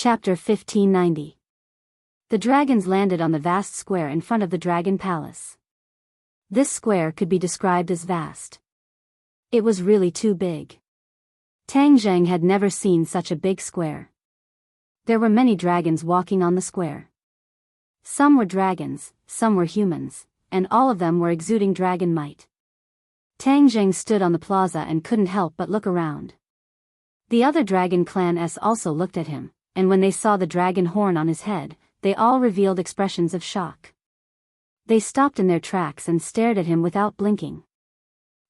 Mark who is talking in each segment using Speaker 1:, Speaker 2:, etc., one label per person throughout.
Speaker 1: Chapter 1590. The dragons landed on the vast square in front of the dragon palace. This square could be described as vast. It was really too big. Tang Zheng had never seen such a big square. There were many dragons walking on the square. Some were dragons, some were humans, and all of them were exuding dragon might. Tang Zheng stood on the plaza and couldn't help but look around. The other dragon clan also looked at him, and when they saw the dragon horn on his head, they all revealed expressions of shock. They stopped in their tracks and stared at him without blinking.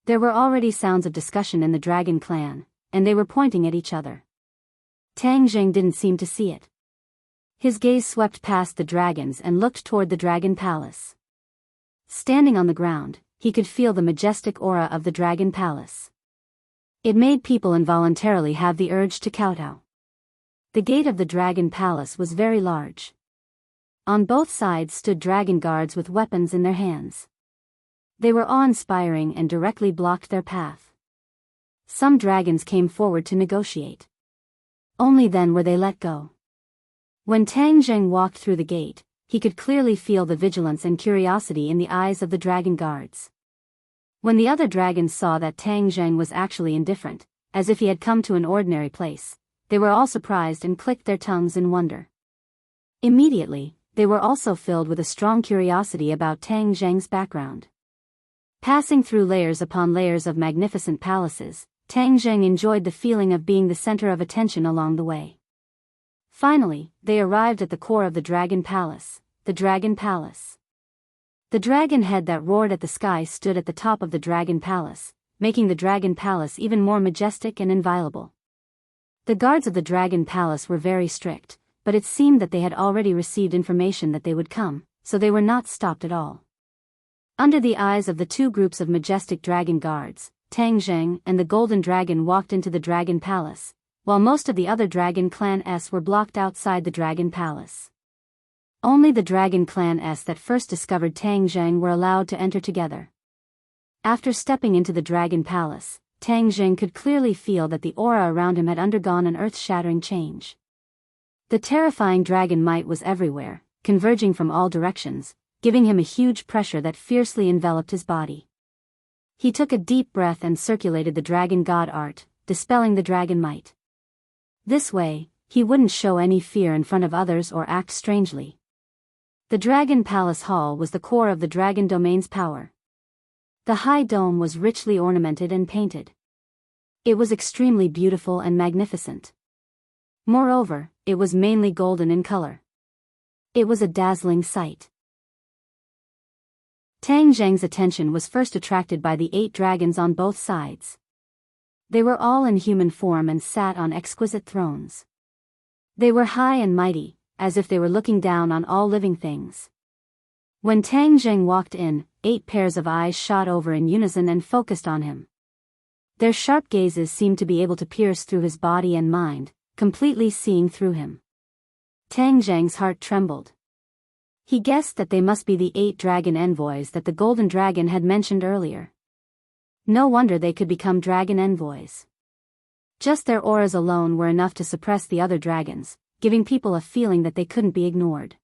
Speaker 1: There were already sounds of discussion in the dragon clan, and they were pointing at each other. Tang Zheng didn't seem to see it. His gaze swept past the dragons and looked toward the dragon palace. Standing on the ground, he could feel the majestic aura of the dragon palace. It made people involuntarily have the urge to kowtow. The gate of the dragon palace was very large. On both sides stood dragon guards with weapons in their hands. They were awe-inspiring and directly blocked their path. Some dragons came forward to negotiate. Only then were they let go. When Tang Zheng walked through the gate, he could clearly feel the vigilance and curiosity in the eyes of the dragon guards. When the other dragons saw that Tang Zheng was actually indifferent, as if he had come to an ordinary place, they were all surprised and clicked their tongues in wonder. Immediately, they were also filled with a strong curiosity about Tang Zheng's background. Passing through layers upon layers of magnificent palaces, Tang Zheng enjoyed the feeling of being the center of attention along the way. Finally, they arrived at the core of the dragon palace, the dragon palace. The dragon head that roared at the sky stood at the top of the dragon palace, making the dragon palace even more majestic and inviolable. The guards of the dragon palace were very strict, but it seemed that they had already received information that they would come, so they were not stopped at all. Under the eyes of the two groups of majestic dragon guards, Tang Zheng and the golden dragon walked into the dragon palace, while most of the other dragon clans were blocked outside the dragon palace. Only the dragon clans that first discovered Tang Zheng were allowed to enter together. After stepping into the dragon palace, Tang Zheng could clearly feel that the aura around him had undergone an earth-shattering change. The terrifying dragon might was everywhere, converging from all directions, giving him a huge pressure that fiercely enveloped his body. He took a deep breath and circulated the dragon god art, dispelling the dragon might. This way, he wouldn't show any fear in front of others or act strangely. The dragon palace hall was the core of the dragon domain's power. The high dome was richly ornamented and painted. It was extremely beautiful and magnificent. Moreover, it was mainly golden in color. It was a dazzling sight. Tang Zheng's attention was first attracted by the 8 dragons on both sides. They were all in human form and sat on exquisite thrones. They were high and mighty, as if they were looking down on all living things. When Tang Zheng walked in, 8 pairs of eyes shot over in unison and focused on him. Their sharp gazes seemed to be able to pierce through his body and mind, completely seeing through him. Tang Zheng's heart trembled. He guessed that they must be the 8 dragon envoys that the golden dragon had mentioned earlier. No wonder they could become dragon envoys. Just their auras alone were enough to suppress the other dragons, giving people a feeling that they couldn't be ignored.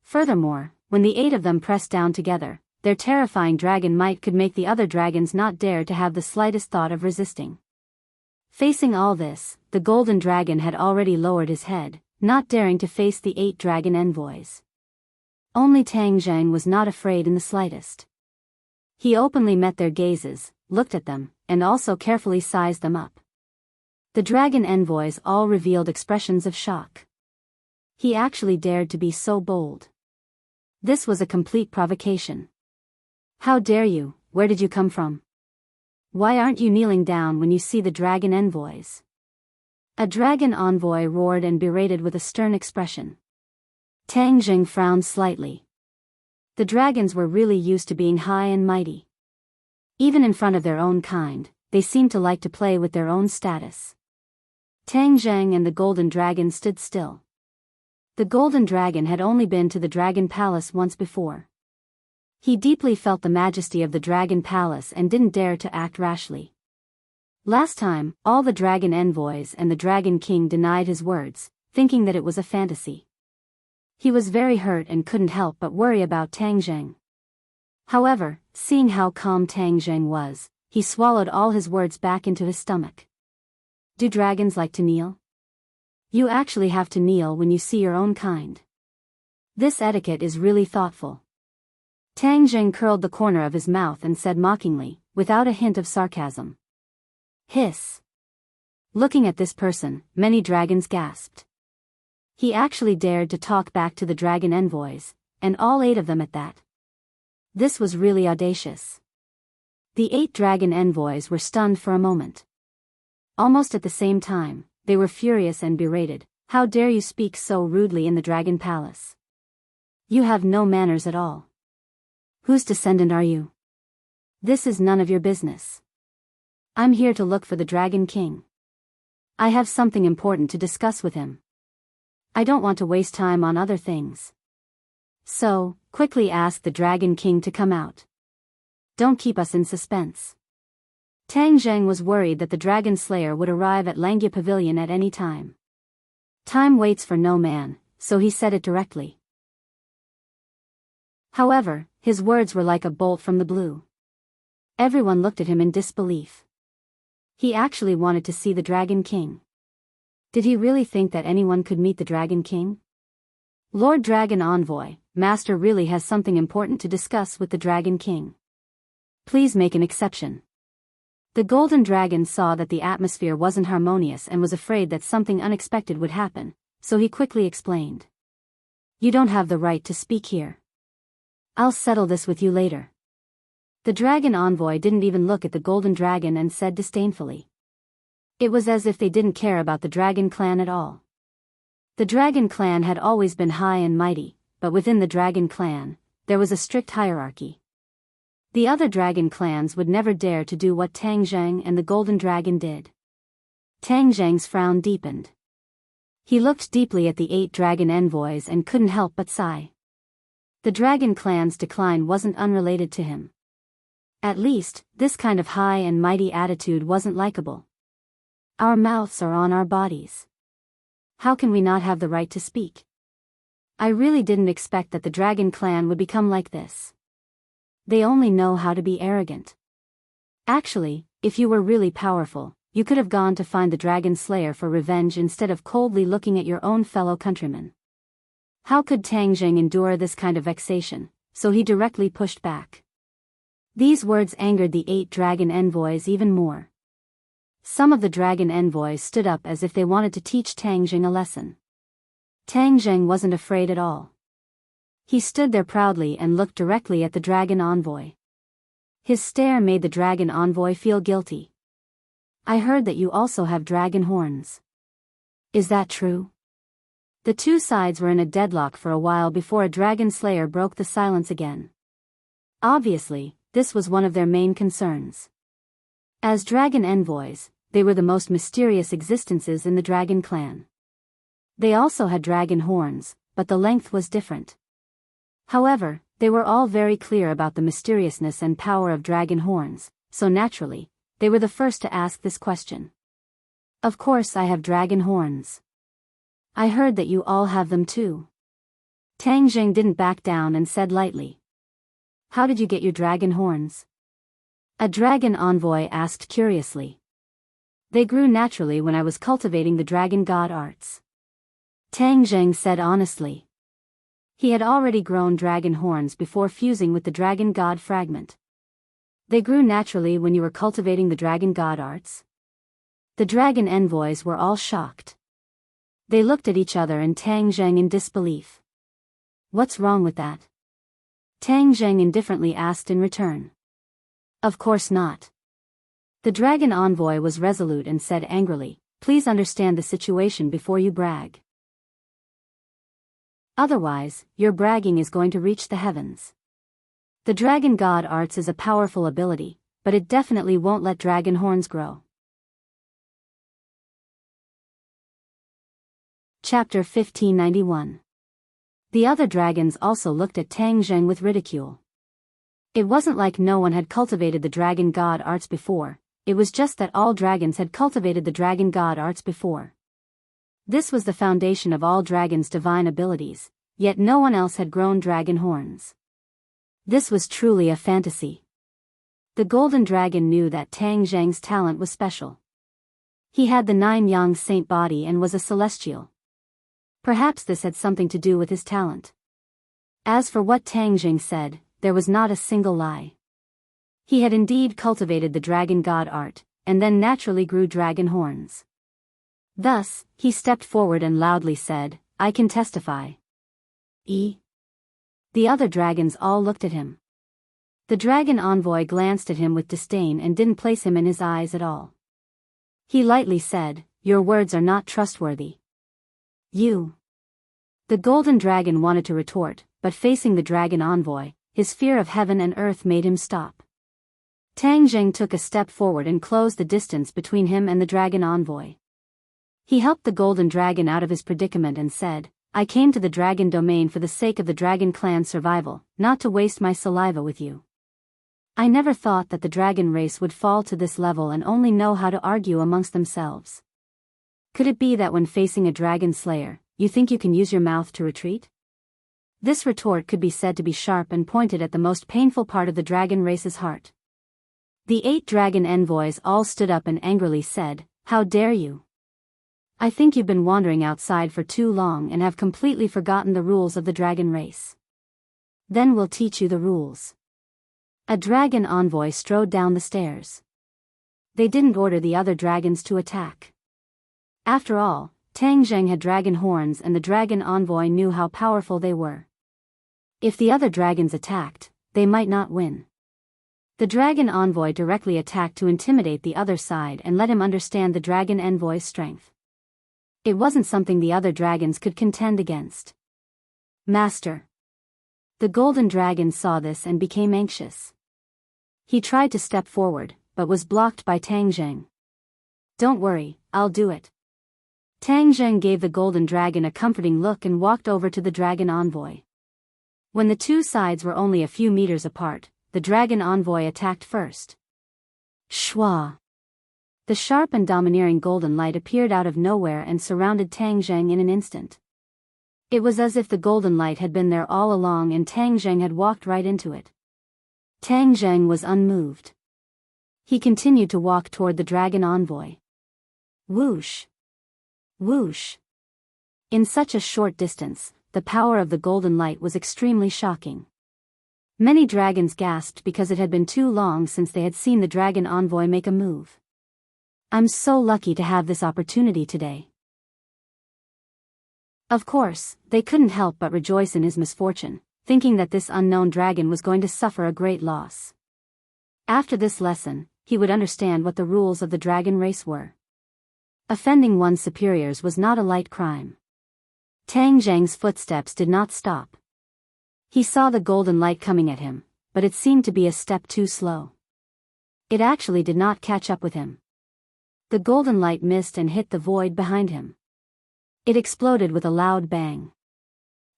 Speaker 1: Furthermore, when the 8 of them pressed down together, their terrifying dragon might could make the other dragons not dare to have the slightest thought of resisting. Facing all this, the golden dragon had already lowered his head, not daring to face the 8 dragon envoys. Only Tang Zheng was not afraid in the slightest. He openly met their gazes, looked at them, and also carefully sized them up. The dragon envoys all revealed expressions of shock. He actually dared to be so bold. This was a complete provocation. How dare you? Where did you come from? Why aren't you kneeling down when you see the dragon envoys? A dragon envoy roared and berated with a stern expression. Tang Zheng frowned slightly. The dragons were really used to being high and mighty. Even in front of their own kind, they seemed to like to play with their own status. Tang Zheng and the golden dragon stood still. The golden dragon had only been to the dragon palace once before. He deeply felt the majesty of the dragon palace and didn't dare to act rashly. Last time, all the dragon envoys and the dragon king denied his words, thinking that it was a fantasy. He was very hurt and couldn't help but worry about Tang Zheng. However, seeing how calm Tang Zheng was, he swallowed all his words back into his stomach. Do dragons like to kneel? You actually have to kneel when you see your own kind. This etiquette is really thoughtful. Tang Zheng curled the corner of his mouth and said mockingly, without a hint of sarcasm. Hiss. Looking at this person, many dragons gasped. He actually dared to talk back to the dragon envoys, and all 8 of them at that. This was really audacious. The 8 dragon envoys were stunned for a moment. Almost at the same time, they were furious and berated. How dare you speak so rudely in the dragon palace? You have no manners at all. Whose descendant are you? This is none of your business. I'm here to look for the Dragon King. I have something important to discuss with him. I don't want to waste time on other things. So, quickly ask the Dragon King to come out. Don't keep us in suspense. Tang Zheng was worried that the Dragon Slayer would arrive at Langya Pavilion at any time. Time waits for no man, so he said it directly. However, his words were like a bolt from the blue. Everyone looked at him in disbelief. He actually wanted to see the Dragon King. Did he really think that anyone could meet the Dragon King? Lord Dragon Envoy, Master really has something important to discuss with the Dragon King. Please make an exception. The Golden Dragon saw that the atmosphere wasn't harmonious and was afraid that something unexpected would happen, so he quickly explained. You don't have the right to speak here. I'll settle this with you later. The Dragon Envoy didn't even look at the Golden Dragon and said disdainfully. It was as if they didn't care about the Dragon Clan at all. The Dragon Clan had always been high and mighty, but within the Dragon Clan, there was a strict hierarchy. The other Dragon Clans would never dare to do what Tang Zheng and the Golden Dragon did. Tang Zheng's frown deepened. He looked deeply at the 8 Dragon Envoys and couldn't help but sigh. The Dragon Clan's decline wasn't unrelated to him. At least, this kind of high and mighty attitude wasn't likable. Our mouths are on our bodies. How can we not have the right to speak? I really didn't expect that the Dragon Clan would become like this. They only know how to be arrogant. Actually, if you were really powerful, you could have gone to find the Dragon Slayer for revenge instead of coldly looking at your own fellow countrymen. How could Tang Zheng endure this kind of vexation, so he directly pushed back. These words angered the 8 Dragon Envoys even more. Some of the Dragon Envoys stood up as if they wanted to teach Tang Zheng a lesson. Tang Zheng wasn't afraid at all. He stood there proudly and looked directly at the Dragon Envoy. His stare made the Dragon Envoy feel guilty. I heard that you also have dragon horns. Is that true? The 2 sides were in a deadlock for a while before a Dragon Slayer broke the silence again. Obviously, this was one of their main concerns. As Dragon Envoys, they were the most mysterious existences in the Dragon Clan. They also had dragon horns, but the length was different. However, they were all very clear about the mysteriousness and power of dragon horns, so naturally, they were the first to ask this question. Of course I have dragon horns. I heard that you all have them too. Tang Zheng didn't back down and said lightly. How did you get your dragon horns? A dragon envoy asked curiously. They grew naturally when I was cultivating the dragon god arts. Tang Zheng said honestly. He had already grown dragon horns before fusing with the dragon god fragment. They grew naturally when you were cultivating the dragon god arts? The dragon envoys were all shocked. They looked at each other and Tang Zheng in disbelief. What's wrong with that? Tang Zheng indifferently asked in return. Of course not. The dragon envoy was resolute and said angrily, please understand the situation before you brag. Otherwise, your bragging is going to reach the heavens. The dragon god arts is a powerful ability, but it definitely won't let dragon horns grow. Chapter 1591. The other dragons also looked at Tang Zheng with ridicule. It wasn't like no one had cultivated the dragon god arts before, it was just that all dragons had cultivated the dragon god arts before. This was the foundation of all dragons' divine abilities, yet no one else had grown dragon horns. This was truly a fantasy. The golden dragon knew that Tang Zheng's talent was special. He had the 9 yang saint body and was a celestial. Perhaps this had something to do with his talent. As for what Tang Zheng said, there was not a single lie. He had indeed cultivated the dragon god art, and then naturally grew dragon horns. Thus, he stepped forward and loudly said, "I can testify." The other dragons all looked at him. The dragon envoy glanced at him with disdain and didn't place him in his eyes at all. He lightly said, "Your words are not trustworthy." "You." The golden dragon wanted to retort, but facing the dragon envoy, his fear of heaven and earth made him stop. Tang Zheng took a step forward and closed the distance between him and the dragon envoy. He helped the golden dragon out of his predicament and said, "I came to the dragon domain for the sake of the dragon clan's survival, not to waste my saliva with you. I never thought that the dragon race would fall to this level and only know how to argue amongst themselves. Could it be that when facing a dragon slayer, you think you can use your mouth to retreat?" This retort could be said to be sharp and pointed at the most painful part of the dragon race's heart. The 8 dragon envoys all stood up and angrily said, "How dare you? I think you've been wandering outside for too long and have completely forgotten the rules of the dragon race. Then we'll teach you the rules." A dragon envoy strode down the stairs. They didn't order the other dragons to attack. After all, Tang Zheng had dragon horns and the dragon envoy knew how powerful they were. If the other dragons attacked, they might not win. The dragon envoy directly attacked to intimidate the other side and let him understand the dragon envoy's strength. It wasn't something the other dragons could contend against. "Master." The golden dragon saw this and became anxious. He tried to step forward, but was blocked by Tang Zheng. "Don't worry, I'll do it." Tang Zheng gave the golden dragon a comforting look and walked over to the dragon envoy. When the two sides were only a few meters apart, the dragon envoy attacked first. Shwa! The sharp and domineering golden light appeared out of nowhere and surrounded Tang Zheng in an instant. It was as if the golden light had been there all along and Tang Zheng had walked right into it. Tang Zheng was unmoved. He continued to walk toward the dragon envoy. Whoosh! Whoosh! In such a short distance, the power of the golden light was extremely shocking. Many dragons gasped because it had been too long since they had seen the dragon envoy make a move. "I'm so lucky to have this opportunity today." Of course, they couldn't help but rejoice in his misfortune, thinking that this unknown dragon was going to suffer a great loss. After this lesson, he would understand what the rules of the dragon race were. Offending one's superiors was not a light crime. Tang Zheng's footsteps did not stop. He saw the golden light coming at him, but it seemed to be a step too slow. It actually did not catch up with him. The golden light missed and hit the void behind him. It exploded with a loud bang.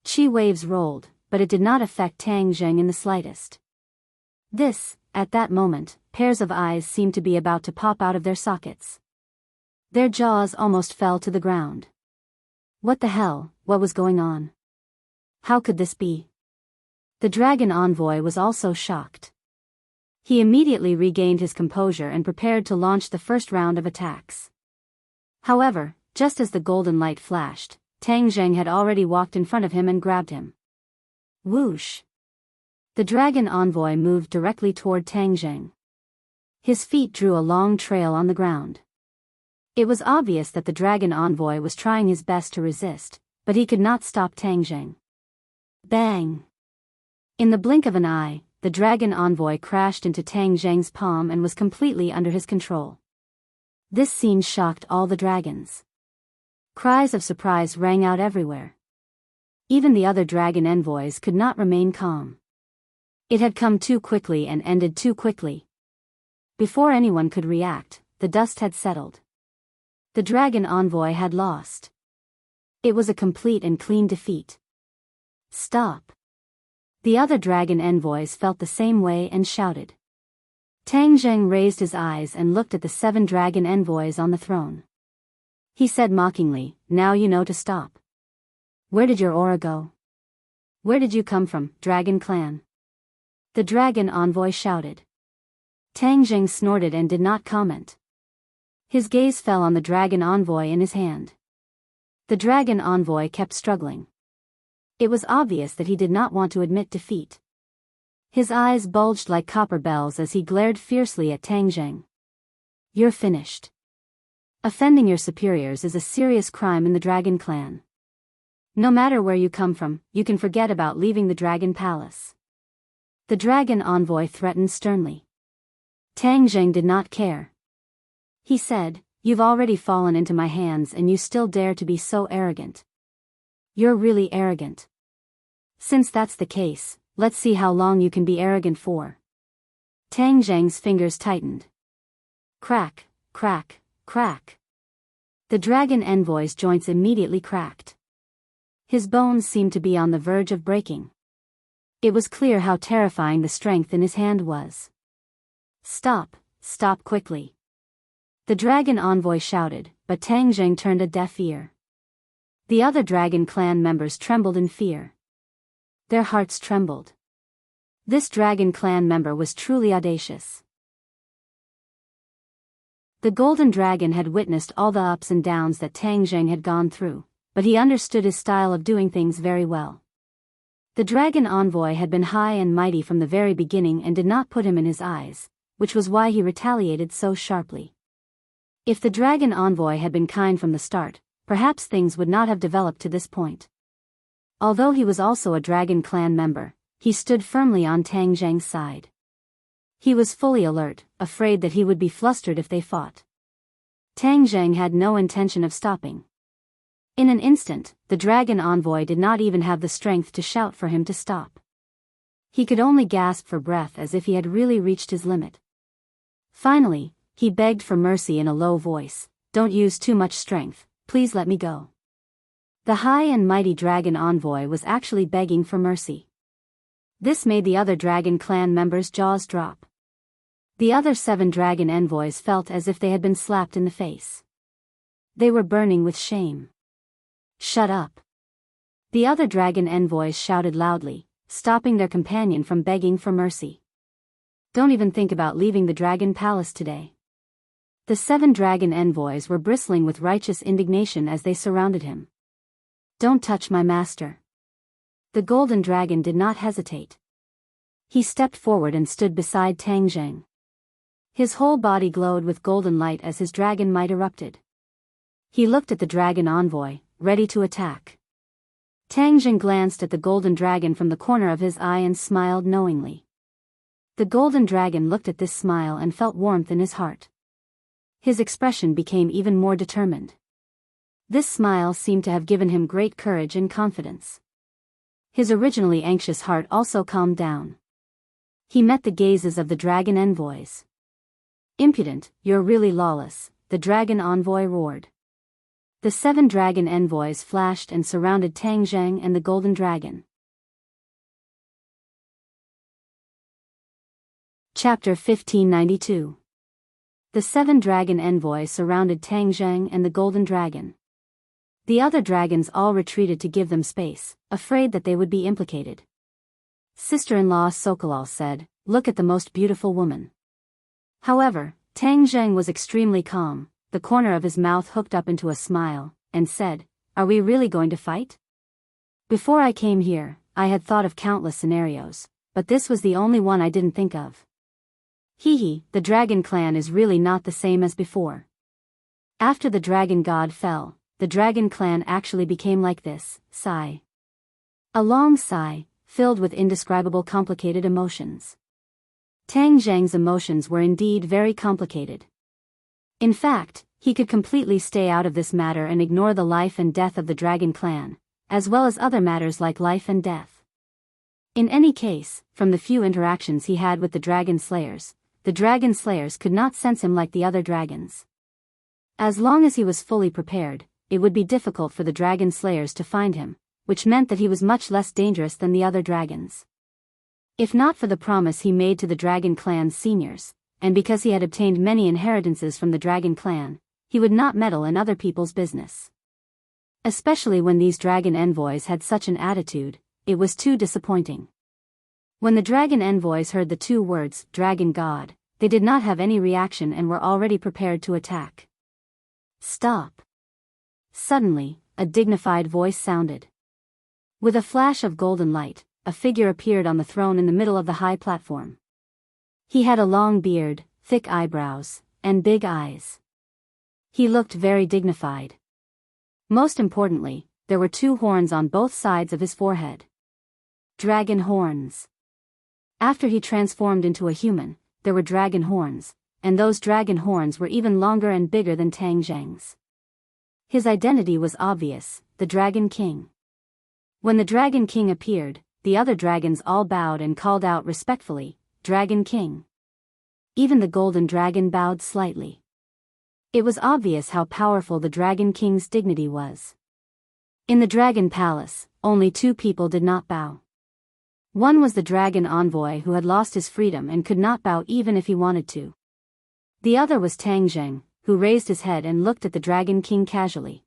Speaker 1: Chi waves rolled, but it did not affect Tang Zheng in the slightest. At that moment, pairs of eyes seemed to be about to pop out of their sockets. Their jaws almost fell to the ground. What the hell, what was going on? How could this be? The dragon envoy was also shocked. He immediately regained his composure and prepared to launch the first round of attacks. However, just as the golden light flashed, Tang Zheng had already walked in front of him and grabbed him. Whoosh! The dragon envoy moved directly toward Tang Zheng. His feet drew a long trail on the ground. It was obvious that the dragon envoy was trying his best to resist, but he could not stop Tang Zheng. Bang! In the blink of an eye, the dragon envoy crashed into Tang Zheng's palm and was completely under his control. This scene shocked all the dragons. Cries of surprise rang out everywhere. Even the other dragon envoys could not remain calm. It had come too quickly and ended too quickly. Before anyone could react, the dust had settled. The dragon envoy had lost. It was a complete and clean defeat. Stop! The other dragon envoys felt the same way and shouted. Tang Zheng raised his eyes and looked at the 7 dragon envoys on the throne. He said mockingly, now you know to stop. Where did your aura go? Where did you come from, Dragon Clan? The dragon envoy shouted. Tang Jing snorted and did not comment. His gaze fell on the dragon envoy in his hand. The dragon envoy kept struggling. It was obvious that he did not want to admit defeat. His eyes bulged like copper bells as he glared fiercely at Tang Jing. You're finished. Offending your superiors is a serious crime in the Dragon Clan. No matter where you come from, you can forget about leaving the Dragon Palace. The dragon envoy threatened sternly. Tang Jing did not care. He said, you've already fallen into my hands and you still dare to be so arrogant. You're really arrogant. Since that's the case, let's see how long you can be arrogant for. Tang Jing's fingers tightened. Crack, crack, crack. The dragon envoy's joints immediately cracked. His bones seemed to be on the verge of breaking. It was clear how terrifying the strength in his hand was. Stop, stop quickly. The dragon envoy shouted, but Tang Jing turned a deaf ear. The other Dragon Clan members trembled in fear. Their hearts trembled. This Dragon Clan member was truly audacious. The Golden Dragon had witnessed all the ups and downs that Tang Jing had gone through, but he understood his style of doing things very well. The Dragon Envoy had been high and mighty from the very beginning and did not put him in his eyes, which was why he retaliated so sharply. If the Dragon Envoy had been kind from the start, perhaps things would not have developed to this point. Although he was also a Dragon Clan member, he stood firmly on Tang Jing's side. He was fully alert, afraid that he would be flustered if they fought. Tang Jing had no intention of stopping. In an instant, the Dragon Envoy did not even have the strength to shout for him to stop. He could only gasp for breath as if he had really reached his limit. Finally, he begged for mercy in a low voice, don't use too much strength, please let me go. The high and mighty Dragon Envoy was actually begging for mercy. This made the other Dragon Clan members' jaws drop. The other 7 Dragon Envoys felt as if they had been slapped in the face. They were burning with shame. Shut up. The other Dragon Envoys shouted loudly, stopping their companion from begging for mercy. Don't even think about leaving the Dragon Palace today. The 7 Dragon Envoys were bristling with righteous indignation as they surrounded him. Don't touch my master. The Golden Dragon did not hesitate. He stepped forward and stood beside Tang Jing. His whole body glowed with golden light as his dragon might erupted. He looked at the Dragon Envoy, ready to attack. Tang Jing glanced at the Golden Dragon from the corner of his eye and smiled knowingly. The Golden Dragon looked at this smile and felt warmth in his heart. His expression became even more determined. This smile seemed to have given him great courage and confidence. His originally anxious heart also calmed down. He met the gazes of the Dragon Envoys. Impudent, you're really lawless, the Dragon Envoy roared. The 7 Dragon Envoys flashed and surrounded Tang Jing and the Golden Dragon. Chapter 1592. The 7 Dragon Envoys surrounded Tang Jing and the Golden Dragon. The other dragons all retreated to give them space, afraid that they would be implicated. Sister-in-law Sokolal said, look at the most beautiful woman. However, Tang Jing was extremely calm, the corner of his mouth hooked up into a smile, and said, are we really going to fight? Before I came here, I had thought of countless scenarios, but this was the only one I didn't think of. Hee, the Dragon Clan is really not the same as before. After the Dragon God fell, the Dragon Clan actually became like this, sigh. A long sigh, filled with indescribable complicated emotions. Tang Jing's emotions were indeed very complicated. In fact, he could completely stay out of this matter and ignore the life and death of the Dragon Clan, as well as other matters like life and death. In any case, from the few interactions he had with the Dragon Slayers could not sense him like the other dragons. As long as he was fully prepared, it would be difficult for the Dragon Slayers to find him, which meant that he was much less dangerous than the other dragons. If not for the promise he made to the Dragon Clan's seniors, and because he had obtained many inheritances from the Dragon Clan, he would not meddle in other people's business. Especially when these dragon envoys had such an attitude, it was too disappointing. When the dragon envoys heard the two words, Dragon God, they did not have any reaction and were already prepared to attack. Stop. Suddenly, a dignified voice sounded. With a flash of golden light, a figure appeared on the throne in the middle of the high platform. He had a long beard, thick eyebrows, and big eyes. He looked very dignified. Most importantly, there were 2 horns on both sides of his forehead. Dragon horns. After he transformed into a human, there were dragon horns, and those dragon horns were even longer and bigger than Tang Zheng's. His identity was obvious, the Dragon King. When the Dragon King appeared, the other dragons all bowed and called out respectfully, Dragon King. Even the golden dragon bowed slightly. It was obvious how powerful the Dragon King's dignity was. In the Dragon Palace, only 2 people did not bow. One was the dragon envoy who had lost his freedom and could not bow even if he wanted to. The other was Tang Zheng, who raised his head and looked at the Dragon King casually.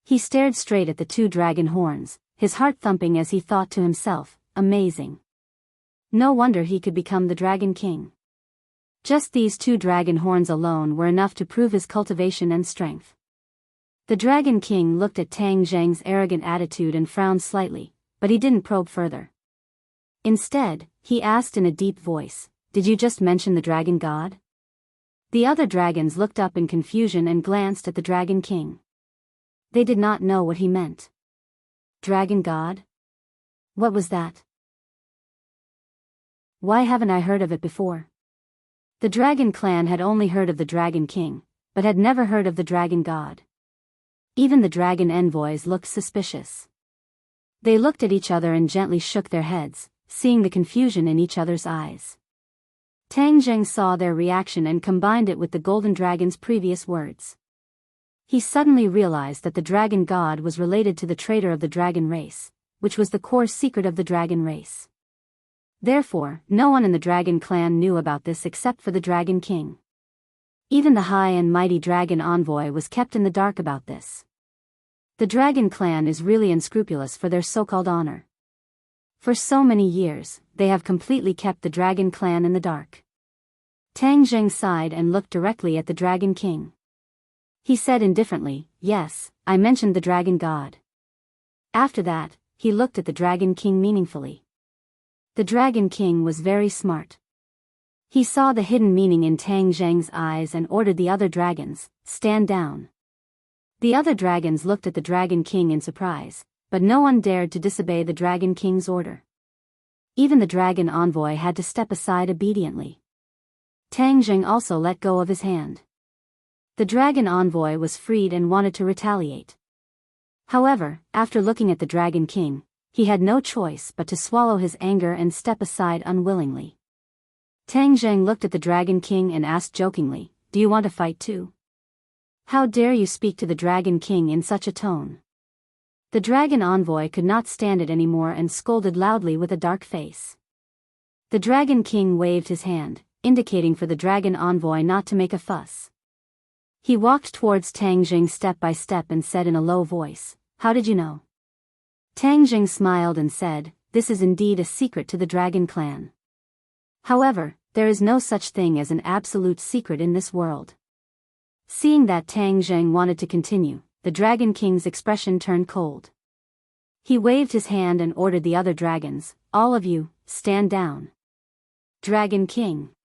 Speaker 1: He stared straight at the 2 dragon horns, his heart thumping as he thought to himself, amazing. No wonder he could become the Dragon King. Just these 2 dragon horns alone were enough to prove his cultivation and strength. The Dragon King looked at Tang Zheng's arrogant attitude and frowned slightly, but he didn't probe further. Instead, he asked in a deep voice, "Did you just mention the Dragon God?" The other dragons looked up in confusion and glanced at the Dragon King. They did not know what he meant. Dragon God? What was that? Why haven't I heard of it before? The Dragon Clan had only heard of the Dragon King, but had never heard of the Dragon God. Even the dragon envoys looked suspicious. They looked at each other and gently shook their heads, seeing the confusion in each other's eyes. Tang Zheng saw their reaction and combined it with the Golden Dragon's previous words. He suddenly realized that the Dragon God was related to the traitor of the dragon race, which was the core secret of the dragon race. Therefore, no one in the Dragon Clan knew about this except for the Dragon King. Even the high and mighty dragon envoy was kept in the dark about this. The Dragon Clan is really unscrupulous for their so-called honor. For so many years, they have completely kept the Dragon Clan in the dark. Tang Zheng sighed and looked directly at the Dragon King. He said indifferently, "Yes, I mentioned the Dragon God." After that, he looked at the Dragon King meaningfully. The Dragon King was very smart. He saw the hidden meaning in Tang Zheng's eyes and ordered the other dragons, "Stand down." The other dragons looked at the Dragon King in surprise, but no one dared to disobey the Dragon King's order. Even the dragon envoy had to step aside obediently. Tang Zheng also let go of his hand. The dragon envoy was freed and wanted to retaliate. However, after looking at the Dragon King, he had no choice but to swallow his anger and step aside unwillingly. Tang Zheng looked at the Dragon King and asked jokingly, "Do you want to fight too? How dare you speak to the Dragon King in such a tone?" The dragon envoy could not stand it anymore and scolded loudly with a dark face. The Dragon King waved his hand, indicating for the dragon envoy not to make a fuss. He walked towards Tang Zheng step by step and said in a low voice, "How did you know?" Tang Zheng smiled and said, "This is indeed a secret to the Dragon Clan. However, there is no such thing as an absolute secret in this world." Seeing that Tang Zheng wanted to continue, the Dragon King's expression turned cold. He waved his hand and ordered the other dragons, "All of you, stand down." Dragon King.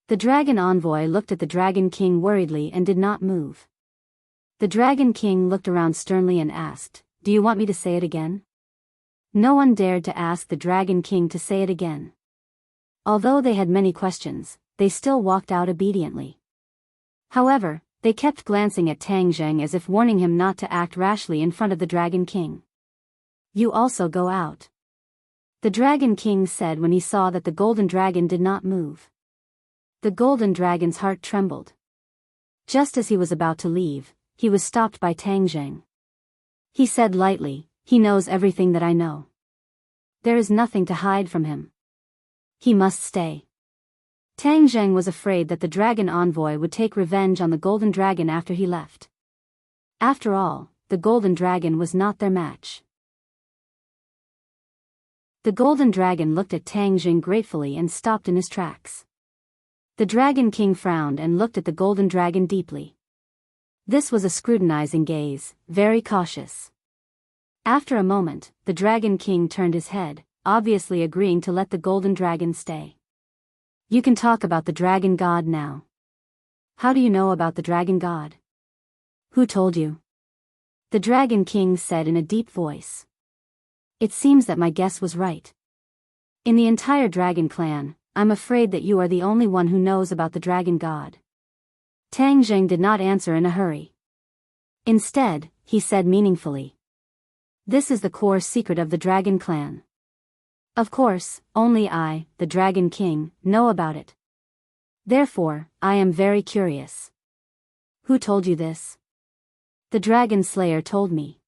Speaker 1: The dragon envoy looked at the Dragon King worriedly and did not move. The Dragon King looked around sternly and asked, "Do you want me to say it again?" No one dared to ask the Dragon King to say it again. Although they had many questions, they still walked out obediently. However, they kept glancing at Tang Zheng as if warning him not to act rashly in front of the Dragon King. "You also go out," the Dragon King said when he saw that the golden dragon did not move. The golden dragon's heart trembled. Just as he was about to leave, he was stopped by Tang Zheng. He said lightly, "He knows everything that I know. There is nothing to hide from him. He must stay." Tang Zheng was afraid that the dragon envoy would take revenge on the golden dragon after he left. After all, the golden dragon was not their match. The golden dragon looked at Tang Zheng gratefully and stopped in his tracks. The Dragon King frowned and looked at the golden dragon deeply. This was a scrutinizing gaze, very cautious. After a moment, the Dragon King turned his head, obviously agreeing to let the golden dragon stay. You can talk about the dragon god now. How do you know about the dragon god? Who told you? The Dragon King said in a deep voice. It seems that my guess was right. In the entire dragon clan, I'm afraid that you are the only one who knows about the dragon god. Tang Zheng did not answer in a hurry. Instead, he said meaningfully. This is the core secret of the dragon clan. Of course, only I, the Dragon King, know about it. Therefore, I am very curious. Who told you this? The Dragon Slayer told me.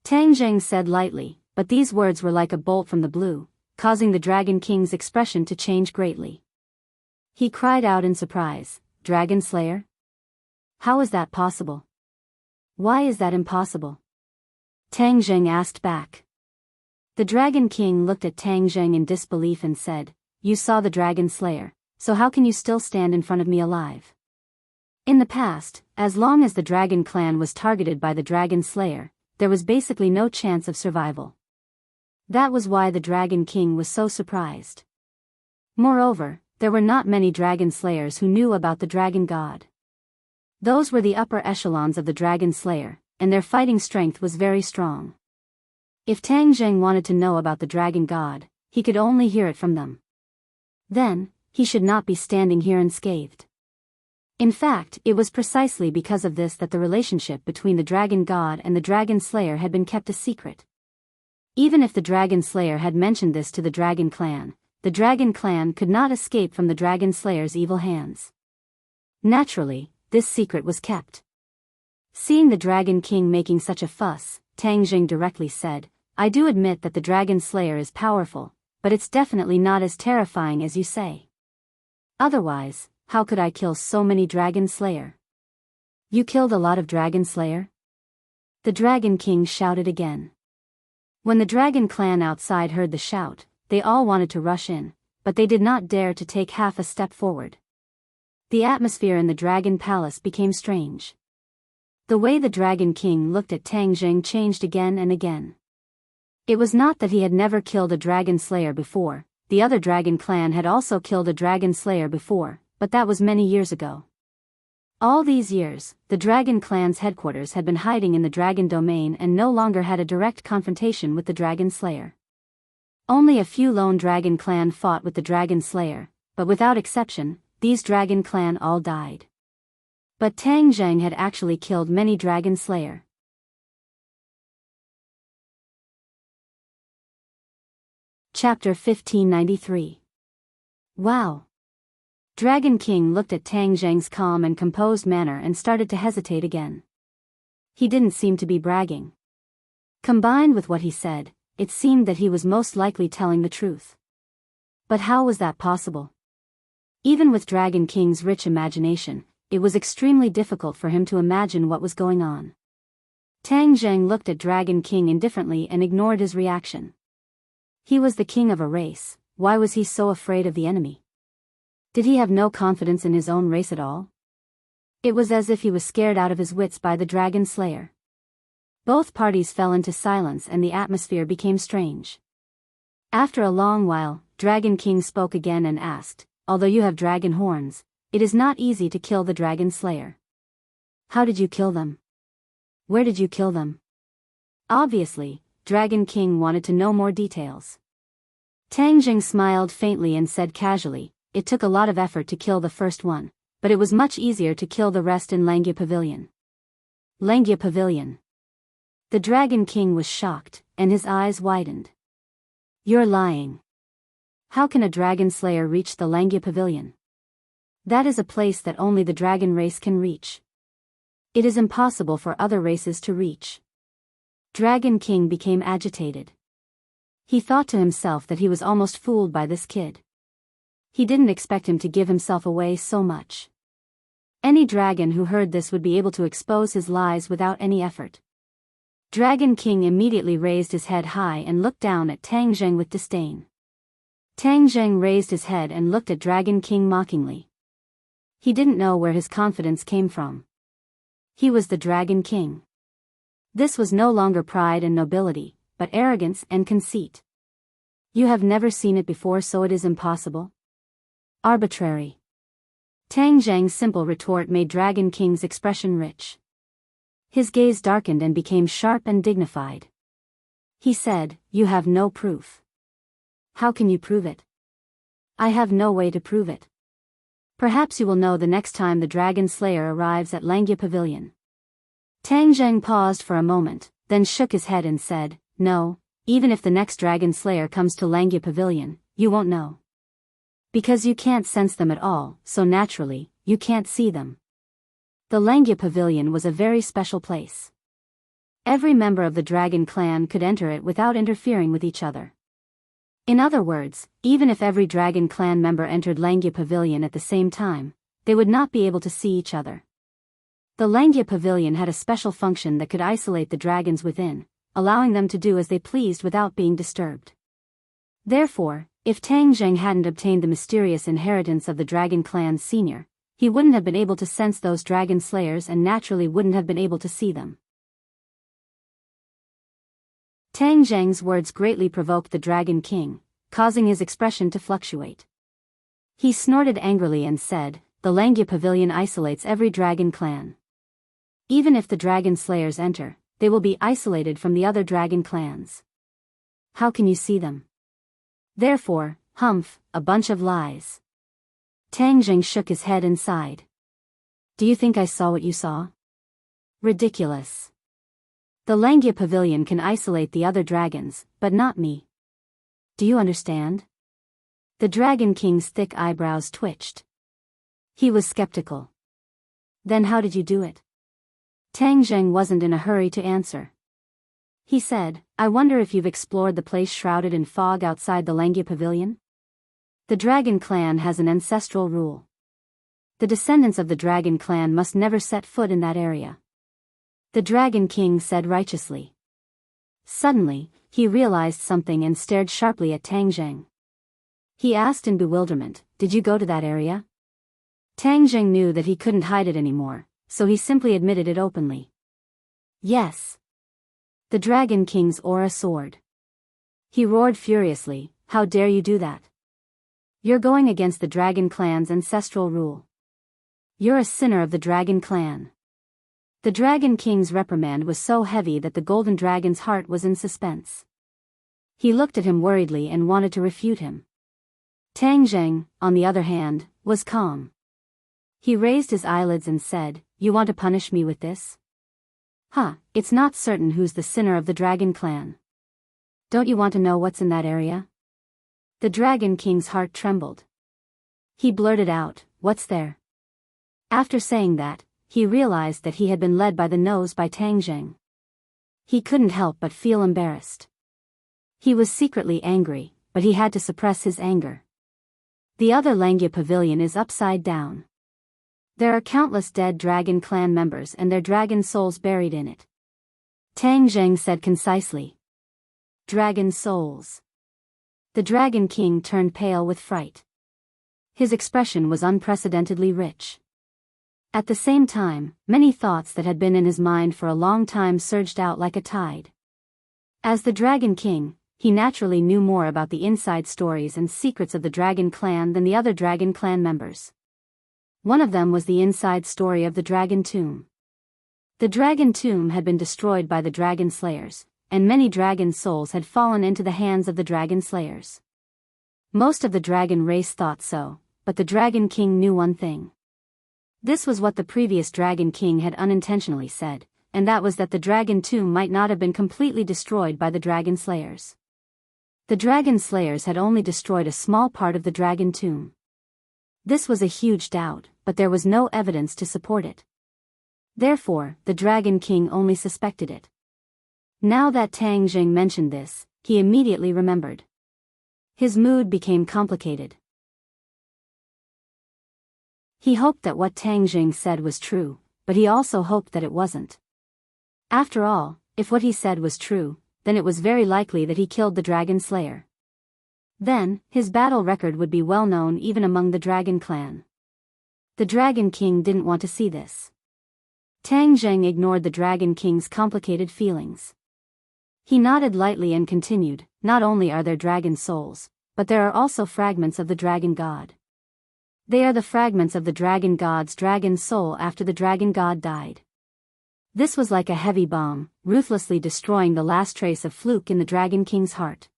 Speaker 1: Tang Zheng said lightly, but these words were like a bolt from the blue, causing the Dragon King's expression to change greatly. He cried out in surprise, Dragon Slayer? How is that possible? Why is that impossible? Tang Zheng asked back. The Dragon King looked at Tang Zheng in disbelief and said, You saw the Dragon Slayer, so how can you still stand in front of me alive? In the past, as long as the Dragon Clan was targeted by the Dragon Slayer, there was basically no chance of survival. That was why the Dragon King was so surprised. Moreover, there were not many Dragon Slayers who knew about the Dragon God. Those were the upper echelons of the Dragon Slayer, and their fighting strength was very strong. If Tang Zheng wanted to know about the Dragon God, he could only hear it from them. Then, he should not be standing here unscathed. In fact, it was precisely because of this that the relationship between the Dragon God and the Dragon Slayer had been kept a secret. Even if the Dragon Slayer had mentioned this to the Dragon Clan, the Dragon Clan could not escape from the Dragon Slayer's evil hands. Naturally, this secret was kept. Seeing the Dragon King making such a fuss, Tang Zheng directly said, I do admit that the Dragon Slayer is powerful, but it's definitely not as terrifying as you say. Otherwise, how could I kill so many Dragon Slayer? You killed a lot of Dragon Slayer? The Dragon King shouted again. When the Dragon Clan outside heard the shout, they all wanted to rush in, but they did not dare to take half a step forward. The atmosphere in the Dragon Palace became strange. The way the Dragon King looked at Tang Zheng changed again and again. It was not that he had never killed a Dragon Slayer before, the other Dragon Clan had also killed a Dragon Slayer before, but that was many years ago. All these years, the Dragon Clan's headquarters had been hiding in the Dragon Domain and no longer had a direct confrontation with the Dragon Slayer. Only a few lone Dragon Clan fought with the Dragon Slayer, but without exception, these Dragon Clan all died. But Tang Zheng had actually killed many Dragon Slayer. Chapter 1593. Wow! Dragon King looked at Tang Zheng's calm and composed manner and started to hesitate again. He didn't seem to be bragging. Combined with what he said, it seemed that he was most likely telling the truth. But how was that possible? Even with Dragon King's rich imagination, it was extremely difficult for him to imagine what was going on. Tang Zheng looked at Dragon King indifferently and ignored his reaction. He was the king of a race, why was he so afraid of the enemy? Did he have no confidence in his own race at all? It was as if he was scared out of his wits by the Dragon Slayer. Both parties fell into silence and the atmosphere became strange. After a long while, Dragon King spoke again and asked, Although you have dragon horns, it is not easy to kill the Dragon Slayer. How did you kill them? Where did you kill them? Obviously, Dragon King wanted to know more details. Tang Zheng smiled faintly and said casually, It took a lot of effort to kill the first one, but it was much easier to kill the rest in Langya Pavilion. Langya Pavilion. The Dragon King was shocked, and his eyes widened. You're lying. How can a Dragon Slayer reach the Langya Pavilion? That is a place that only the dragon race can reach. It is impossible for other races to reach. Dragon King became agitated. He thought to himself that he was almost fooled by this kid. He didn't expect him to give himself away so much. Any dragon who heard this would be able to expose his lies without any effort. Dragon King immediately raised his head high and looked down at Tang Zheng with disdain. Tang Zheng raised his head and looked at Dragon King mockingly. He didn't know where his confidence came from. He was the Dragon King. This was no longer pride and nobility, but arrogance and conceit. You have never seen it before, so it is impossible? Arbitrary. Tang Zheng's simple retort made Dragon King's expression rich. His gaze darkened and became sharp and dignified. He said, "You have no proof. How can you prove it?" "I have no way to prove it. Perhaps you will know the next time the Dragon Slayer arrives at Langya Pavilion." Tang Zheng paused for a moment, then shook his head and said, "No, even if the next Dragon Slayer comes to Langya Pavilion, you won't know. Because you can't sense them at all, so naturally, you can't see them." The Langya Pavilion was a very special place. Every member of the Dragon clan could enter it without interfering with each other. In other words, even if every Dragon clan member entered Langya Pavilion at the same time, they would not be able to see each other. The Langya Pavilion had a special function that could isolate the dragons within, allowing them to do as they pleased without being disturbed. Therefore, if Tang Zheng hadn't obtained the mysterious inheritance of the Dragon Clan's senior, he wouldn't have been able to sense those dragon slayers and naturally wouldn't have been able to see them. Tang Zheng's words greatly provoked the Dragon King, causing his expression to fluctuate. He snorted angrily and said, "The Langya Pavilion isolates every dragon clan. Even if the dragon slayers enter, they will be isolated from the other dragon clans. How can you see them? Therefore, humph, a bunch of lies." Tang Zheng shook his head and sighed. "Do you think I saw what you saw? Ridiculous. The Langya Pavilion can isolate the other dragons, but not me. Do you understand?" The Dragon King's thick eyebrows twitched. He was skeptical. "Then how did you do it?" Tang Zheng wasn't in a hurry to answer. He said, "I wonder if you've explored the place shrouded in fog outside the Langya Pavilion? The Dragon Clan has an ancestral rule. The descendants of the Dragon Clan must never set foot in that area." The Dragon King said righteously. Suddenly, he realized something and stared sharply at Tang Zheng. He asked in bewilderment, "Did you go to that area?" Tang Zheng knew that he couldn't hide it anymore, so he simply admitted it openly. "Yes." The Dragon King's aura soared. He roared furiously, "How dare you do that? You're going against the Dragon Clan's ancestral rule. You're a sinner of the Dragon Clan." The Dragon King's reprimand was so heavy that the Golden Dragon's heart was in suspense. He looked at him worriedly and wanted to refute him. Tang Zheng, on the other hand, was calm. He raised his eyelids and said, "You want to punish me with this? It's not certain who's the sinner of the Dragon Clan. Don't you want to know what's in that area?" The Dragon King's heart trembled. He blurted out, "What's there?" After saying that, he realized that he had been led by the nose by Tang Zheng. He couldn't help but feel embarrassed. He was secretly angry, but he had to suppress his anger. The other Langya Pavilion is upside down. There are countless dead Dragon Clan members and their dragon souls buried in it. Tang Zheng said concisely. "Dragon souls." The Dragon King turned pale with fright. His expression was unprecedentedly rich. At the same time, many thoughts that had been in his mind for a long time surged out like a tide. As the Dragon King, he naturally knew more about the inside stories and secrets of the Dragon Clan than the other Dragon Clan members. One of them was the inside story of the Dragon Tomb. The Dragon Tomb had been destroyed by the Dragon Slayers, and many dragon souls had fallen into the hands of the Dragon Slayers. Most of the dragon race thought so, but the Dragon King knew one thing. This was what the previous Dragon King had unintentionally said, and that was that the Dragon Tomb might not have been completely destroyed by the Dragon Slayers. The Dragon Slayers had only destroyed a small part of the Dragon Tomb. This was a huge doubt, but there was no evidence to support it. Therefore, the Dragon King only suspected it. Now that Tang Zheng mentioned this, he immediately remembered. His mood became complicated. He hoped that what Tang Jing said was true, but he also hoped that it wasn't. After all, if what he said was true, then it was very likely that he killed the Dragon Slayer. Then, his battle record would be well known even among the Dragon Clan. The Dragon King didn't want to see this. Tang Jing ignored the Dragon King's complicated feelings. He nodded lightly and continued, "Not only are there dragon souls, but there are also fragments of the Dragon God. They are the fragments of the Dragon God's dragon soul after the Dragon God died." This was like a heavy bomb, ruthlessly destroying the last trace of fluke in the Dragon King's heart.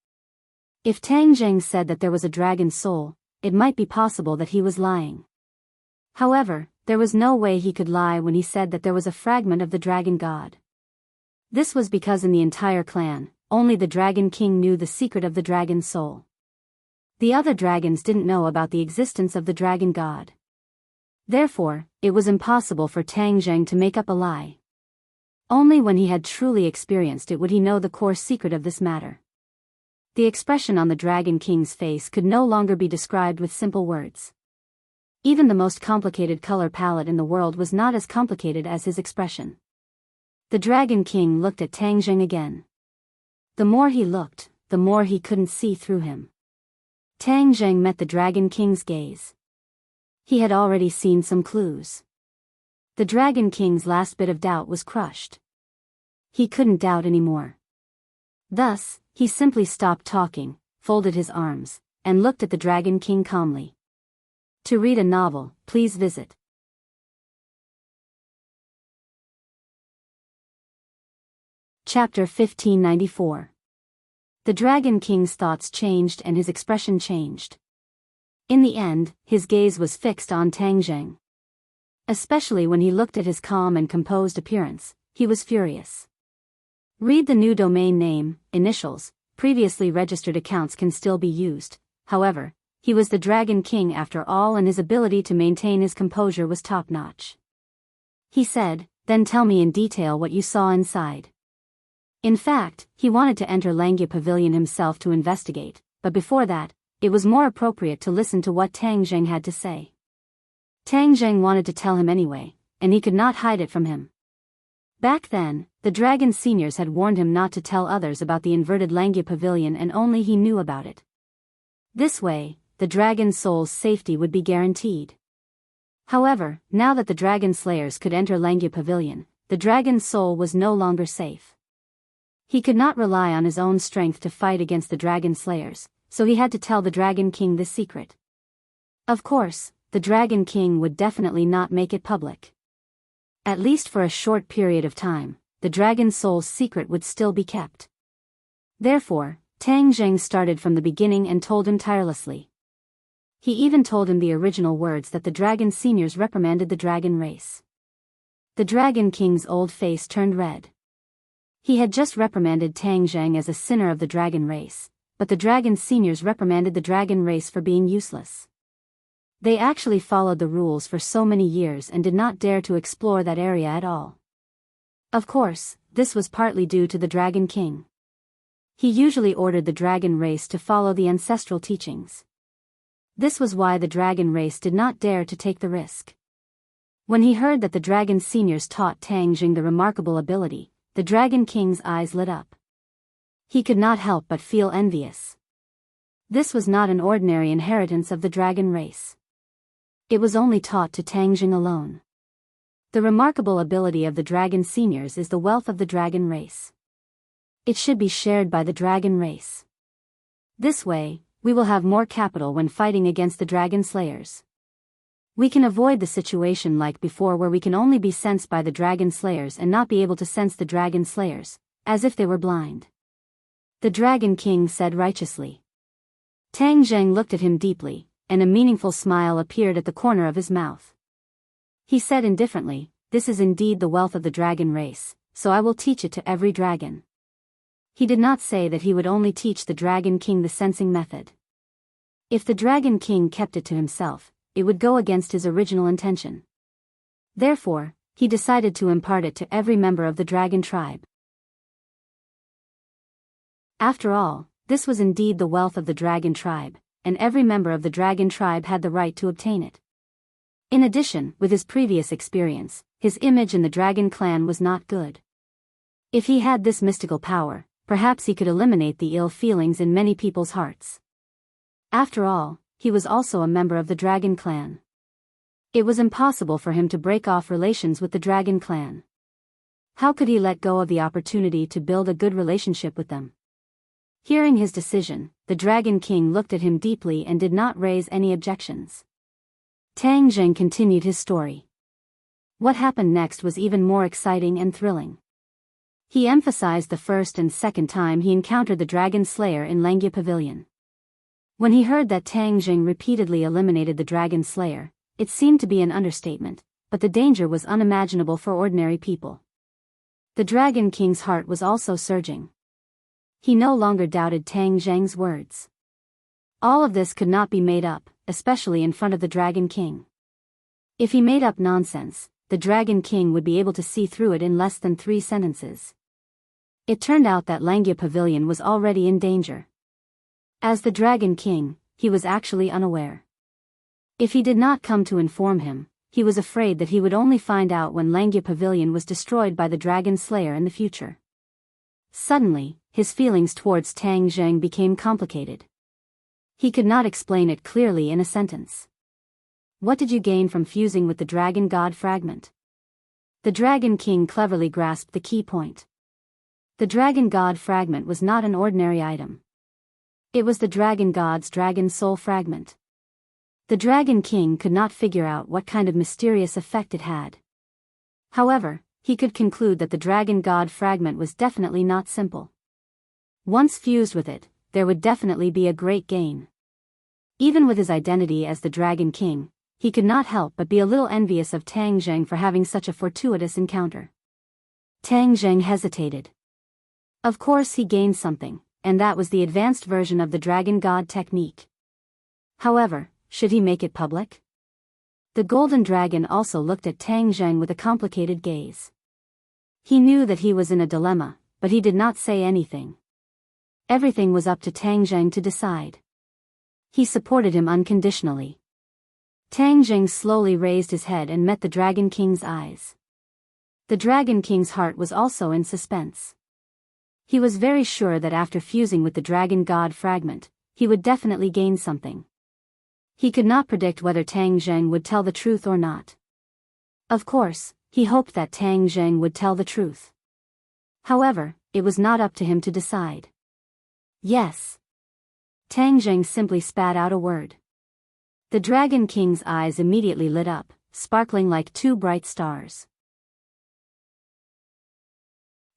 Speaker 1: If Tang Jing said that there was a dragon soul, it might be possible that he was lying. However, there was no way he could lie when he said that there was a fragment of the Dragon God. This was because in the entire clan, only the Dragon King knew the secret of the dragon soul. The other dragons didn't know about the existence of the Dragon God. Therefore, it was impossible for Tang Jing to make up a lie. Only when he had truly experienced it would he know the core secret of this matter. The expression on the Dragon King's face could no longer be described with simple words. Even the most complicated color palette in the world was not as complicated as his expression. The Dragon King looked at Tang Jing again. The more he looked, the more he couldn't see through him. Tang Jing met the Dragon King's gaze. He had already seen some clues. The Dragon King's last bit of doubt was crushed. He couldn't doubt anymore. Thus, he simply stopped talking, folded his arms, and looked at the Dragon King calmly. To read a novel, please visit Chapter 1594. The Dragon King's thoughts changed and his expression changed. In the end, his gaze was fixed on Tang Jing. Especially when he looked at his calm and composed appearance, he was furious. Read the new domain name, initials, previously registered accounts can still be used. However, he was the Dragon King after all and his ability to maintain his composure was top-notch. He said, "Then tell me in detail what you saw inside." In fact, he wanted to enter Langya Pavilion himself to investigate, but before that, it was more appropriate to listen to what Tang Jing had to say. Tang Jing wanted to tell him anyway, and he could not hide it from him. Back then, the Dragon Seniors had warned him not to tell others about the inverted Langya Pavilion and only he knew about it. This way, the Dragon Soul's safety would be guaranteed. However, now that the Dragon Slayers could enter Langya Pavilion, the Dragon Soul was no longer safe. He could not rely on his own strength to fight against the Dragon Slayers, so he had to tell the Dragon King this secret. Of course, the Dragon King would definitely not make it public. At least for a short period of time, the Dragon Soul's secret would still be kept. Therefore, Tang Jing started from the beginning and told him tirelessly. He even told him the original words that the Dragon Seniors reprimanded the dragon race. The Dragon King's old face turned red. He had just reprimanded Tang Jing as a sinner of the dragon race, but the Dragon Seniors reprimanded the dragon race for being useless. They actually followed the rules for so many years and did not dare to explore that area at all. Of course, this was partly due to the Dragon King. He usually ordered the dragon race to follow the ancestral teachings. This was why the dragon race did not dare to take the risk. When he heard that the Dragon Seniors taught Tang Jing the remarkable ability, the Dragon King's eyes lit up. He could not help but feel envious. This was not an ordinary inheritance of the dragon race. It was only taught to Tang Jing alone. The remarkable ability of the Dragon Seniors is the wealth of the dragon race. It should be shared by the dragon race. This way, we will have more capital when fighting against the Dragon Slayers. We can avoid the situation like before where we can only be sensed by the Dragon Slayers and not be able to sense the Dragon Slayers, as if they were blind. The Dragon King said righteously. Tang Jing looked at him deeply, and a meaningful smile appeared at the corner of his mouth. He said indifferently, "This is indeed the wealth of the dragon race, so I will teach it to every dragon." He did not say that he would only teach the Dragon King the sensing method. If the Dragon King kept it to himself, it would go against his original intention. Therefore, he decided to impart it to every member of the dragon tribe. After all, this was indeed the wealth of the dragon tribe, and every member of the dragon tribe had the right to obtain it. In addition, with his previous experience, his image in the dragon clan was not good. If he had this mystical power, perhaps he could eliminate the ill feelings in many people's hearts. After all, he was also a member of the dragon clan. It was impossible for him to break off relations with the dragon clan. How could he let go of the opportunity to build a good relationship with them? Hearing his decision, the Dragon King looked at him deeply and did not raise any objections. Tang Zheng continued his story. What happened next was even more exciting and thrilling. He emphasized the first and second time he encountered the Dragon Slayer in Langya Pavilion. When he heard that Tang Zheng repeatedly eliminated the Dragon Slayer, it seemed to be an understatement, but the danger was unimaginable for ordinary people. The Dragon King's heart was also surging. He no longer doubted Tang Zheng's words. All of this could not be made up, especially in front of the Dragon King. If he made up nonsense, the Dragon King would be able to see through it in less than 3 sentences. It turned out that Langya Pavilion was already in danger. As the Dragon King, he was actually unaware. If he did not come to inform him, he was afraid that he would only find out when Langya Pavilion was destroyed by the Dragon Slayer in the future. Suddenly, his feelings towards Tang Zheng became complicated. He could not explain it clearly in a sentence. What did you gain from fusing with the Dragon God fragment? The Dragon King cleverly grasped the key point. The Dragon God fragment was not an ordinary item. It was the Dragon God's Dragon Soul fragment. The Dragon King could not figure out what kind of mysterious effect it had. However, he could conclude that the Dragon God fragment was definitely not simple. Once fused with it, there would definitely be a great gain. Even with his identity as the Dragon King, he could not help but be a little envious of Tang Zheng for having such a fortuitous encounter. Tang Zheng hesitated. Of course he gained something, and that was the advanced version of the Dragon God technique. However, should he make it public? The Golden Dragon also looked at Tang Zheng with a complicated gaze. He knew that he was in a dilemma, but he did not say anything. Everything was up to Tang Zheng to decide. He supported him unconditionally. Tang Zheng slowly raised his head and met the Dragon King's eyes. The Dragon King's heart was also in suspense. He was very sure that after fusing with the Dragon God fragment, he would definitely gain something. He could not predict whether Tang Zheng would tell the truth or not. Of course, he hoped that Tang Zheng would tell the truth. However, it was not up to him to decide. Yes. Tang Zheng simply spat out a word. The Dragon King's eyes immediately lit up, sparkling like 2 bright stars.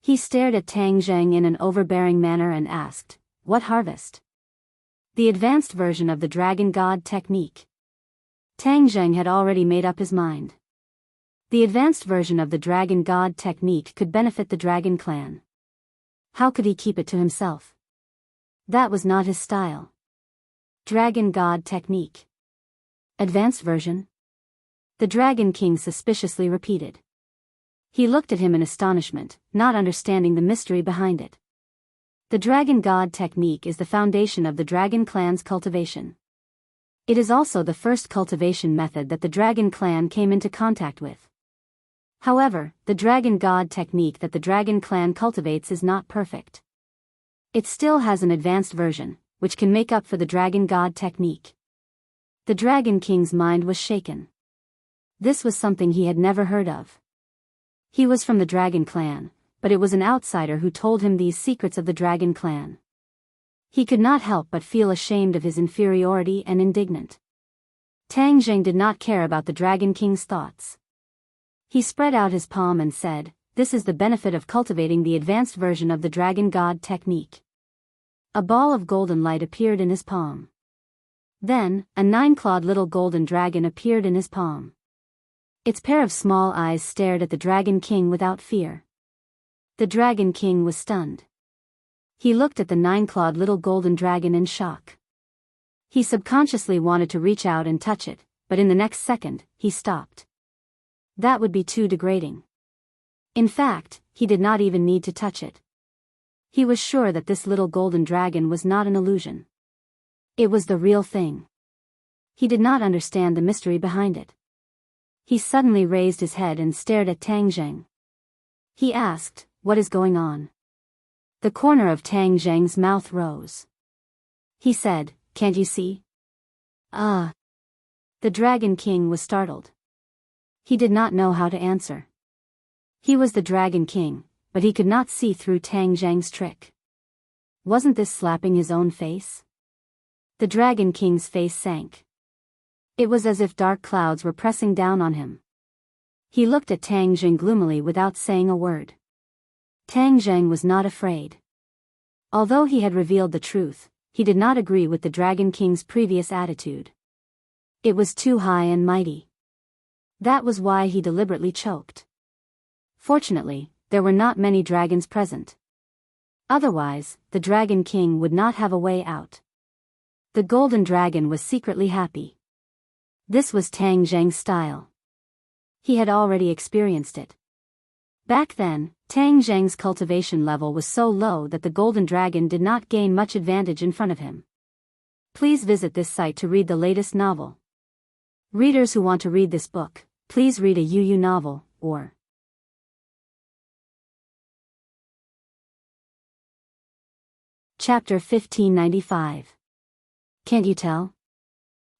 Speaker 1: He stared at Tang Zheng in an overbearing manner and asked, "What harvest?" The advanced version of the Dragon God technique. Tang Zheng had already made up his mind. The advanced version of the Dragon God technique could benefit the Dragon Clan. How could he keep it to himself? That was not his style. Dragon God technique. Advanced version? The Dragon King suspiciously repeated. He looked at him in astonishment, not understanding the mystery behind it. The Dragon God technique is the foundation of the Dragon Clan's cultivation. It is also the first cultivation method that the Dragon Clan came into contact with. However, the Dragon God technique that the Dragon Clan cultivates is not perfect. It still has an advanced version, which can make up for the Dragon God technique. The Dragon King's mind was shaken. This was something he had never heard of. He was from the Dragon Clan, but it was an outsider who told him these secrets of the Dragon Clan. He could not help but feel ashamed of his inferiority and indignant. Tang Zheng did not care about the Dragon King's thoughts. He spread out his palm and said, "This is the benefit of cultivating the advanced version of the Dragon God technique." A ball of golden light appeared in his palm. Then, a 9-clawed little golden dragon appeared in his palm. Its pair of small eyes stared at the Dragon King without fear. The Dragon King was stunned. He looked at the 9-clawed little golden dragon in shock. He subconsciously wanted to reach out and touch it, but in the next second, he stopped. That would be too degrading. In fact, he did not even need to touch it. He was sure that this little golden dragon was not an illusion. It was the real thing. He did not understand the mystery behind it. He suddenly raised his head and stared at Tang Zheng. He asked, "What is going on?" The corner of Tang Zheng's mouth rose. He said, "Can't you see?" "Ah." The Dragon King was startled. He did not know how to answer. He was the Dragon King, but he could not see through Tang Zheng's trick. Wasn't this slapping his own face? The Dragon King's face sank. It was as if dark clouds were pressing down on him. He looked at Tang Zheng gloomily without saying a word. Tang Zheng was not afraid. Although he had revealed the truth, he did not agree with the Dragon King's previous attitude. It was too high and mighty. That was why he deliberately choked. Fortunately, there were not many dragons present. Otherwise, the Dragon King would not have a way out. The Golden Dragon was secretly happy. This was Tang Zheng's style. He had already experienced it. Back then, Tang Zheng's cultivation level was so low that the Golden Dragon did not gain much advantage in front of him. Please visit this site to read the latest novel. Readers who want to read this book, please read a UU novel, or Chapter 1595. Can't you tell?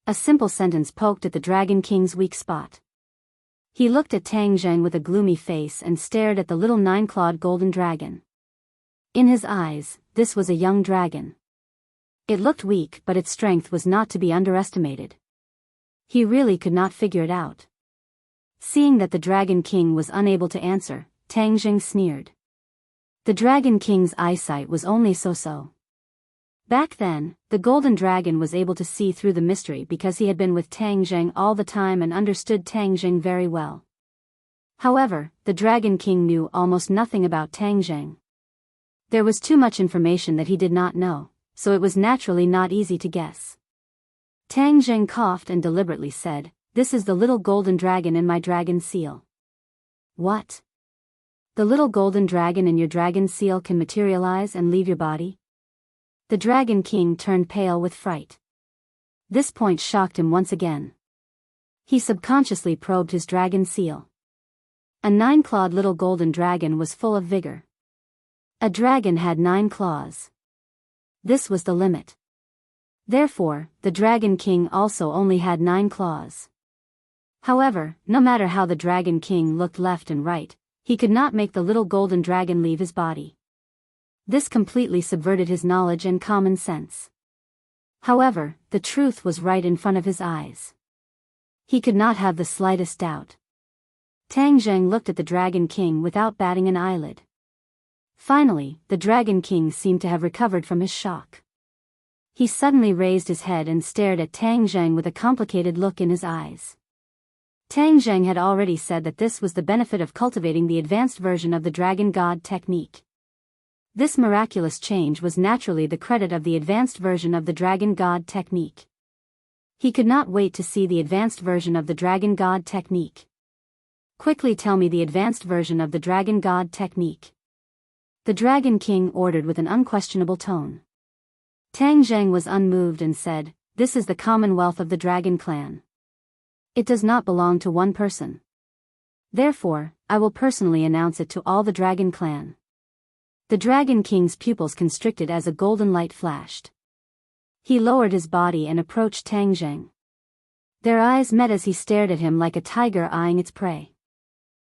Speaker 1: A simple sentence poked at the Dragon King's weak spot. He looked at Tang Zheng with a gloomy face and stared at the little nine-clawed golden dragon. In his eyes, this was a young dragon. It looked weak, but its strength was not to be underestimated. He really could not figure it out. Seeing that the Dragon King was unable to answer, Tang Zheng sneered. The Dragon King's eyesight was only so-so. Back then, the Golden Dragon was able to see through the mystery because he had been with Tang Zheng all the time and understood Tang Zheng very well. However, the Dragon King knew almost nothing about Tang Zheng. There was too much information that he did not know, so it was naturally not easy to guess. Tang Zheng coughed and deliberately said, "This is the little golden dragon in my dragon seal." What? The little golden dragon in your dragon seal can materialize and leave your body? The Dragon King turned pale with fright. This point shocked him once again. He subconsciously probed his dragon seal. A nine-clawed little golden dragon was full of vigor. A dragon had 9 claws. This was the limit. Therefore, the Dragon King also only had 9 claws. However, no matter how the Dragon King looked left and right, he could not make the little golden dragon leave his body. This completely subverted his knowledge and common sense. However, the truth was right in front of his eyes. He could not have the slightest doubt. Tang Zheng looked at the Dragon King without batting an eyelid. Finally, the Dragon King seemed to have recovered from his shock. He suddenly raised his head and stared at Tang Zheng with a complicated look in his eyes. Tang Zheng had already said that this was the benefit of cultivating the advanced version of the Dragon God technique. This miraculous change was naturally the credit of the advanced version of the Dragon God technique. He could not wait to see the advanced version of the Dragon God technique. Quickly tell me the advanced version of the Dragon God technique. The Dragon King ordered with an unquestionable tone. Tang Zheng was unmoved and said, "This is the commonwealth of the Dragon Clan. It does not belong to one person. Therefore, I will personally announce it to all the Dragon Clan." The Dragon King's pupils constricted as a golden light flashed. He lowered his body and approached Tang Zheng. Their eyes met as he stared at him like a tiger eyeing its prey.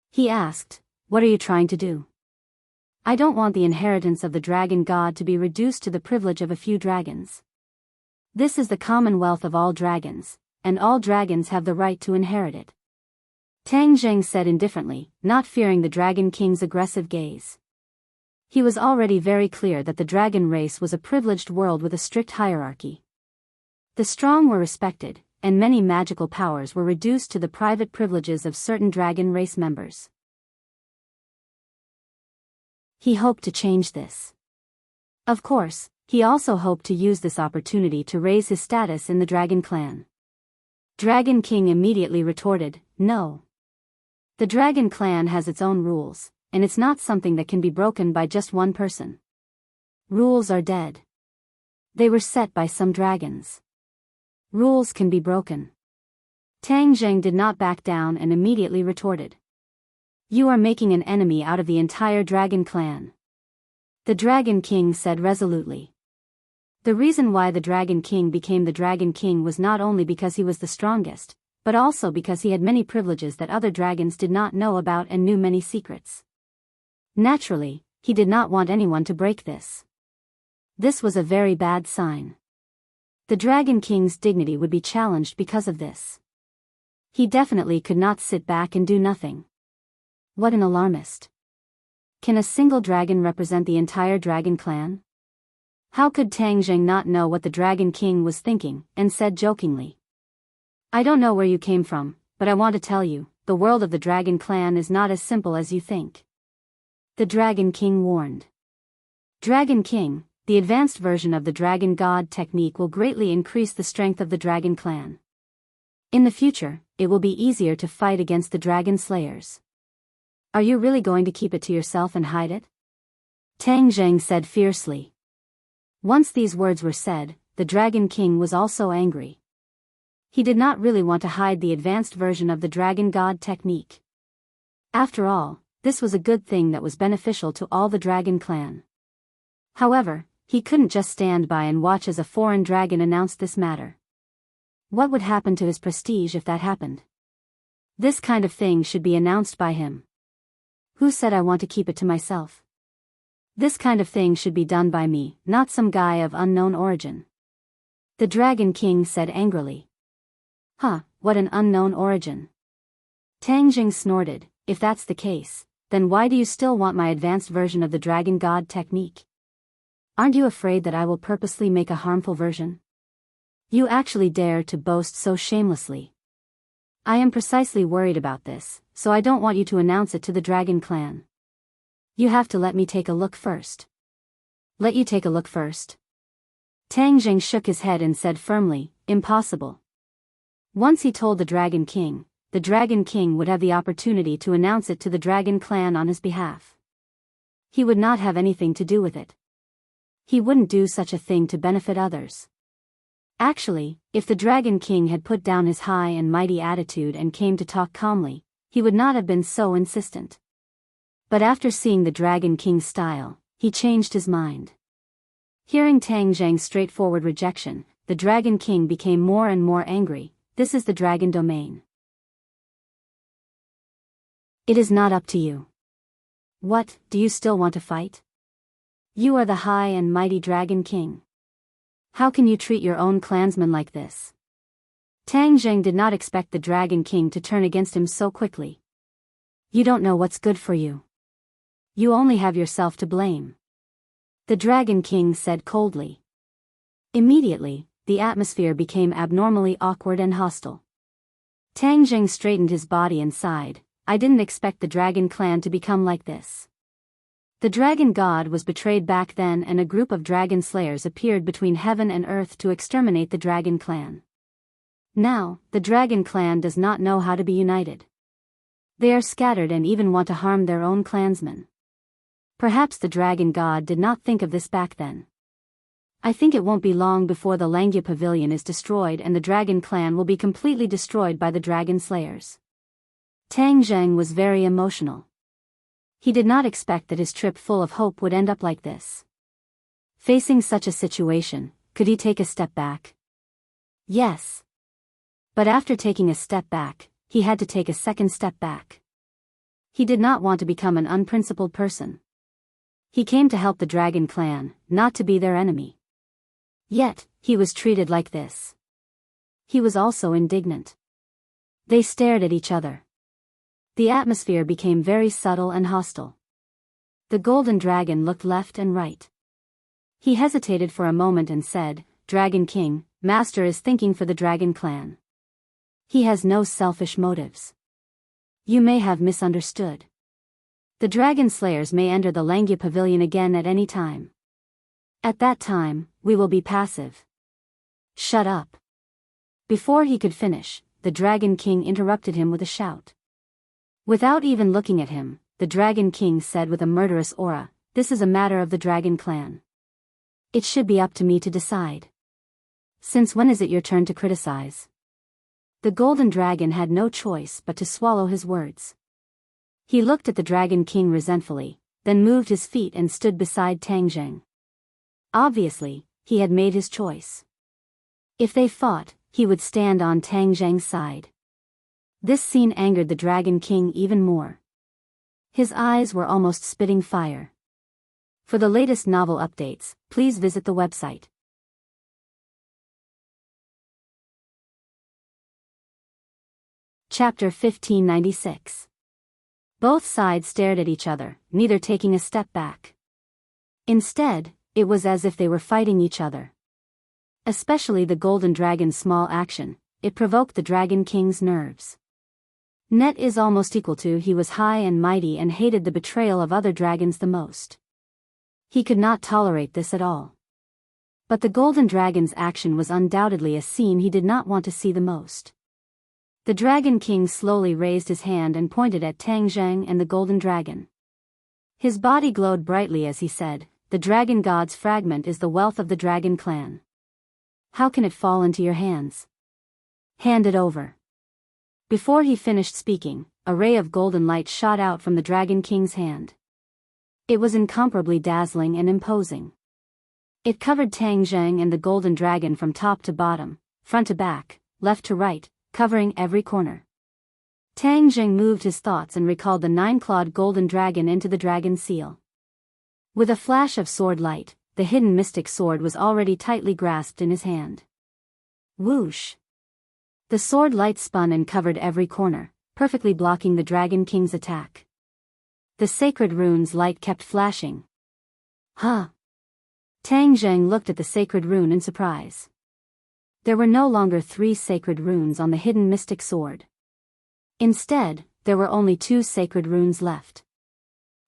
Speaker 1: He asked, "What are you trying to do?" "I don't want the inheritance of the Dragon God to be reduced to the privilege of a few dragons. This is the commonwealth of all dragons, and all dragons have the right to inherit it." Tang Zheng said indifferently, not fearing the Dragon King's aggressive gaze. He was already very clear that the dragon race was a privileged world with a strict hierarchy. The strong were respected, and many magical powers were reduced to the private privileges of certain dragon race members. He hoped to change this. Of course, he also hoped to use this opportunity to raise his status in the Dragon Clan. Dragon King immediately retorted, "No. The Dragon Clan has its own rules, and it's not something that can be broken by just one person. Rules are dead. They were set by some dragons. Rules can be broken. Tang Zheng did not back down and immediately retorted. You are making an enemy out of the entire dragon clan. The Dragon King said resolutely. The reason why the Dragon King became the Dragon King was not only because he was the strongest, but also because he had many privileges that other dragons did not know about and knew many secrets. Naturally, he did not want anyone to break this. This was a very bad sign. The Dragon King's dignity would be challenged because of this. He definitely could not sit back and do nothing. What an alarmist. Can a single dragon represent the entire dragon clan? How could Tang Zheng not know what the Dragon King was thinking, and said jokingly. I don't know where you came from, but I want to tell you, the world of the dragon clan is not as simple as you think. The Dragon King warned. Dragon King, the advanced version of the Dragon God technique will greatly increase the strength of the dragon clan. In the future, it will be easier to fight against the dragon slayers. Are you really going to keep it to yourself and hide it? Tang Zheng said fiercely. Once these words were said, the Dragon King was also angry. He did not really want to hide the advanced version of the Dragon God technique. After all, this was a good thing that was beneficial to all the dragon clan. However, he couldn't just stand by and watch as a foreign dragon announced this matter. What would happen to his prestige if that happened? This kind of thing should be announced by him. Who said I want to keep it to myself? This kind of thing should be done by me, not some guy of unknown origin. The Dragon King said angrily. Huh, what an unknown origin. Tang Zheng snorted, if that's the case, then why do you still want my advanced version of the Dragon God technique? Aren't you afraid that I will purposely make a harmful version? You actually dare to boast so shamelessly. I am precisely worried about this, so I don't want you to announce it to the Dragon Clan. You have to let me take a look first. Let you take a look first? Tang Zheng shook his head and said firmly, impossible. Once he told the Dragon King would have the opportunity to announce it to the Dragon Clan on his behalf. He would not have anything to do with it. He wouldn't do such a thing to benefit others. Actually, if the Dragon King had put down his high and mighty attitude and came to talk calmly, he would not have been so insistent. But after seeing the Dragon King's style, he changed his mind. Hearing Tang Zheng's straightforward rejection, the Dragon King became more and more angry. This is the dragon domain. It is not up to you. What, do you still want to fight? You are the high and mighty Dragon King. How can you treat your own clansmen like this? Tang Zheng did not expect the Dragon King to turn against him so quickly. You don't know what's good for you. You only have yourself to blame. The Dragon King said coldly. Immediately, the atmosphere became abnormally awkward and hostile. Tang Zheng straightened his body and sighed, I didn't expect the Dragon Clan to become like this. The Dragon God was betrayed back then and a group of dragon slayers appeared between heaven and earth to exterminate the Dragon Clan. Now, the Dragon Clan does not know how to be united. They are scattered and even want to harm their own clansmen. Perhaps the Dragon God did not think of this back then. I think it won't be long before the Langya Pavilion is destroyed and the Dragon Clan will be completely destroyed by the Dragon Slayers. Tang Zheng was very emotional. He did not expect that his trip full of hope would end up like this. Facing such a situation, could he take a step back? Yes. But after taking a step back, he had to take a second step back. He did not want to become an unprincipled person. He came to help the Dragon Clan, not to be their enemy. Yet, he was treated like this. He was also indignant. They stared at each other. The atmosphere became very subtle and hostile. The Golden Dragon looked left and right. He hesitated for a moment and said, Dragon King, Master is thinking for the Dragon Clan. He has no selfish motives. You may have misunderstood. The Dragon Slayers may enter the Langya Pavilion again at any time. At that time, we will be passive. Shut up. Before he could finish, the Dragon King interrupted him with a shout. Without even looking at him, the Dragon King said with a murderous aura, this is a matter of the Dragon Clan. It should be up to me to decide. Since when is it your turn to criticize? The golden dragon had no choice but to swallow his words. He looked at the Dragon King resentfully, then moved his feet and stood beside Tang Zheng. Obviously, he had made his choice. If they fought, he would stand on Tang Zheng's side. This scene angered the Dragon King even more. His eyes were almost spitting fire. For the latest novel updates, please visit the website. Chapter 1596. Both sides stared at each other, neither taking a step back. Instead, it was as if they were fighting each other. Especially the golden dragon's small action, it provoked the Dragon King's nerves. Net is almost equal to he was high and mighty and hated the betrayal of other dragons the most. He could not tolerate this at all. But the golden dragon's action was undoubtedly a scene he did not want to see the most. The Dragon King slowly raised his hand and pointed at Tang Zheng and the golden dragon. His body glowed brightly as he said, "The dragon god's fragment is the wealth of the dragon clan. How can it fall into your hands? Hand it over." Before he finished speaking, a ray of golden light shot out from the Dragon King's hand. It was incomparably dazzling and imposing. It covered Tang Zheng and the golden dragon from top to bottom, front to back, left to right, covering every corner. Tang Zheng moved his thoughts and recalled the nine-clawed golden dragon into the dragon seal. With a flash of sword light, the hidden mystic sword was already tightly grasped in his hand. Whoosh! The sword light spun and covered every corner, perfectly blocking the Dragon King's attack. The sacred rune's light kept flashing. Huh! Tang Zheng looked at the sacred rune in surprise. There were no longer 3 sacred runes on the hidden mystic sword. Instead, there were only 2 sacred runes left.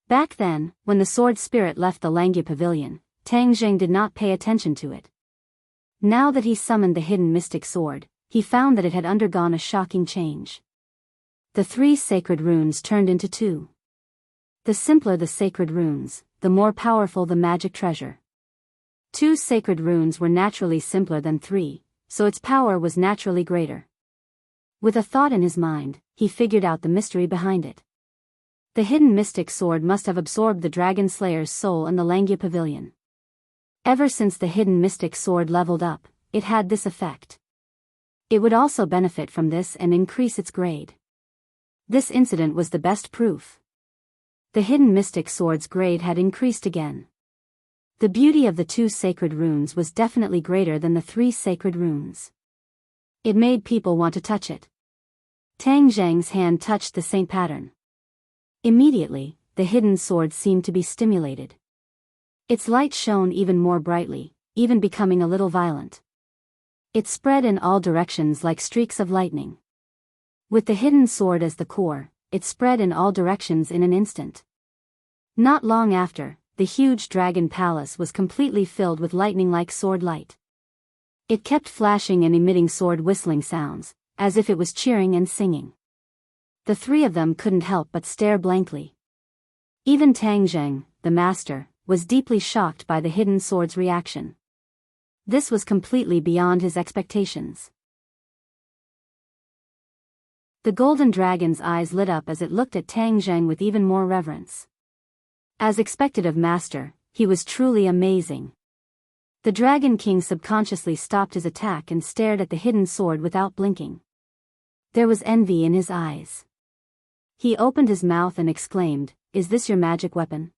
Speaker 1: Back then, when the sword spirit left the Langya Pavilion, Tang Zheng did not pay attention to it. Now that he summoned the hidden mystic sword, he found that it had undergone a shocking change. The 3 sacred runes turned into 2. The simpler the sacred runes, the more powerful the magic treasure. 2 sacred runes were naturally simpler than 3, so its power was naturally greater. With a thought in his mind, he figured out the mystery behind it. The hidden mystic sword must have absorbed the Dragon Slayer's soul in the Langya Pavilion. Ever since the hidden mystic sword leveled up, it had this effect. It would also benefit from this and increase its grade. This incident was the best proof. The hidden mystic sword's grade had increased again. The beauty of the 2 sacred runes was definitely greater than the 3 sacred runes. It made people want to touch it. Tang Zheng's hand touched the same pattern. Immediately, the hidden sword seemed to be stimulated. Its light shone even more brightly, even becoming a little violent. It spread in all directions like streaks of lightning. With the hidden sword as the core, it spread in all directions in an instant. Not long after, the huge dragon palace was completely filled with lightning-like sword light. It kept flashing and emitting sword whistling sounds, as if it was cheering and singing. The 3 of them couldn't help but stare blankly. Even Tang Zheng, the master, was deeply shocked by the hidden sword's reaction. This was completely beyond his expectations. The golden dragon's eyes lit up as it looked at Tang Zheng with even more reverence. As expected of master, he was truly amazing. The Dragon King subconsciously stopped his attack and stared at the hidden sword without blinking. There was envy in his eyes. He opened his mouth and exclaimed, "Is this your magic weapon?"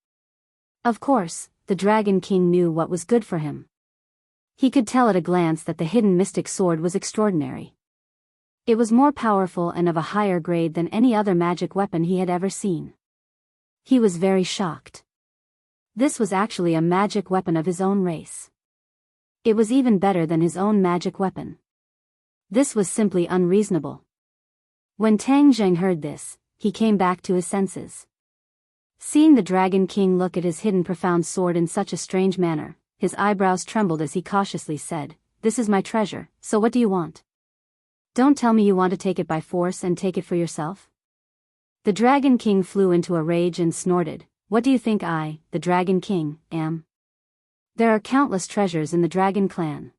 Speaker 1: Of course, the Dragon King knew what was good for him. He could tell at a glance that the hidden mystic sword was extraordinary. It was more powerful and of a higher grade than any other magic weapon he had ever seen. He was very shocked. This was actually a magic weapon of his own race. It was even better than his own magic weapon. This was simply unreasonable. When Tang Zheng heard this, he came back to his senses. Seeing the Dragon King look at his hidden profound sword in such a strange manner, his eyebrows trembled as he cautiously said, "This is my treasure, so what do you want? Don't tell me you want to take it by force and take it for yourself?" The Dragon King flew into a rage and snorted, "What do you think I, the Dragon King, am? There are countless treasures in the Dragon Clan.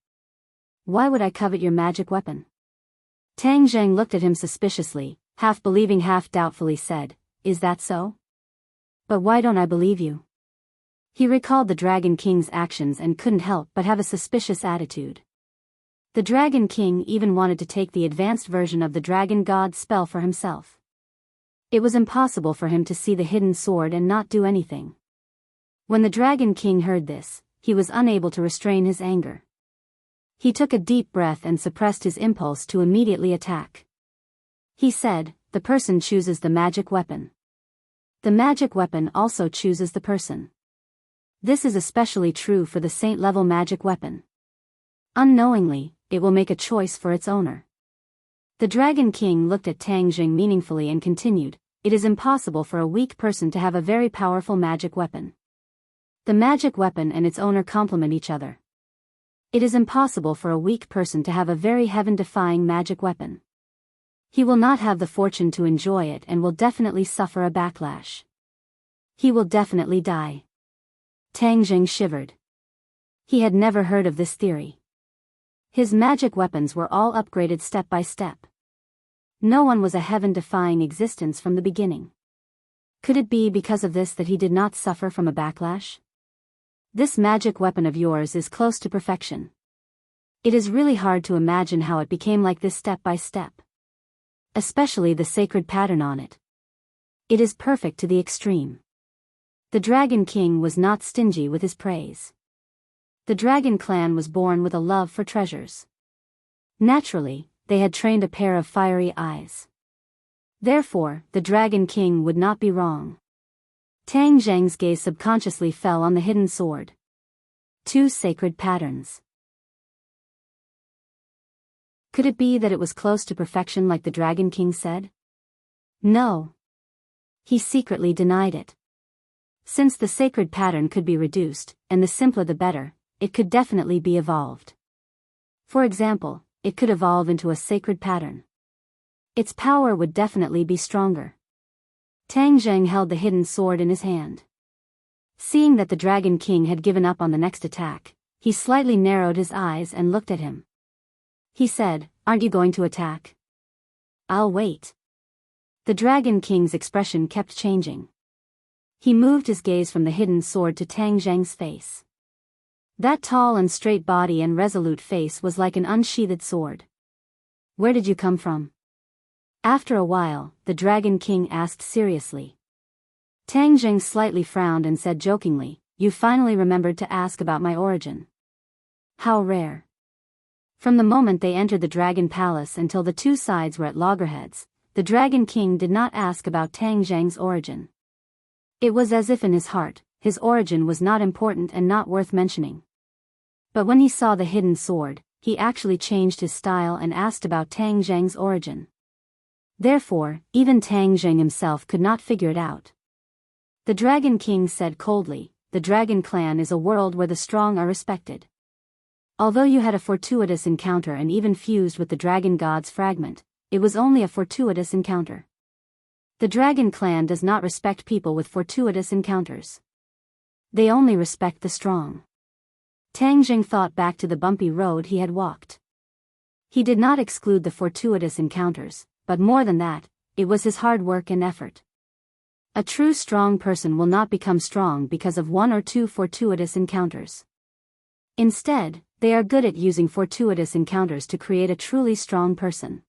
Speaker 1: Why would I covet your magic weapon? Tang Zheng looked at him suspiciously, half believing half doubtfully said, "Is that so? But why don't I believe you?" He recalled the Dragon King's actions and couldn't help but have a suspicious attitude. The Dragon King even wanted to take the advanced version of the Dragon God's spell for himself. It was impossible for him to see the hidden sword and not do anything. When the Dragon King heard this, he was unable to restrain his anger. He took a deep breath and suppressed his impulse to immediately attack. He said, "The person chooses the magic weapon. The magic weapon also chooses the person. This is especially true for the saint-level magic weapon. Unknowingly, it will make a choice for its owner." The Dragon King looked at Tang Jing meaningfully and continued, "It is impossible for a weak person to have a very powerful magic weapon. The magic weapon and its owner complement each other. It is impossible for a weak person to have a very heaven-defying magic weapon. He will not have the fortune to enjoy it and will definitely suffer a backlash. He will definitely die." Tang Jing shivered. He had never heard of this theory. His magic weapons were all upgraded step by step. No one was a heaven-defying existence from the beginning. Could it be because of this that he did not suffer from a backlash? This magic weapon of yours is close to perfection. It is really hard to imagine how it became like this step by step. Especially the sacred pattern on it. It is perfect to the extreme. The Dragon King was not stingy with his praise. The Dragon Clan was born with a love for treasures. Naturally, they had trained a pair of fiery eyes. Therefore, the Dragon King would not be wrong. Tang Zheng's gaze subconsciously fell on the hidden sword. 2 sacred patterns. Could it be that it was close to perfection like the Dragon King said? No. He secretly denied it. Since the sacred pattern could be reduced, and the simpler the better, it could definitely be evolved. For example, it could evolve into a sacred pattern. Its power would definitely be stronger. Tang Zheng held the hidden sword in his hand. Seeing that the Dragon King had given up on the next attack, he slightly narrowed his eyes and looked at him. He said, "Aren't you going to attack?" "I'll wait." The Dragon King's expression kept changing. He moved his gaze from the hidden sword to Tang Zheng's face. That tall and straight body and resolute face was like an unsheathed sword. "Where did you come from?" After a while, the Dragon King asked seriously. Tang Zheng slightly frowned and said jokingly, "You finally remembered to ask about my origin. How rare." From the moment they entered the Dragon Palace until the two sides were at loggerheads, the Dragon King did not ask about Tang Zheng's origin. It was as if in his heart, his origin was not important and not worth mentioning. But when he saw the hidden sword, he actually changed his style and asked about Tang Zheng's origin. Therefore, even Tang Zheng himself could not figure it out. The Dragon King said coldly, "The Dragon Clan is a world where the strong are respected. Although you had a fortuitous encounter and even fused with the Dragon God's fragment, it was only a fortuitous encounter. The Dragon Clan does not respect people with fortuitous encounters. They only respect the strong." Tang Jing thought back to the bumpy road he had walked. He did not exclude the fortuitous encounters, but more than that, it was his hard work and effort. A true strong person will not become strong because of 1 or 2 fortuitous encounters. Instead, they are good at using fortuitous encounters to create a truly strong person.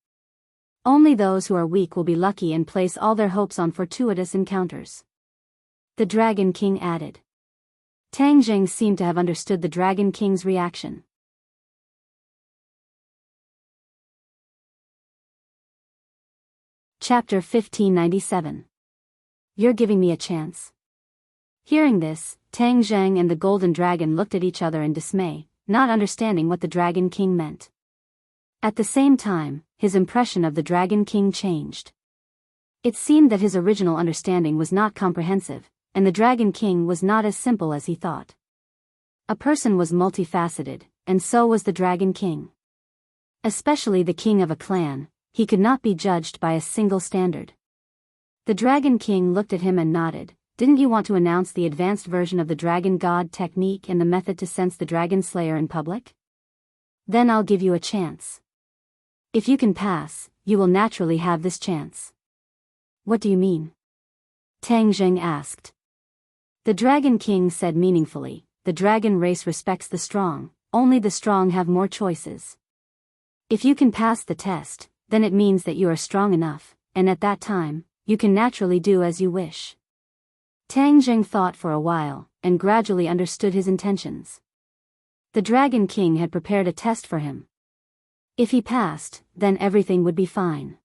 Speaker 1: Only those who are weak will be lucky and place all their hopes on fortuitous encounters. The Dragon King added. Tang Jing seemed to have understood the Dragon King's reaction. Chapter 1597. You're giving me a chance. Hearing this, Tang Zheng and the Golden Dragon looked at each other in dismay, not understanding what the Dragon King meant. At the same time, his impression of the Dragon King changed. It seemed that his original understanding was not comprehensive, and the Dragon King was not as simple as he thought. A person was multifaceted, and so was the Dragon King. Especially the king of a clan, he could not be judged by a single standard. The Dragon King looked at him and nodded. "Didn't you want to announce the advanced version of the Dragon God technique and the method to sense the Dragon Slayer in public? Then I'll give you a chance. If you can pass, you will naturally have this chance. What do you mean? Tang Zheng asked. The Dragon King said meaningfully, the dragon race respects the strong, only the strong have more choices. If you can pass the test, then it means that you are strong enough, and at that time, you can naturally do as you wish. Tang Zheng thought for a while, and gradually understood his intentions. The Dragon King had prepared a test for him. If he passed, then everything would be fine.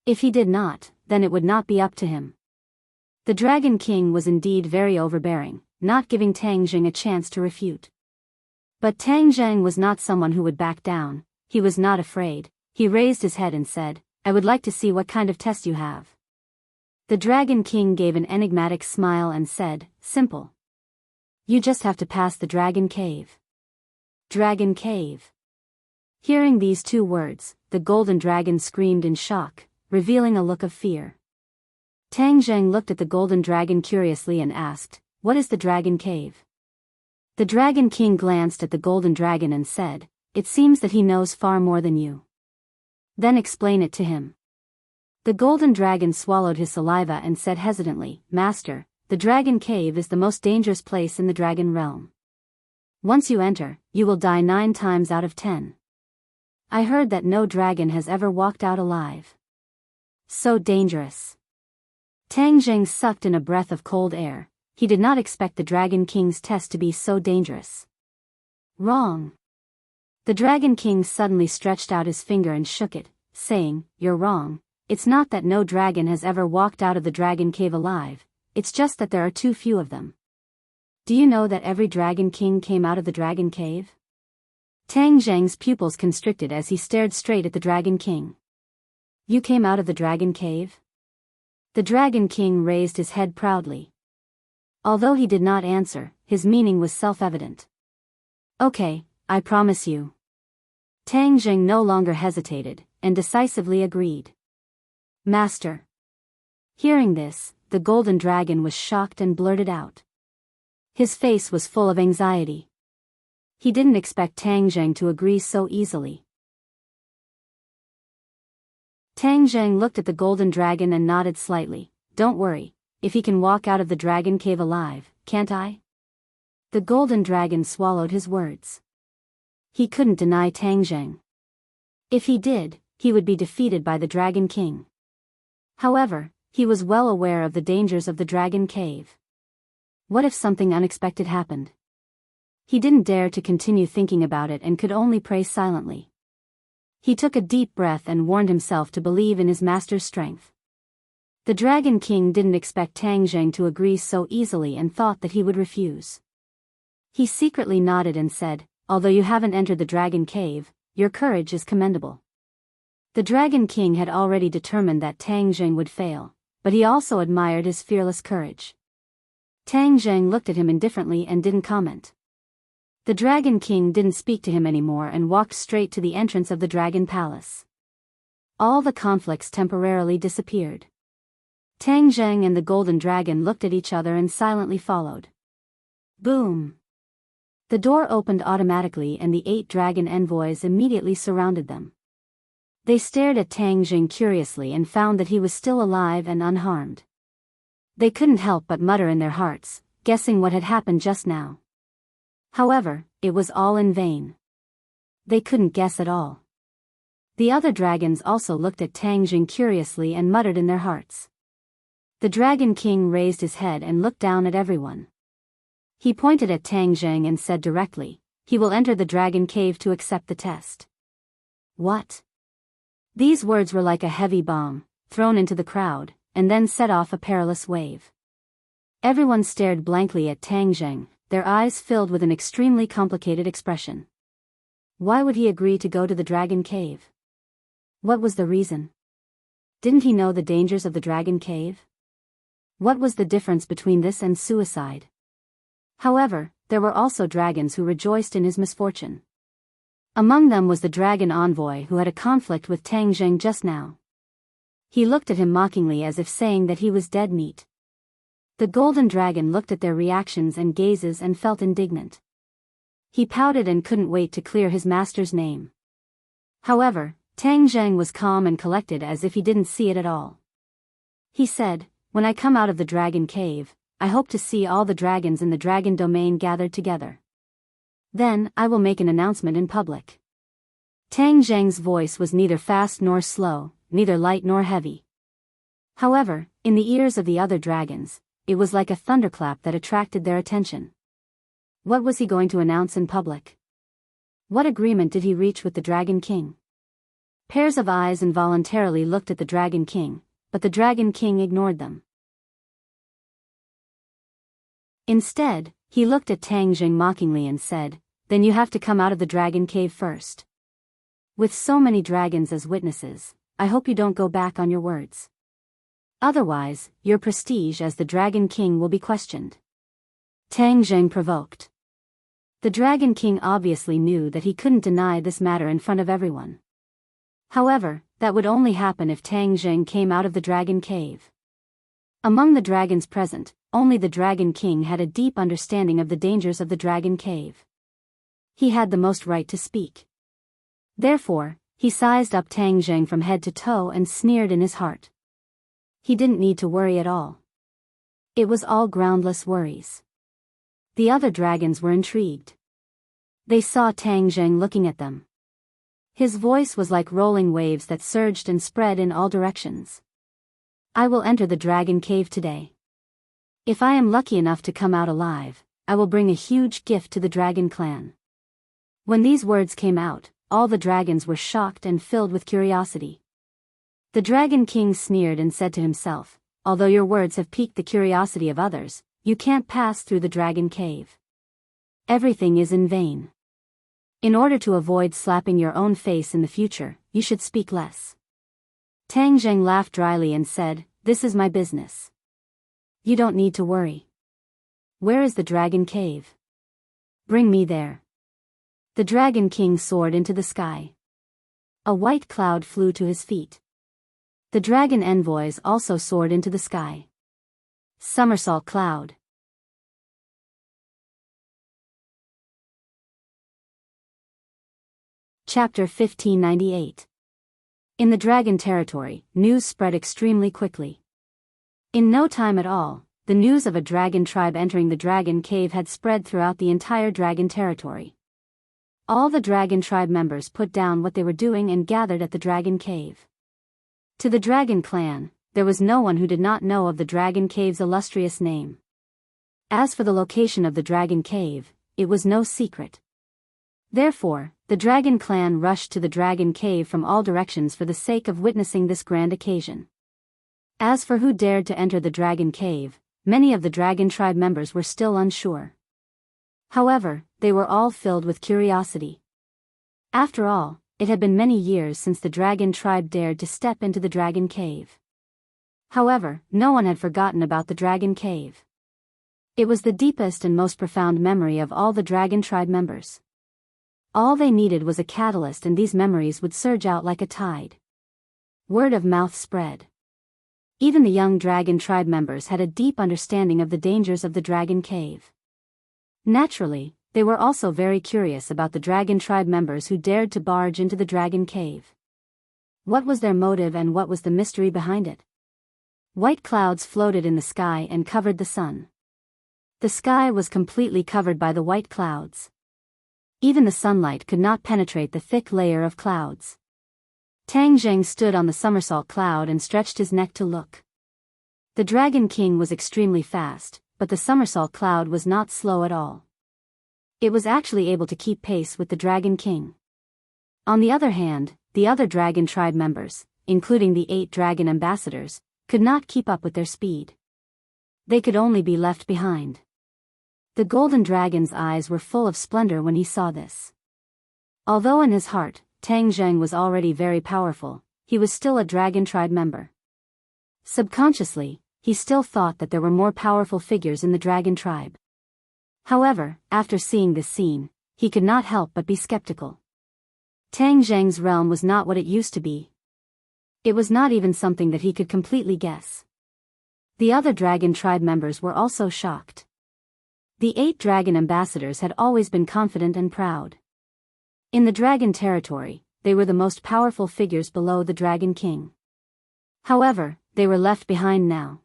Speaker 1: If he did not, then it would not be up to him. The Dragon King was indeed very overbearing, not giving Tang Zheng a chance to refute. But Tang Zheng was not someone who would back down. He was not afraid. He raised his head and said, I would like to see what kind of test you have. The Dragon King gave an enigmatic smile and said, simple. You just have to pass the Dragon Cave. Dragon Cave. Hearing these two words, the golden dragon screamed in shock, revealing a look of fear. Tang Zheng looked at the golden dragon curiously and asked, what is the Dragon Cave? The Dragon King glanced at the golden dragon and said, it seems that he knows far more than you. Then explain it to him. The golden dragon swallowed his saliva and said hesitantly, Master, the Dragon Cave is the most dangerous place in the dragon realm. Once you enter, you will die 9 times out of 10. I heard that no dragon has ever walked out alive. So dangerous. Tang Zheng sucked in a breath of cold air. He did not expect the Dragon King's test to be so dangerous. Wrong. The Dragon King suddenly stretched out his finger and shook it, saying, You're wrong. It's not that no dragon has ever walked out of the Dragon Cave alive, it's just that there are too few of them. Do you know that every Dragon King came out of the Dragon Cave? Tang Zheng's pupils constricted as he stared straight at the Dragon King. You came out of the Dragon Cave? The Dragon King raised his head proudly. Although he did not answer, his meaning was self-evident. Okay, I promise you. Tang Zheng no longer hesitated, and decisively agreed. Master. Hearing this, the golden dragon was shocked and blurted out. His face was full of anxiety. He didn't expect Tang Zheng to agree so easily. Tang Zheng looked at the golden dragon and nodded slightly. Don't worry, if he can walk out of the Dragon Cave alive, can't I? The golden dragon swallowed his words. He couldn't deny Tang Zheng. If he did, he would be defeated by the Dragon King. However, he was well aware of the dangers of the Dragon Cave. What if something unexpected happened? He didn't dare to continue thinking about it and could only pray silently. He took a deep breath and warned himself to believe in his master's strength. The Dragon King didn't expect Tang Zheng to agree so easily and thought that he would refuse. He secretly nodded and said, Although you haven't entered the Dragon Cave, your courage is commendable. The Dragon King had already determined that Tang Zheng would fail, but he also admired his fearless courage. Tang Zheng looked at him indifferently and didn't comment. The Dragon King didn't speak to him anymore and walked straight to the entrance of the Dragon Palace. All the conflicts temporarily disappeared. Tang Zheng and the Golden Dragon looked at each other and silently followed. Boom! The door opened automatically and the 8 dragon envoys immediately surrounded them. They stared at Tang Zheng curiously and found that he was still alive and unharmed. They couldn't help but mutter in their hearts, guessing what had happened just now. However, it was all in vain. They couldn't guess at all. The other dragons also looked at Tang Zheng curiously and muttered in their hearts. The Dragon King raised his head and looked down at everyone. He pointed at Tang Zheng and said directly, he will enter the Dragon Cave to accept the test. What? These words were like a heavy bomb, thrown into the crowd, and then set off a perilous wave. Everyone stared blankly at Tang Zheng, their eyes filled with an extremely complicated expression. Why would he agree to go to the Dragon Cave? What was the reason? Didn't he know the dangers of the Dragon Cave? What was the difference between this and suicide? However, there were also dragons who rejoiced in his misfortune. Among them was the dragon envoy who had a conflict with Tang Zheng just now. He looked at him mockingly as if saying that he was dead meat. The golden dragon looked at their reactions and gazes and felt indignant. He pouted and couldn't wait to clear his master's name. However, Tang Zheng was calm and collected as if he didn't see it at all. He said, "When I come out of the dragon cave, I hope to see all the dragons in the dragon domain gathered together. Then, I will make an announcement in public." Tang Zheng's voice was neither fast nor slow, neither light nor heavy. However, in the ears of the other dragons, it was like a thunderclap that attracted their attention. What was he going to announce in public? What agreement did he reach with the Dragon King? Pairs of eyes involuntarily looked at the Dragon King, but the Dragon King ignored them. Instead, he looked at Tang Zheng mockingly and said, "Then you have to come out of the dragon cave first. With so many dragons as witnesses, I hope you don't go back on your words. Otherwise, your prestige as the Dragon King will be questioned." Tang Zheng provoked. The Dragon King obviously knew that he couldn't deny this matter in front of everyone. However, that would only happen if Tang Zheng came out of the dragon cave. Among the dragons present, only the Dragon King had a deep understanding of the dangers of the dragon cave. He had the most right to speak. Therefore, he sized up Tang Zheng from head to toe and sneered in his heart. He didn't need to worry at all. It was all groundless worries. The other dragons were intrigued. They saw Tang Zheng looking at them. His voice was like rolling waves that surged and spread in all directions. "I will enter the dragon cave today. If I am lucky enough to come out alive, I will bring a huge gift to the dragon clan." When these words came out, all the dragons were shocked and filled with curiosity. The Dragon King sneered and said to himself, "Although your words have piqued the curiosity of others, you can't pass through the dragon cave. Everything is in vain. In order to avoid slapping your own face in the future, you should speak less." Tang Zheng laughed dryly and said, "This is my business. You don't need to worry. Where is the dragon cave? Bring me there." The Dragon King soared into the sky. A white cloud flew to his feet. The dragon envoys also soared into the sky. Somersault cloud. Chapter 1598. In the dragon territory, news spread extremely quickly. In no time at all, the news of a dragon tribe entering the dragon cave had spread throughout the entire dragon territory. All the dragon tribe members put down what they were doing and gathered at the dragon cave. To the dragon clan, there was no one who did not know of the dragon cave's illustrious name. As for the location of the dragon cave, it was no secret. Therefore, the dragon clan rushed to the dragon cave from all directions for the sake of witnessing this grand occasion. As for who dared to enter the dragon cave, many of the dragon tribe members were still unsure. However, they were all filled with curiosity. After all, it had been many years since the dragon tribe dared to step into the dragon cave. However, no one had forgotten about the dragon cave. It was the deepest and most profound memory of all the dragon tribe members. All they needed was a catalyst and these memories would surge out like a tide. Word of mouth spread. Even the young dragon tribe members had a deep understanding of the dangers of the dragon cave. Naturally, they were also very curious about the dragon tribe members who dared to barge into the dragon cave. What was their motive and what was the mystery behind it? White clouds floated in the sky and covered the sun. The sky was completely covered by the white clouds. Even the sunlight could not penetrate the thick layer of clouds. Tang Zheng stood on the somersault cloud and stretched his neck to look. The Dragon King was extremely fast, but the somersault cloud was not slow at all. It was actually able to keep pace with the Dragon King. On the other hand, the other dragon tribe members, including the 8 dragon ambassadors, could not keep up with their speed. They could only be left behind. The golden dragon's eyes were full of splendor when he saw this. Although in his heart, Tang Zheng was already very powerful, he was still a dragon tribe member. Subconsciously, he still thought that there were more powerful figures in the dragon tribe. However, after seeing this scene, he could not help but be skeptical. Tang Zheng's realm was not what it used to be. It was not even something that he could completely guess. The other dragon tribe members were also shocked. The 8 dragon ambassadors had always been confident and proud. In the dragon territory, they were the most powerful figures below the Dragon King. However, they were left behind now.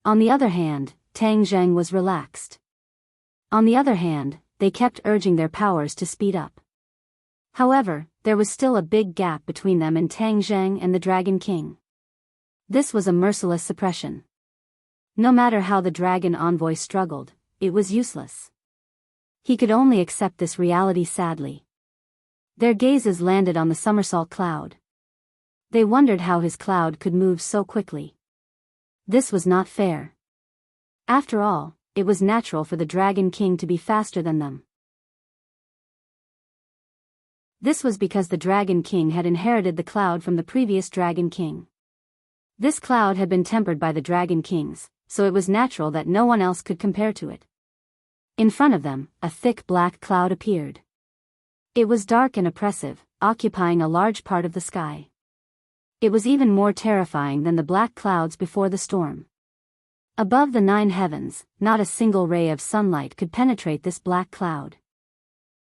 Speaker 1: On the other hand, Tang Zheng was relaxed. On the other hand, they kept urging their powers to speed up. However, there was still a big gap between them and Tang Zheng and the Dragon King. This was a merciless suppression. No matter how the dragon envoy struggled, it was useless. He could only accept this reality sadly. Their gazes landed on the somersault cloud. They wondered how his cloud could move so quickly. This was not fair. After all, it was natural for the Dragon King to be faster than them. This was because the Dragon King had inherited the cloud from the previous Dragon King. This cloud had been tempered by the Dragon Kings, so it was natural that no one else could compare to it. In front of them, a thick black cloud appeared. It was dark and oppressive, occupying a large part of the sky. It was even more terrifying than the black clouds before the storm. Above the 9 heavens, not a single ray of sunlight could penetrate this black cloud.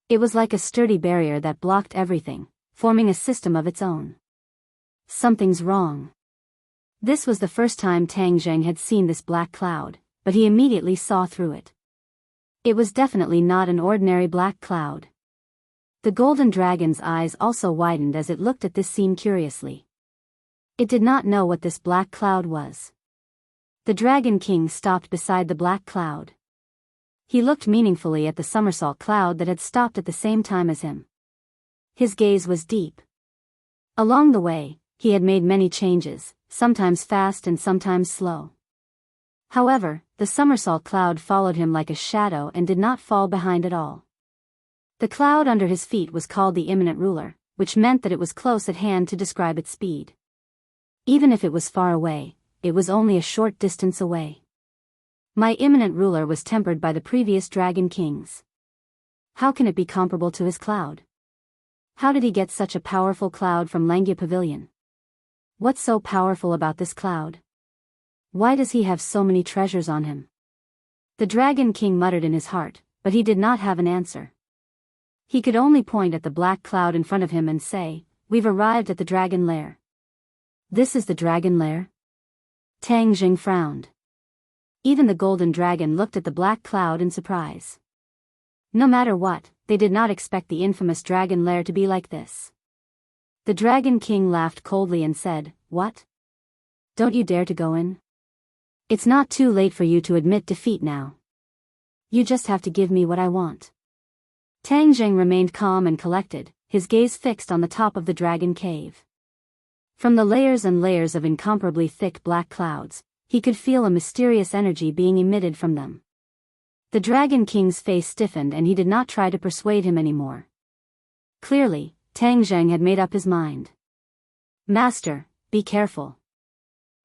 Speaker 1: It was like a sturdy barrier that blocked everything, forming a system of its own. Something's wrong. This was the first time Tang Zheng had seen this black cloud, but he immediately saw through it. It was definitely not an ordinary black cloud. The golden dragon's eyes also widened as it looked at this scene curiously. It did not know what this black cloud was. The Dragon King stopped beside the black cloud. He looked meaningfully at the somersault cloud that had stopped at the same time as him. His gaze was deep. Along the way, he had made many changes, sometimes fast and sometimes slow. However, the somersault cloud followed him like a shadow and did not fall behind at all. The cloud under his feet was called the imminent ruler, which meant that it was close at hand to describe its speed. Even if it was far away, it was only a short distance away. My imminent ruler was tempered by the previous Dragon Kings. How can it be comparable to his cloud? How did he get such a powerful cloud from Langya Pavilion? What's so powerful about this cloud? Why does he have so many treasures on him? The Dragon King muttered in his heart, but he did not have an answer. He could only point at the black cloud in front of him and say, "We've arrived at the dragon lair." This is the dragon lair? Tang Zheng frowned. Even the golden dragon looked at the black cloud in surprise. No matter what, they did not expect the infamous dragon lair to be like this. The Dragon King laughed coldly and said, "What? Don't you dare to go in? It's not too late for you to admit defeat now. You just have to give me what I want." Tang Zheng remained calm and collected, his gaze fixed on the top of the dragon cave. From the layers and layers of incomparably thick black clouds, he could feel a mysterious energy being emitted from them. The Dragon King's face stiffened and he did not try to persuade him anymore. Clearly, Tang Zheng had made up his mind. "Master, be careful,"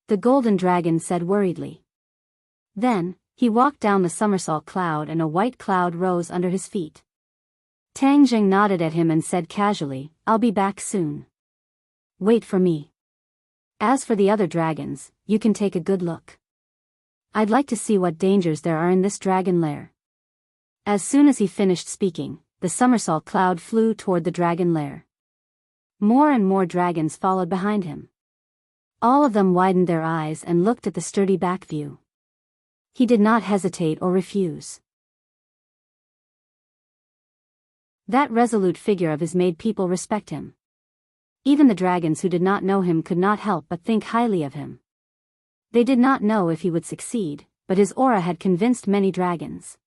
Speaker 1: the golden dragon said worriedly. Then, he walked down the somersault cloud and a white cloud rose under his feet. Tang Zheng nodded at him and said casually, "I'll be back soon. Wait for me. As for the other dragons, you can take a good look. I'd like to see what dangers there are in this dragon lair." As soon as he finished speaking, the somersault cloud flew toward the dragon lair. More and more dragons followed behind him. All of them widened their eyes and looked at the sturdy back view. He did not hesitate or refuse. That resolute figure of his made people respect him. Even the dragons who did not know him could not help but think highly of him. They did not know if he would succeed, but his aura had convinced many dragons.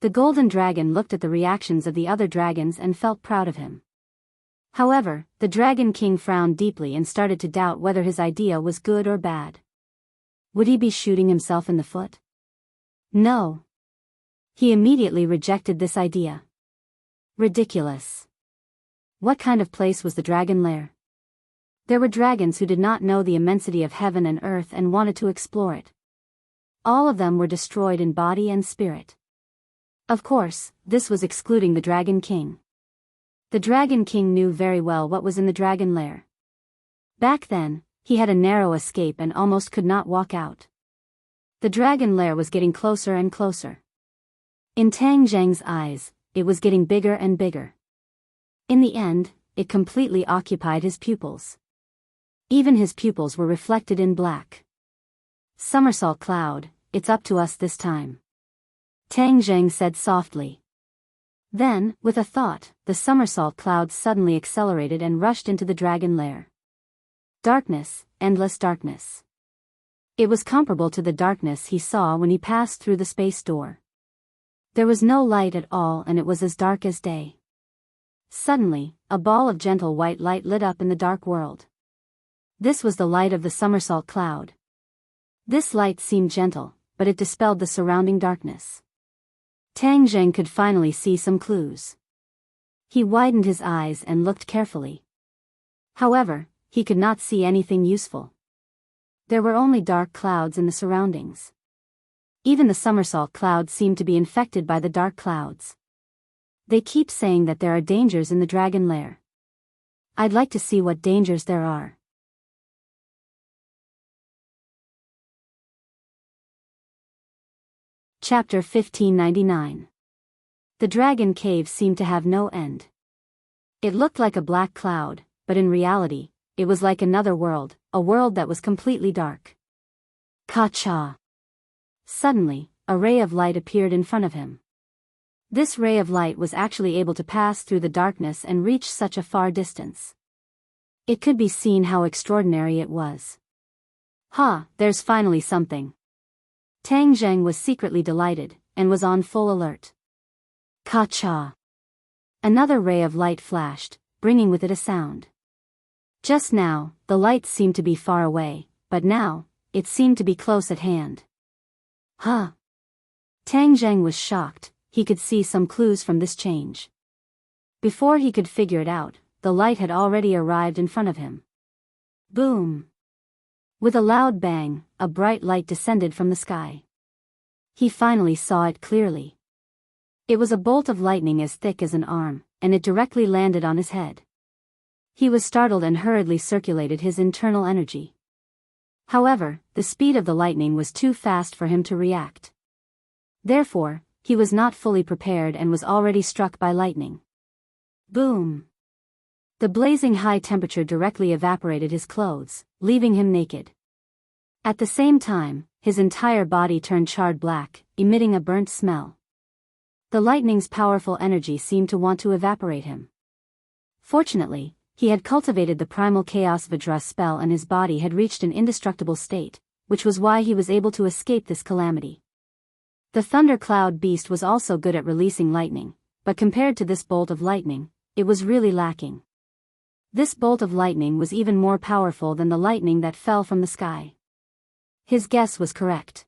Speaker 1: The golden dragon looked at the reactions of the other dragons and felt proud of him. However, the Dragon King frowned deeply and started to doubt whether his idea was good or bad. Would he be shooting himself in the foot? No. He immediately rejected this idea. Ridiculous. What kind of place was the dragon lair? There were dragons who did not know the immensity of heaven and earth and wanted to explore it. All of them were destroyed in body and spirit. Of course, this was excluding the Dragon King. The Dragon King knew very well what was in the dragon lair. Back then, he had a narrow escape and almost could not walk out. The dragon lair was getting closer and closer. In Tang Zheng's eyes, it was getting bigger and bigger. In the end, it completely occupied his pupils. Even his pupils were reflected in black. "Somersault Cloud, it's up to us this time," Tang Zheng said softly. Then, with a thought, the somersault cloud suddenly accelerated and rushed into the dragon lair. Darkness, endless darkness. It was comparable to the darkness he saw when he passed through the space door. There was no light at all and it was as dark as day. Suddenly, a ball of gentle white light lit up in the dark world. This was the light of the somersault cloud. This light seemed gentle, but it dispelled the surrounding darkness. Tang Zheng could finally see some clues. He widened his eyes and looked carefully. However, he could not see anything useful. There were only dark clouds in the surroundings. Even the somersault cloud seemed to be infected by the dark clouds. They keep saying that there are dangers in the dragon lair. I'd like to see what dangers there are. Chapter 1599. The dragon cave seemed to have no end. It looked like a black cloud, but in reality, it was like another world, a world that was completely dark. Ka-cha! Suddenly, a ray of light appeared in front of him. This ray of light was actually able to pass through the darkness and reach such a far distance. It could be seen how extraordinary it was. "Ha, there's finally something." Tang Zheng was secretly delighted, and was on full alert. Ka-cha! Another ray of light flashed, bringing with it a sound. Just now, the light seemed to be far away, but now, it seemed to be close at hand. Huh! Tang Zheng was shocked, he could see some clues from this change. Before he could figure it out, the light had already arrived in front of him. Boom! With a loud bang, a bright light descended from the sky. He finally saw it clearly. It was a bolt of lightning as thick as an arm, and it directly landed on his head. He was startled and hurriedly circulated his internal energy. However, the speed of the lightning was too fast for him to react. Therefore, he was not fully prepared and was already struck by lightning. Boom! The blazing high temperature directly evaporated his clothes, leaving him naked. At the same time, his entire body turned charred black, emitting a burnt smell. The lightning's powerful energy seemed to want to evaporate him. Fortunately, he had cultivated the primal chaos Vajra spell and his body had reached an indestructible state, which was why he was able to escape this calamity. The thundercloud beast was also good at releasing lightning, but compared to this bolt of lightning, it was really lacking. This bolt of lightning was even more powerful than the lightning that fell from the sky. His guess was correct.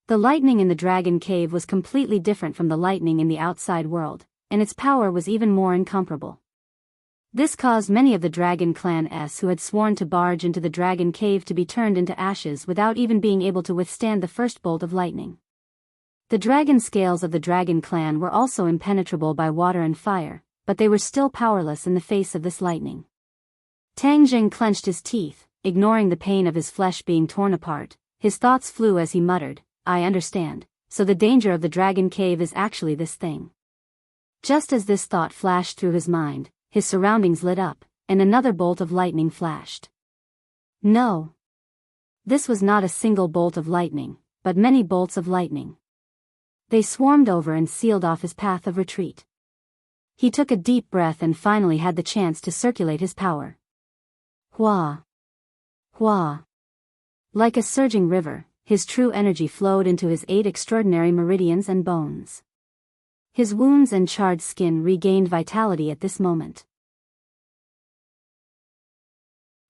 Speaker 1: The lightning in the dragon cave was completely different from the lightning in the outside world, and its power was even more incomparable. This caused many of the dragon clan-s who had sworn to barge into the dragon cave to be turned into ashes without even being able to withstand the first bolt of lightning. The dragon scales of the dragon clan were also impenetrable by water and fire, but they were still powerless in the face of this lightning. Tang Zheng clenched his teeth, ignoring the pain of his flesh being torn apart. His thoughts flew as he muttered, "I understand, so the danger of the dragon cave is actually this thing." Just as this thought flashed through his mind, his surroundings lit up, and another bolt of lightning flashed. No! This was not a single bolt of lightning, but many bolts of lightning. They swarmed over and sealed off his path of retreat. He took a deep breath and finally had the chance to circulate his power. Hua! Hua! Like a surging river, his true energy flowed into his 8 extraordinary meridians and bones. His wounds and charred skin regained vitality at this moment.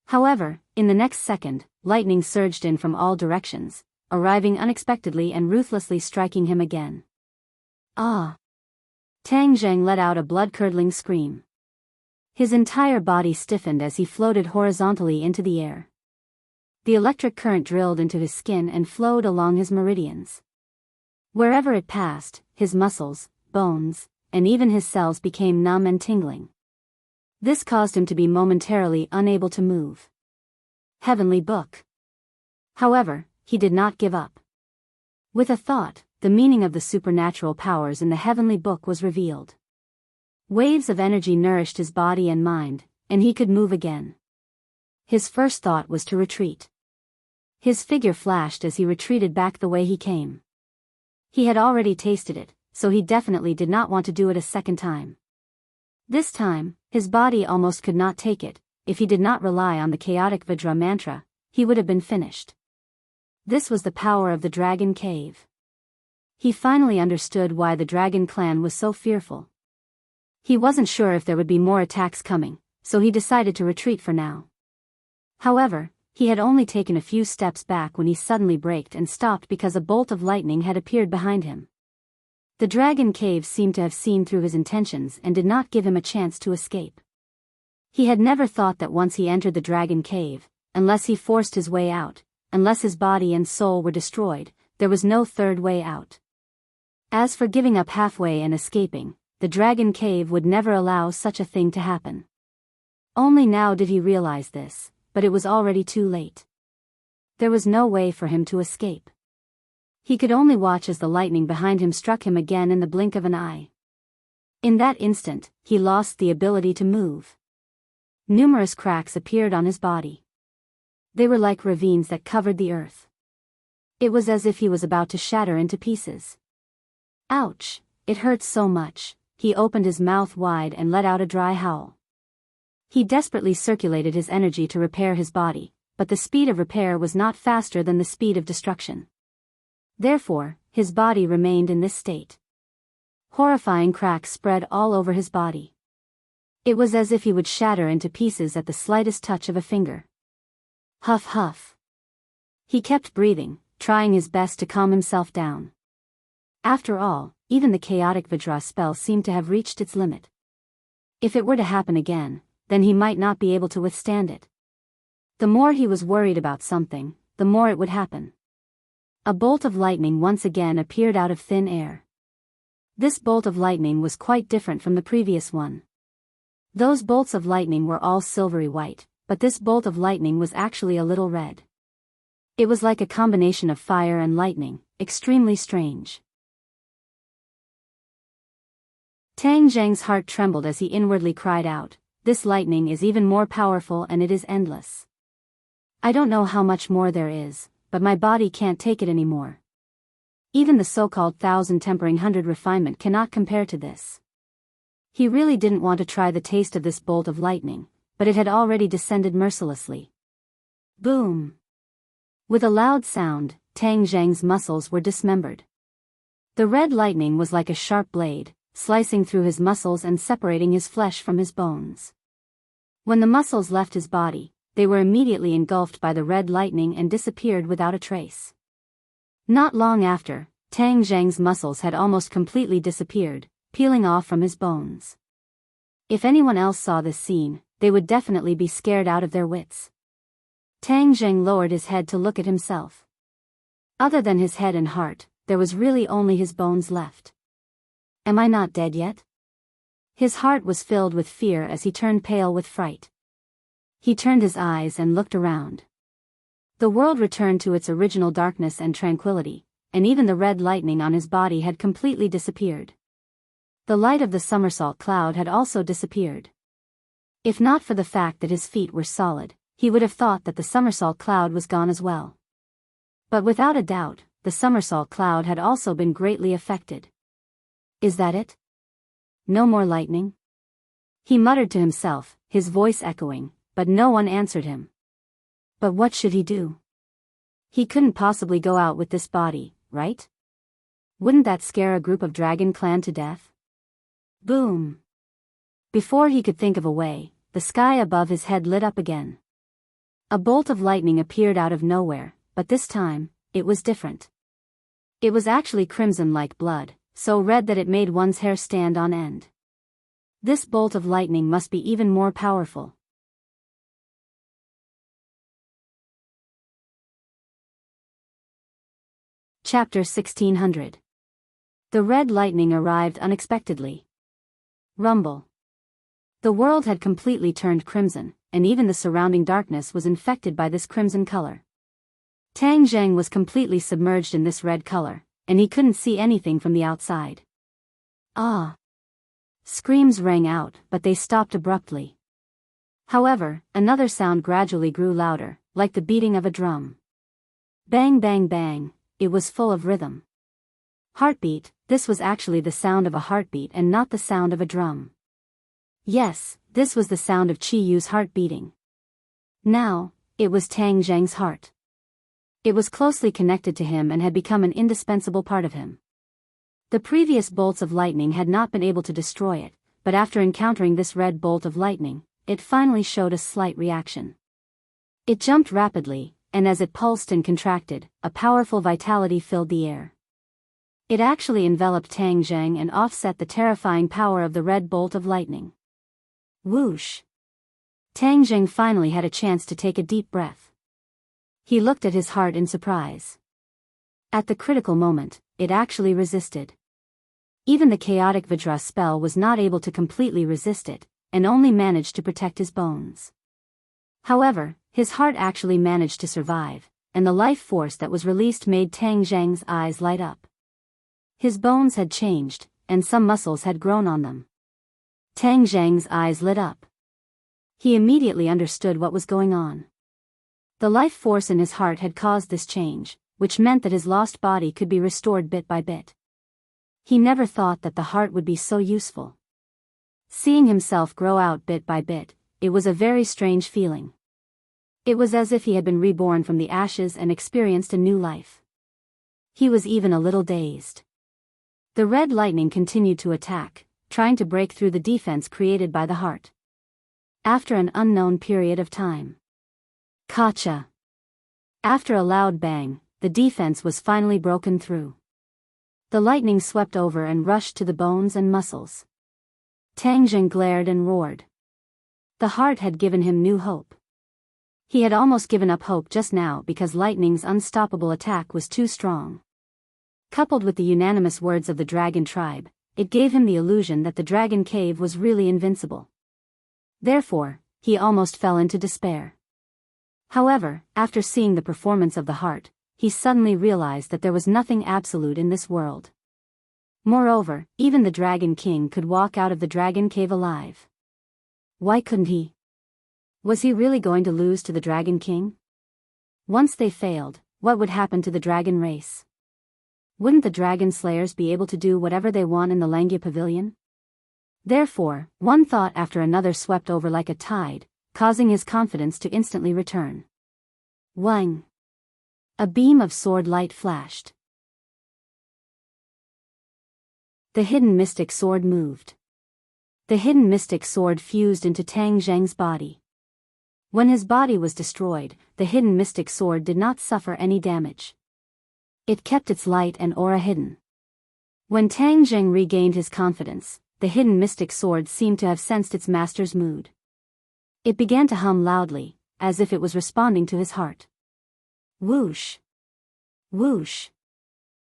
Speaker 1: However, in the next second, lightning surged in from all directions, arriving unexpectedly and ruthlessly striking him again. Ah! Tang Zheng let out a blood-curdling scream. His entire body stiffened as he floated horizontally into the air. The electric current drilled into his skin and flowed along his meridians. Wherever it passed, his muscles, bones, and even his cells became numb and tingling. This caused him to be momentarily unable to move. Heavenly Book. However, he did not give up. With a thought, the meaning of the supernatural powers in the Heavenly Book was revealed. Waves of energy nourished his body and mind, and he could move again. His first thought was to retreat. His figure flashed as he retreated back the way he came. He had already tasted it, so he definitely did not want to do it a second time. This time, his body almost could not take it. If he did not rely on the chaotic Vajra mantra, he would have been finished. This was the power of the dragon cave. He finally understood why the dragon clan was so fearful. He wasn't sure if there would be more attacks coming, so he decided to retreat for now. However, he had only taken a few steps back when he suddenly braked and stopped because a bolt of lightning had appeared behind him. The dragon cave seemed to have seen through his intentions and did not give him a chance to escape. He had never thought that once he entered the dragon cave, unless he forced his way out, unless his body and soul were destroyed, there was no third way out. As for giving up halfway and escaping, the dragon cave would never allow such a thing to happen. Only now did he realize this, but it was already too late. There was no way for him to escape. He could only watch as the lightning behind him struck him again in the blink of an eye. In that instant, he lost the ability to move. Numerous cracks appeared on his body. They were like ravines that covered the earth. It was as if he was about to shatter into pieces. Ouch! It hurt so much. He opened his mouth wide and let out a dry howl. He desperately circulated his energy to repair his body, but the speed of repair was not faster than the speed of destruction. Therefore, his body remained in this state. Horrifying cracks spread all over his body. It was as if he would shatter into pieces at the slightest touch of a finger. Huff huff. He kept breathing, trying his best to calm himself down. After all, even the chaotic Vajra spell seemed to have reached its limit. If it were to happen again, then he might not be able to withstand it. The more he was worried about something, the more it would happen. A bolt of lightning once again appeared out of thin air. This bolt of lightning was quite different from the previous one. Those bolts of lightning were all silvery white, but this bolt of lightning was actually a little red. It was like a combination of fire and lightning, extremely strange. Tang Zheng's heart trembled as he inwardly cried out, "This lightning is even more powerful and it is endless. I don't know how much more there is, but my body can't take it anymore. Even the so-called 1,000 tempering 100 refinement cannot compare to this." He really didn't want to try the taste of this bolt of lightning, but it had already descended mercilessly. Boom! With a loud sound, Tang Zheng's muscles were dismembered. The red lightning was like a sharp blade, slicing through his muscles and separating his flesh from his bones. When the muscles left his body, they were immediately engulfed by the red lightning and disappeared without a trace. Not long after, Tang Zheng's muscles had almost completely disappeared, peeling off from his bones. If anyone else saw this scene, they would definitely be scared out of their wits. Tang Zheng lowered his head to look at himself. Other than his head and heart, there was really only his bones left. Am I not dead yet? His heart was filled with fear as he turned pale with fright. He turned his eyes and looked around. The world returned to its original darkness and tranquility, and even the red lightning on his body had completely disappeared. The light of the somersault cloud had also disappeared. If not for the fact that his feet were solid, he would have thought that the somersault cloud was gone as well. But without a doubt, the somersault cloud had also been greatly affected. Is that it? No more lightning? He muttered to himself, his voice echoing, but no one answered him. But what should he do? He couldn't possibly go out with this body, right? Wouldn't that scare a group of dragon clan to death? Boom! Before he could think of a way, the sky above his head lit up again. A bolt of lightning appeared out of nowhere, but this time, it was different. It was actually crimson like blood, so red that it made one's hair stand on end. This bolt of lightning must be even more powerful. Chapter 1600. The red lightning arrived unexpectedly. Rumble. The world had completely turned crimson, and even the surrounding darkness was infected by this crimson color. Tang Zheng was completely submerged in this red color, and he couldn't see anything from the outside. Ah! Screams rang out, but they stopped abruptly. However, another sound gradually grew louder, like the beating of a drum. Bang bang bang, it was full of rhythm. Heartbeat, this was actually the sound of a heartbeat and not the sound of a drum. Yes, this was the sound of Chi-Yu's heart beating. Now, it was Tang Zheng's heart. It was closely connected to him and had become an indispensable part of him. The previous bolts of lightning had not been able to destroy it, but after encountering this red bolt of lightning, it finally showed a slight reaction. It jumped rapidly, and as it pulsed and contracted, a powerful vitality filled the air. It actually enveloped Tang Zheng and offset the terrifying power of the red bolt of lightning. Whoosh! Tang Zheng finally had a chance to take a deep breath. He looked at his heart in surprise. At the critical moment, it actually resisted. Even the chaotic Vajra spell was not able to completely resist it, and only managed to protect his bones. However, his heart actually managed to survive, and the life force that was released made Tang Zheng's eyes light up. His bones had changed, and some muscles had grown on them. Tang Zheng's eyes lit up. He immediately understood what was going on. The life force in his heart had caused this change, which meant that his lost body could be restored bit by bit. He never thought that the heart would be so useful. Seeing himself grow out bit by bit, it was a very strange feeling. It was as if he had been reborn from the ashes and experienced a new life. He was even a little dazed. The red lightning continued to attack, trying to break through the defense created by the heart. After an unknown period of time. Kacha! After a loud bang, the defense was finally broken through. The lightning swept over and rushed to the bones and muscles. Tang Zheng glared and roared. The heart had given him new hope. He had almost given up hope just now because lightning's unstoppable attack was too strong. Coupled with the unanimous words of the dragon tribe, it gave him the illusion that the dragon cave was really invincible. Therefore, he almost fell into despair. However, after seeing the performance of the heart, he suddenly realized that there was nothing absolute in this world. Moreover, even the Dragon King could walk out of the Dragon Cave alive. Why couldn't he? Was he really going to lose to the Dragon King? Once they failed, what would happen to the dragon race? Wouldn't the Dragon Slayers be able to do whatever they want in the Langya Pavilion? Therefore, one thought after another swept over like a tide, causing his confidence to instantly return. Wang! A beam of sword light flashed. The hidden mystic sword moved. The hidden mystic sword fused into Tang Zheng's body. When his body was destroyed, the hidden mystic sword did not suffer any damage. It kept its light and aura hidden. When Tang Zheng regained his confidence, the hidden mystic sword seemed to have sensed its master's mood. It began to hum loudly, as if it was responding to his heart. Whoosh! Whoosh!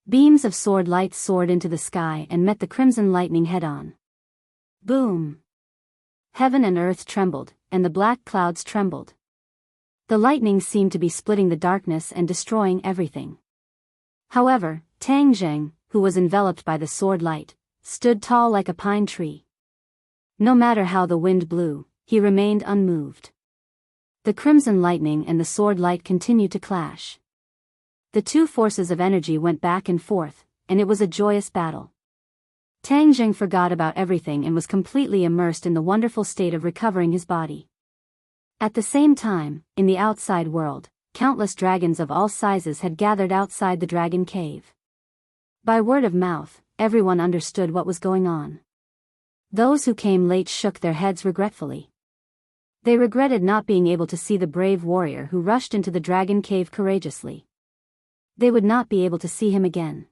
Speaker 1: Beams of sword light soared into the sky and met the crimson lightning head-on. Boom! Heaven and earth trembled, and the black clouds trembled. The lightning seemed to be splitting the darkness and destroying everything. However, Tang Zheng, who was enveloped by the sword light, stood tall like a pine tree. No matter how the wind blew, he remained unmoved. The crimson lightning and the sword light continued to clash. The two forces of energy went back and forth, and it was a joyous battle. Tang Zheng forgot about everything and was completely immersed in the wonderful state of recovering his body. At the same time, in the outside world, countless dragons of all sizes had gathered outside the dragon cave. By word of mouth, everyone understood what was going on. Those who came late shook their heads regretfully. They regretted not being able to see the brave warrior who rushed into the dragon cave courageously. They would not be able to see him again.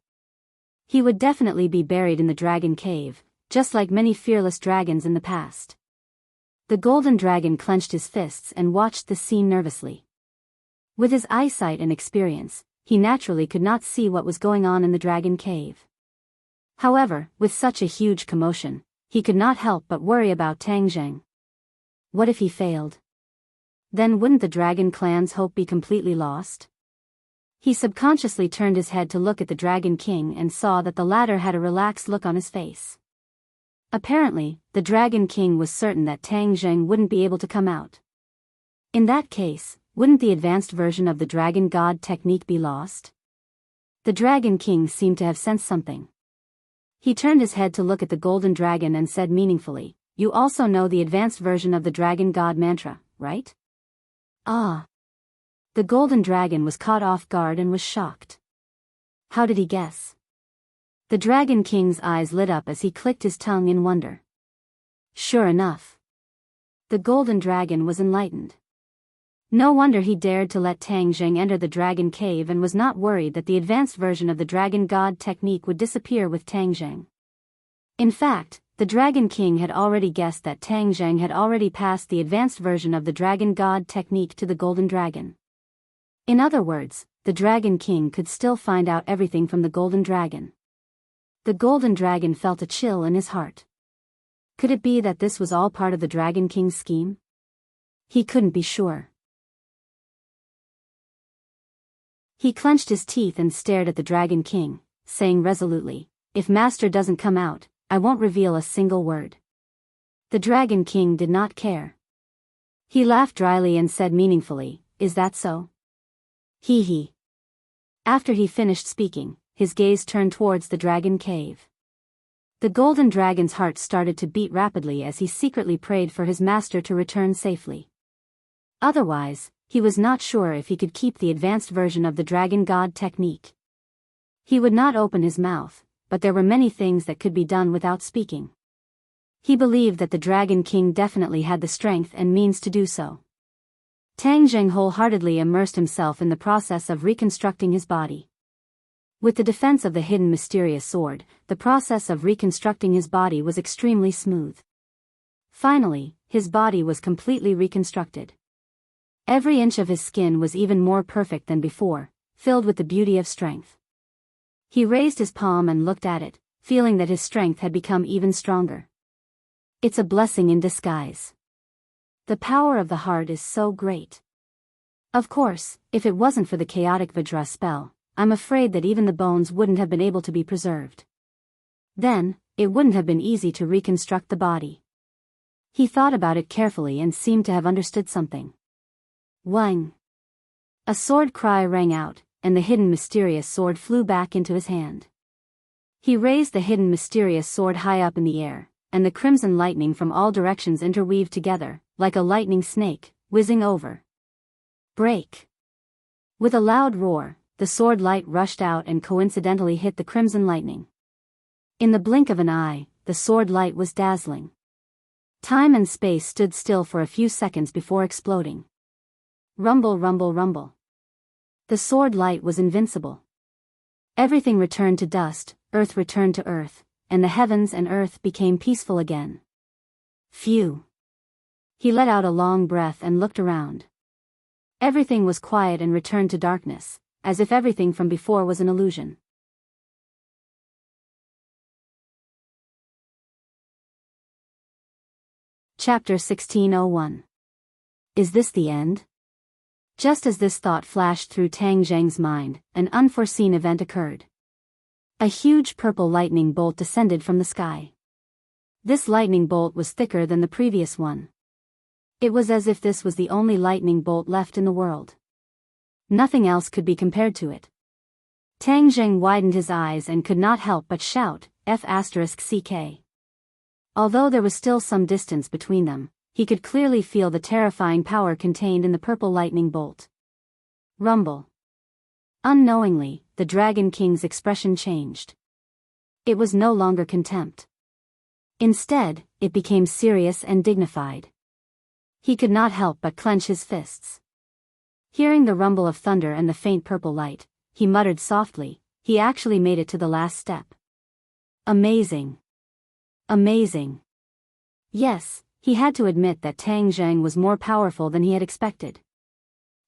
Speaker 1: He would definitely be buried in the dragon cave, just like many fearless dragons in the past. The golden dragon clenched his fists and watched the scene nervously. With his eyesight and experience, he naturally could not see what was going on in the dragon cave. However, with such a huge commotion, he could not help but worry about Tang Zheng. What if he failed? Then wouldn't the dragon clan's hope be completely lost? He subconsciously turned his head to look at the Dragon King and saw that the latter had a relaxed look on his face. Apparently, the Dragon King was certain that Tang Zheng wouldn't be able to come out. In that case, wouldn't the advanced version of the Dragon God technique be lost? The Dragon King seemed to have sensed something. He turned his head to look at the golden dragon and said meaningfully, "You also know the advanced version of the Dragon God mantra, right?" "Ah." The golden dragon was caught off guard and was shocked. How did he guess? The Dragon King's eyes lit up as he clicked his tongue in wonder. Sure enough, the golden dragon was enlightened. No wonder he dared to let Tang Zheng enter the dragon cave and was not worried that the advanced version of the Dragon God technique would disappear with Tang Zheng. In fact, the Dragon King had already guessed that Tang Zheng had already passed the advanced version of the Dragon God technique to the golden dragon. In other words, the Dragon King could still find out everything from the golden dragon. The golden dragon felt a chill in his heart. Could it be that this was all part of the Dragon King's scheme? He couldn't be sure. He clenched his teeth and stared at the Dragon King, saying resolutely, "If Master doesn't come out, I won't reveal a single word." The Dragon King did not care. He laughed dryly and said meaningfully, "Is that so?" Hee hee. After he finished speaking, his gaze turned towards the dragon cave. The golden dragon's heart started to beat rapidly as he secretly prayed for his master to return safely. Otherwise, he was not sure if he could keep the advanced version of the Dragon God technique. He would not open his mouth, but there were many things that could be done without speaking. He believed that the Dragon King definitely had the strength and means to do so. Tang Zheng wholeheartedly immersed himself in the process of reconstructing his body. With the defense of the hidden mysterious sword, the process of reconstructing his body was extremely smooth. Finally, his body was completely reconstructed. Every inch of his skin was even more perfect than before, filled with the beauty of strength. He raised his palm and looked at it, feeling that his strength had become even stronger. It's a blessing in disguise. The power of the heart is so great. Of course, if it wasn't for the chaotic Vajra spell, I'm afraid that even the bones wouldn't have been able to be preserved. Then, it wouldn't have been easy to reconstruct the body. He thought about it carefully and seemed to have understood something. Wang! A sword cry rang out, and the hidden mysterious sword flew back into his hand. He raised the hidden mysterious sword high up in the air, and the crimson lightning from all directions interweaved together, like a lightning snake, whizzing over. Break! With a loud roar, the sword light rushed out and coincidentally hit the crimson lightning. In the blink of an eye, the sword light was dazzling. Time and space stood still for a few seconds before exploding. Rumble, rumble, rumble. The sword light was invincible. Everything returned to dust, earth returned to earth, and the heavens and earth became peaceful again. Phew. He let out a long breath and looked around. Everything was quiet and returned to darkness, as if everything from before was an illusion. Chapter 1601. Is this the end? Just as this thought flashed through Tang Zheng's mind, an unforeseen event occurred. A huge purple lightning bolt descended from the sky. This lightning bolt was thicker than the previous one. It was as if this was the only lightning bolt left in the world. Nothing else could be compared to it. Tang Zheng widened his eyes and could not help but shout, F***CK. Although there was still some distance between them, he could clearly feel the terrifying power contained in the purple lightning bolt. Rumble. Unknowingly, the Dragon King's expression changed. It was no longer contempt. Instead, it became serious and dignified. He could not help but clench his fists. Hearing the rumble of thunder and the faint purple light, he muttered softly, he actually made it to the last step. Amazing. Amazing. Yes, he had to admit that Tang Zheng was more powerful than he had expected.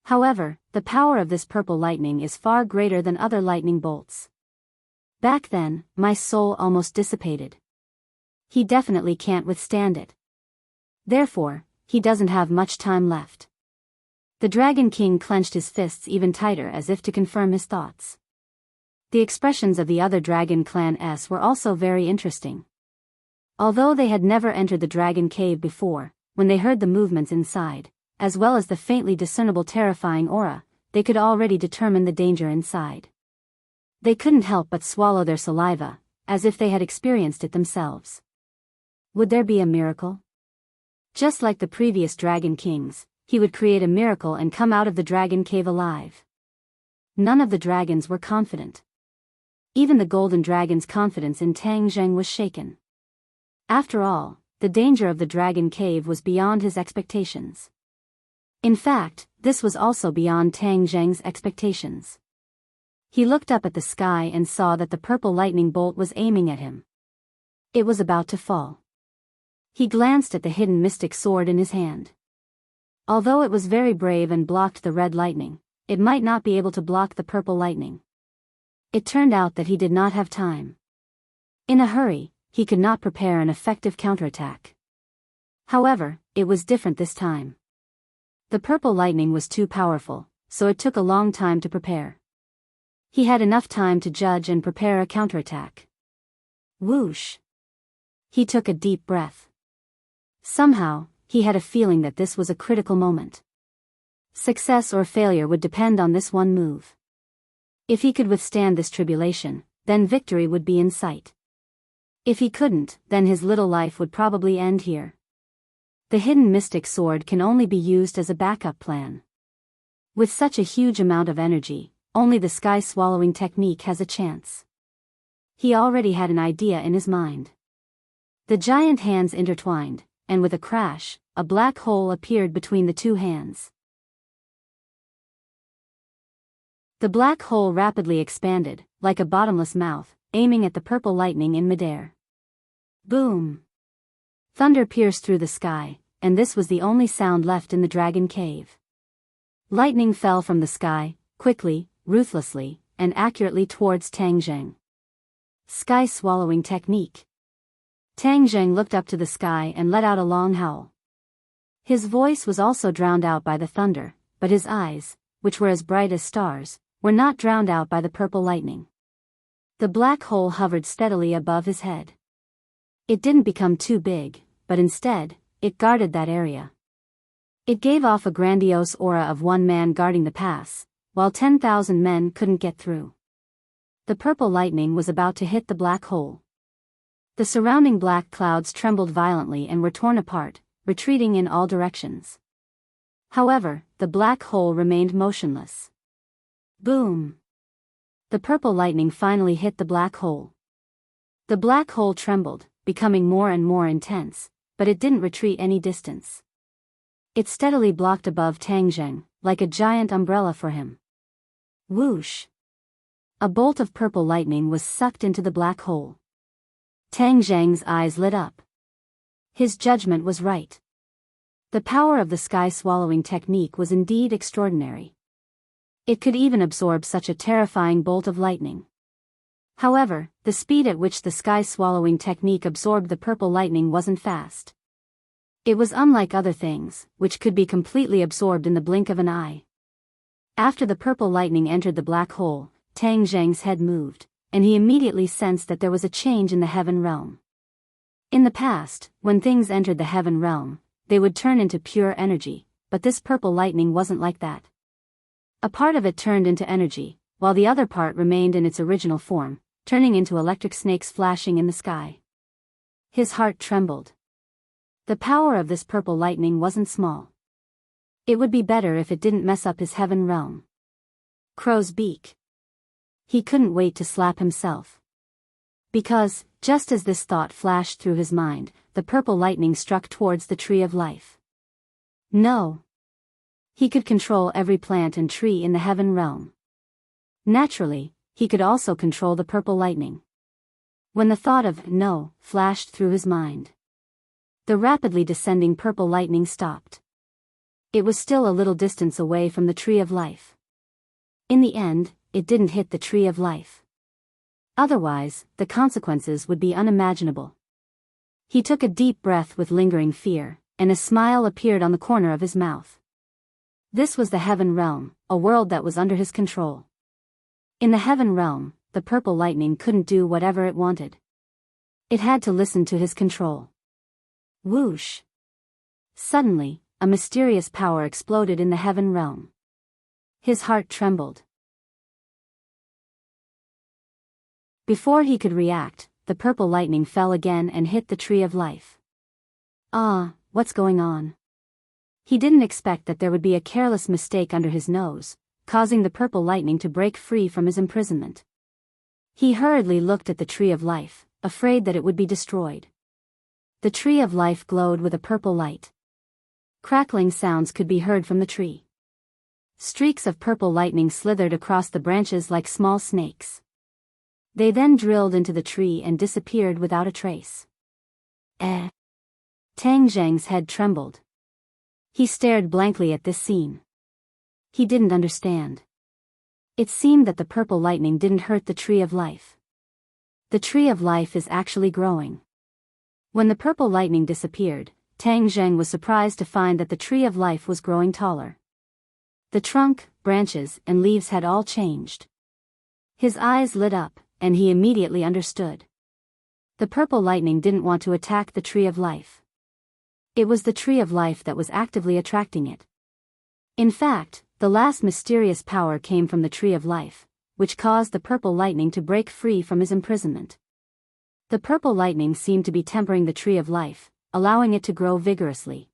Speaker 1: However, the power of this purple lightning is far greater than other lightning bolts. Back then, my soul almost dissipated. He definitely can't withstand it. Therefore, he doesn't have much time left. The Dragon King clenched his fists even tighter as if to confirm his thoughts. The expressions of the other Dragon Clan S were also very interesting. Although they had never entered the dragon cave before, when they heard the movements inside, as well as the faintly discernible terrifying aura, they could already determine the danger inside. They couldn't help but swallow their saliva, as if they had experienced it themselves. Would there be a miracle? Just like the previous dragon kings, he would create a miracle and come out of the dragon cave alive. None of the dragons were confident. Even the golden dragon's confidence in Tang Zheng was shaken. After all, the danger of the dragon cave was beyond his expectations. In fact, this was also beyond Tang Zheng's expectations. He looked up at the sky and saw that the purple lightning bolt was aiming at him. It was about to fall. He glanced at the hidden mystic sword in his hand. Although it was very brave and blocked the red lightning, it might not be able to block the purple lightning. It turned out that he did not have time. In a hurry, he could not prepare an effective counterattack. However, it was different this time. The purple lightning was too powerful, so it took a long time to prepare. He had enough time to judge and prepare a counterattack. Whoosh! He took a deep breath. Somehow, he had a feeling that this was a critical moment. Success or failure would depend on this one move. If he could withstand this tribulation, then victory would be in sight. If he couldn't, then his little life would probably end here. The hidden mystic sword can only be used as a backup plan. With such a huge amount of energy, only the sky-swallowing technique has a chance. He already had an idea in his mind. The giant hands intertwined, and with a crash, a black hole appeared between the two hands. The black hole rapidly expanded, like a bottomless mouth, aiming at the purple lightning in midair. Boom! Thunder pierced through the sky, and this was the only sound left in the dragon cave. Lightning fell from the sky, quickly, ruthlessly, and accurately towards Tang Zheng. Sky-swallowing technique. Tang Zheng looked up to the sky and let out a long howl. His voice was also drowned out by the thunder, but his eyes, which were as bright as stars, were not drowned out by the purple lightning. The black hole hovered steadily above his head. It didn't become too big, but instead, it guarded that area. It gave off a grandiose aura of one man guarding the pass, while 10,000 men couldn't get through. The purple lightning was about to hit the black hole. The surrounding black clouds trembled violently and were torn apart, retreating in all directions. However, the black hole remained motionless. Boom! The purple lightning finally hit the black hole. The black hole trembled, becoming more and more intense, but it didn't retreat any distance. It steadily blocked above Tang Zheng, like a giant umbrella for him. Whoosh! A bolt of purple lightning was sucked into the black hole. Tang Zheng's eyes lit up. His judgment was right. The power of the sky-swallowing technique was indeed extraordinary. It could even absorb such a terrifying bolt of lightning. However, the speed at which the sky-swallowing technique absorbed the purple lightning wasn't fast. It was unlike other things, which could be completely absorbed in the blink of an eye. After the purple lightning entered the black hole, Tang Zheng's head moved, and he immediately sensed that there was a change in the heaven realm. In the past, when things entered the heaven realm, they would turn into pure energy, but this purple lightning wasn't like that. A part of it turned into energy, while the other part remained in its original form, turning into electric snakes flashing in the sky. His heart trembled. The power of this purple lightning wasn't small. It would be better if it didn't mess up his heaven realm. Crow's beak. He couldn't wait to slap himself. Because, just as this thought flashed through his mind, the purple lightning struck towards the tree of life. No! He could control every plant and tree in the heaven realm. Naturally, he could also control the purple lightning. When the thought of no flashed through his mind, the rapidly descending purple lightning stopped. It was still a little distance away from the tree of life. In the end, it didn't hit the tree of life. Otherwise, the consequences would be unimaginable. He took a deep breath with lingering fear, and a smile appeared on the corner of his mouth. This was the heaven realm, a world that was under his control. In the heaven realm, the purple lightning couldn't do whatever it wanted. It had to listen to his control. Whoosh! Suddenly, a mysterious power exploded in the heaven realm. His heart trembled. Before he could react, the purple lightning fell again and hit the tree of life. Ah, what's going on? He didn't expect that there would be a careless mistake under his nose, causing the purple lightning to break free from his imprisonment. He hurriedly looked at the tree of life, afraid that it would be destroyed. The tree of life glowed with a purple light. Crackling sounds could be heard from the tree. Streaks of purple lightning slithered across the branches like small snakes. They then drilled into the tree and disappeared without a trace. Tang Zheng's head trembled. He stared blankly at this scene. He didn't understand. It seemed that the purple lightning didn't hurt the tree of life. The tree of life is actually growing. When the purple lightning disappeared, Tang Zheng was surprised to find that the tree of life was growing taller. The trunk, branches, and leaves had all changed. His eyes lit up, and he immediately understood. The purple lightning didn't want to attack the tree of life. It was the tree of life that was actively attracting it. In fact, the last mysterious power came from the tree of life, which caused the purple lightning to break free from his imprisonment. The purple lightning seemed to be tempering the tree of life, allowing it to grow vigorously.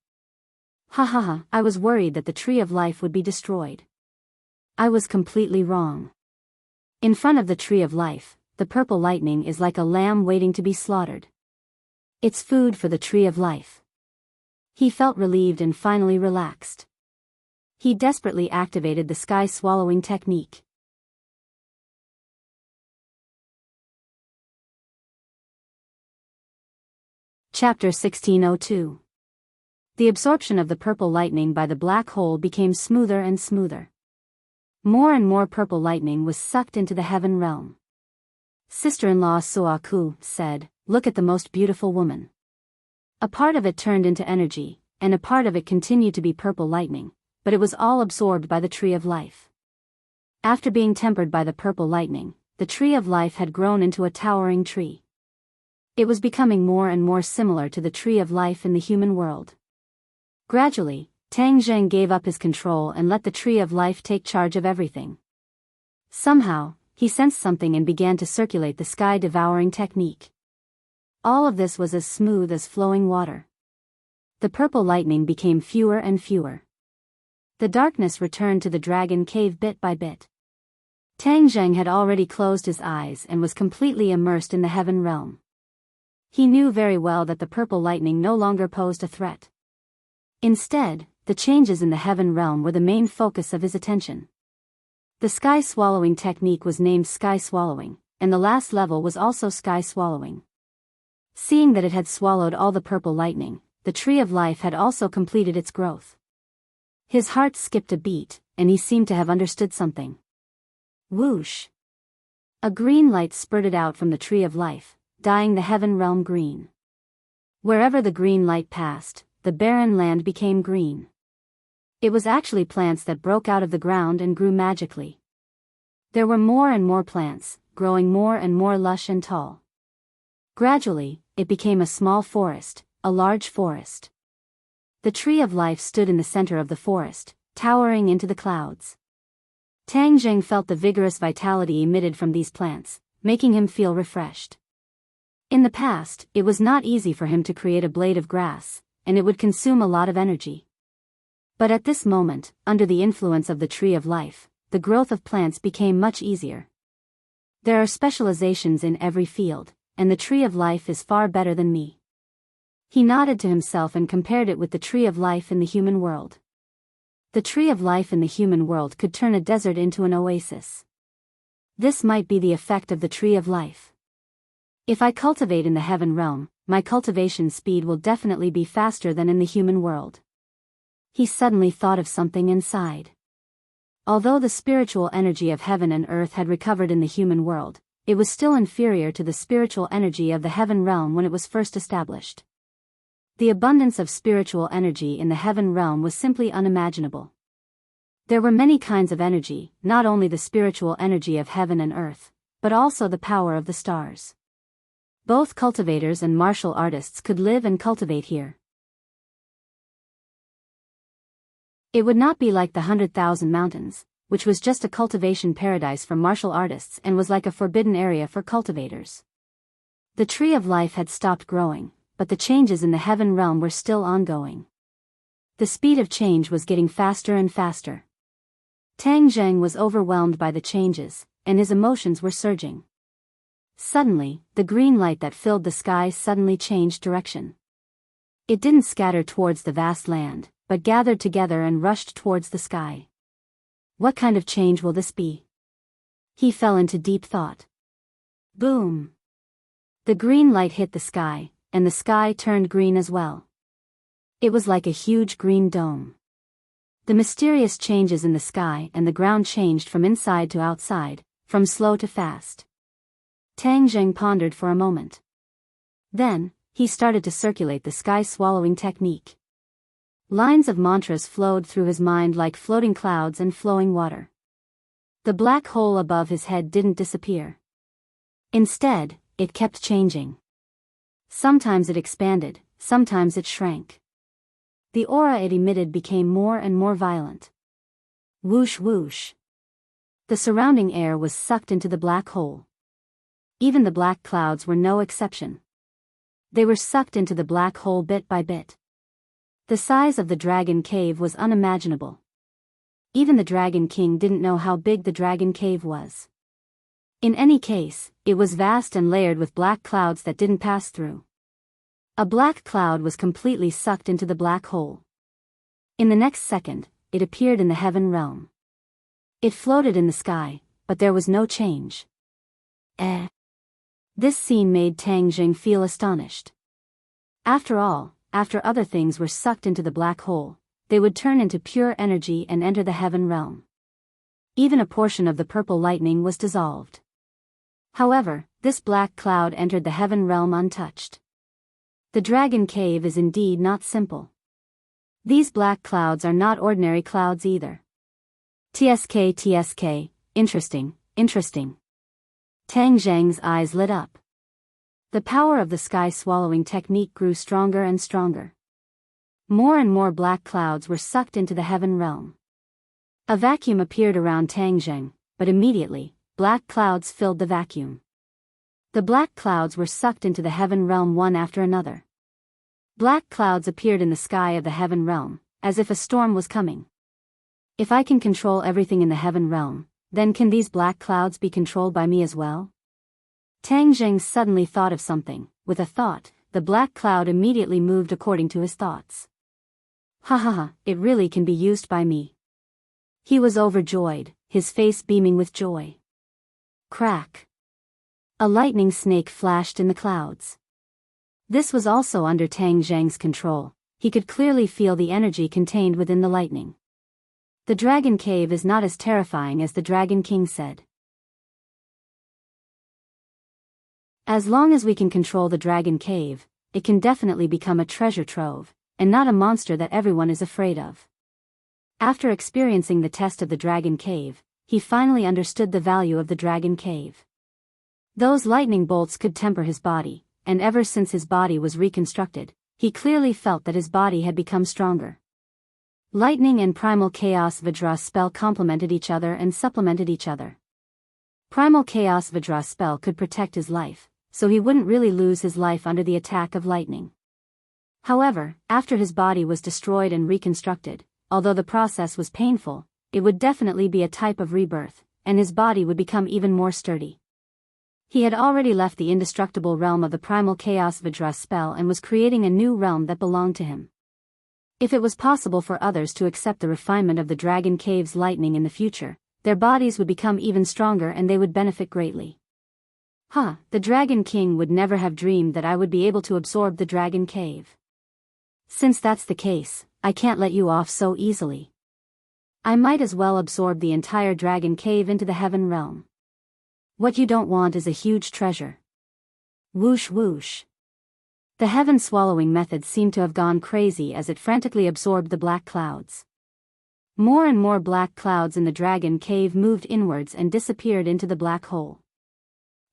Speaker 1: Ha ha ha, I was worried that the tree of life would be destroyed. I was completely wrong. In front of the tree of life, the purple lightning is like a lamb waiting to be slaughtered. It's food for the tree of life. He felt relieved and finally relaxed. He desperately activated the sky swallowing technique. Chapter 1602. The absorption of the purple lightning by the black hole became smoother and smoother. More and more purple lightning was sucked into the heaven realm. Sister-in-law Suaku said, "Look at the most beautiful woman." A part of it turned into energy, and a part of it continued to be purple lightning, but it was all absorbed by the tree of life. After being tempered by the purple lightning, the tree of life had grown into a towering tree. It was becoming more and more similar to the tree of life in the human world. Gradually, Tang Zheng gave up his control and let the tree of life take charge of everything. Somehow, he sensed something and began to circulate the sky-devouring technique. All of this was as smooth as flowing water. The purple lightning became fewer and fewer. The darkness returned to the dragon cave bit by bit. Tang Zheng had already closed his eyes and was completely immersed in the heaven realm. He knew very well that the purple lightning no longer posed a threat. Instead, the changes in the heaven realm were the main focus of his attention. The sky swallowing technique was named sky swallowing, and the last level was also sky swallowing. Seeing that it had swallowed all the purple lightning, the tree of life had also completed its growth. His heart skipped a beat, and he seemed to have understood something. Whoosh! A green light spurted out from the tree of life, dyeing the heaven realm green. Wherever the green light passed, the barren land became green. It was actually plants that broke out of the ground and grew magically. There were more and more plants, growing more and more lush and tall. Gradually, it became a small forest, a large forest. The tree of life stood in the center of the forest, towering into the clouds. Tang Zheng felt the vigorous vitality emitted from these plants, making him feel refreshed. In the past, it was not easy for him to create a blade of grass, and it would consume a lot of energy. But at this moment, under the influence of the tree of life, the growth of plants became much easier. There are specializations in every field, and the tree of life is far better than me. He nodded to himself and compared it with the tree of life in the human world. The tree of life in the human world could turn a desert into an oasis. This might be the effect of the tree of life. If I cultivate in the heaven realm, my cultivation speed will definitely be faster than in the human world. He suddenly thought of something and sighed. Although the spiritual energy of heaven and earth had recovered in the human world, it was still inferior to the spiritual energy of the heaven realm when it was first established. The abundance of spiritual energy in the heaven realm was simply unimaginable. There were many kinds of energy, not only the spiritual energy of heaven and earth, but also the power of the stars. Both cultivators and martial artists could live and cultivate here. It would not be like the 100,000 Mountains, which was just a cultivation paradise for martial artists and was like a forbidden area for cultivators. The tree of life had stopped growing, but the changes in the heaven realm were still ongoing. The speed of change was getting faster and faster. Tang Zheng was overwhelmed by the changes, and his emotions were surging. Suddenly, the green light that filled the sky suddenly changed direction. It didn't scatter towards the vast land, but gathered together and rushed towards the sky. What kind of change will this be? He fell into deep thought. Boom! The green light hit the sky, and the sky turned green as well. It was like a huge green dome. The mysterious changes in the sky and the ground changed from inside to outside, from slow to fast. Tang Zheng pondered for a moment. Then, he started to circulate the sky-swallowing technique. Lines of mantras flowed through his mind like floating clouds and flowing water. The black hole above his head didn't disappear. Instead, it kept changing. Sometimes it expanded, sometimes it shrank. The aura it emitted became more and more violent. Whoosh whoosh. The surrounding air was sucked into the black hole. Even the black clouds were no exception. They were sucked into the black hole bit by bit. The size of the dragon cave was unimaginable. Even the Dragon King didn't know how big the dragon cave was. In any case, it was vast and layered with black clouds that didn't pass through. A black cloud was completely sucked into the black hole. In the next second, it appeared in the heaven realm. It floated in the sky, but there was no change. This scene made Tang Zheng feel astonished. After all, after other things were sucked into the black hole, they would turn into pure energy and enter the heaven realm. Even a portion of the purple lightning was dissolved. However, this black cloud entered the heaven realm untouched. The dragon cave is indeed not simple. These black clouds are not ordinary clouds either. TSK, interesting, interesting. Tang Zheng's eyes lit up. The power of the sky-swallowing technique grew stronger and stronger. More and more black clouds were sucked into the heaven realm. A vacuum appeared around Tang Zheng, but immediately, black clouds filled the vacuum. The black clouds were sucked into the heaven realm one after another. Black clouds appeared in the sky of the heaven realm, as if a storm was coming. If I can control everything in the heaven realm, then can these black clouds be controlled by me as well? Tang Zheng suddenly thought of something. With a thought, the black cloud immediately moved according to his thoughts. Ha ha ha, it really can be used by me. He was overjoyed, his face beaming with joy. Crack. A lightning snake flashed in the clouds. This was also under Tang Zheng's control. He could clearly feel the energy contained within the lightning. The dragon cave is not as terrifying as the Dragon King said. As long as we can control the dragon cave, it can definitely become a treasure trove, and not a monster that everyone is afraid of. After experiencing the test of the dragon cave, he finally understood the value of the dragon cave. Those lightning bolts could temper his body, and ever since his body was reconstructed, he clearly felt that his body had become stronger. Lightning and Primal Chaos Vajra spell complemented each other and supplemented each other. Primal Chaos Vajra spell could protect his life, so he wouldn't really lose his life under the attack of lightning. However, after his body was destroyed and reconstructed, although the process was painful, it would definitely be a type of rebirth, and his body would become even more sturdy. He had already left the indestructible realm of the Primal Chaos Vajra spell and was creating a new realm that belonged to him. If it was possible for others to accept the refinement of the Dragon Cave's lightning in the future, their bodies would become even stronger and they would benefit greatly. The Dragon King would never have dreamed that I would be able to absorb the Dragon Cave. Since that's the case, I can't let you off so easily. I might as well absorb the entire Dragon Cave into the heaven realm. What you don't want is a huge treasure. Whoosh whoosh. The heaven-swallowing method seemed to have gone crazy as it frantically absorbed the black clouds. More and more black clouds in the Dragon Cave moved inwards and disappeared into the black hole.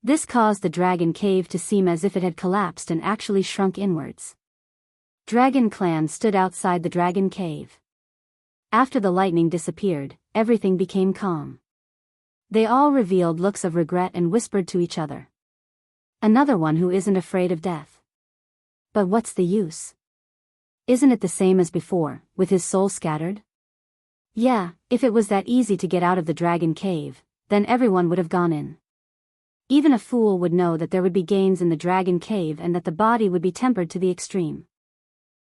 Speaker 1: This caused the dragon cave to seem as if it had collapsed and actually shrunk inwards. Dragon Clan stood outside the dragon cave. After the lightning disappeared, everything became calm. They all revealed looks of regret and whispered to each other. Another one who isn't afraid of death. But what's the use? Isn't it the same as before, with his soul scattered? Yeah, if it was that easy to get out of the dragon cave, then everyone would have gone in. Even a fool would know that there would be gains in the dragon cave and that the body would be tempered to the extreme.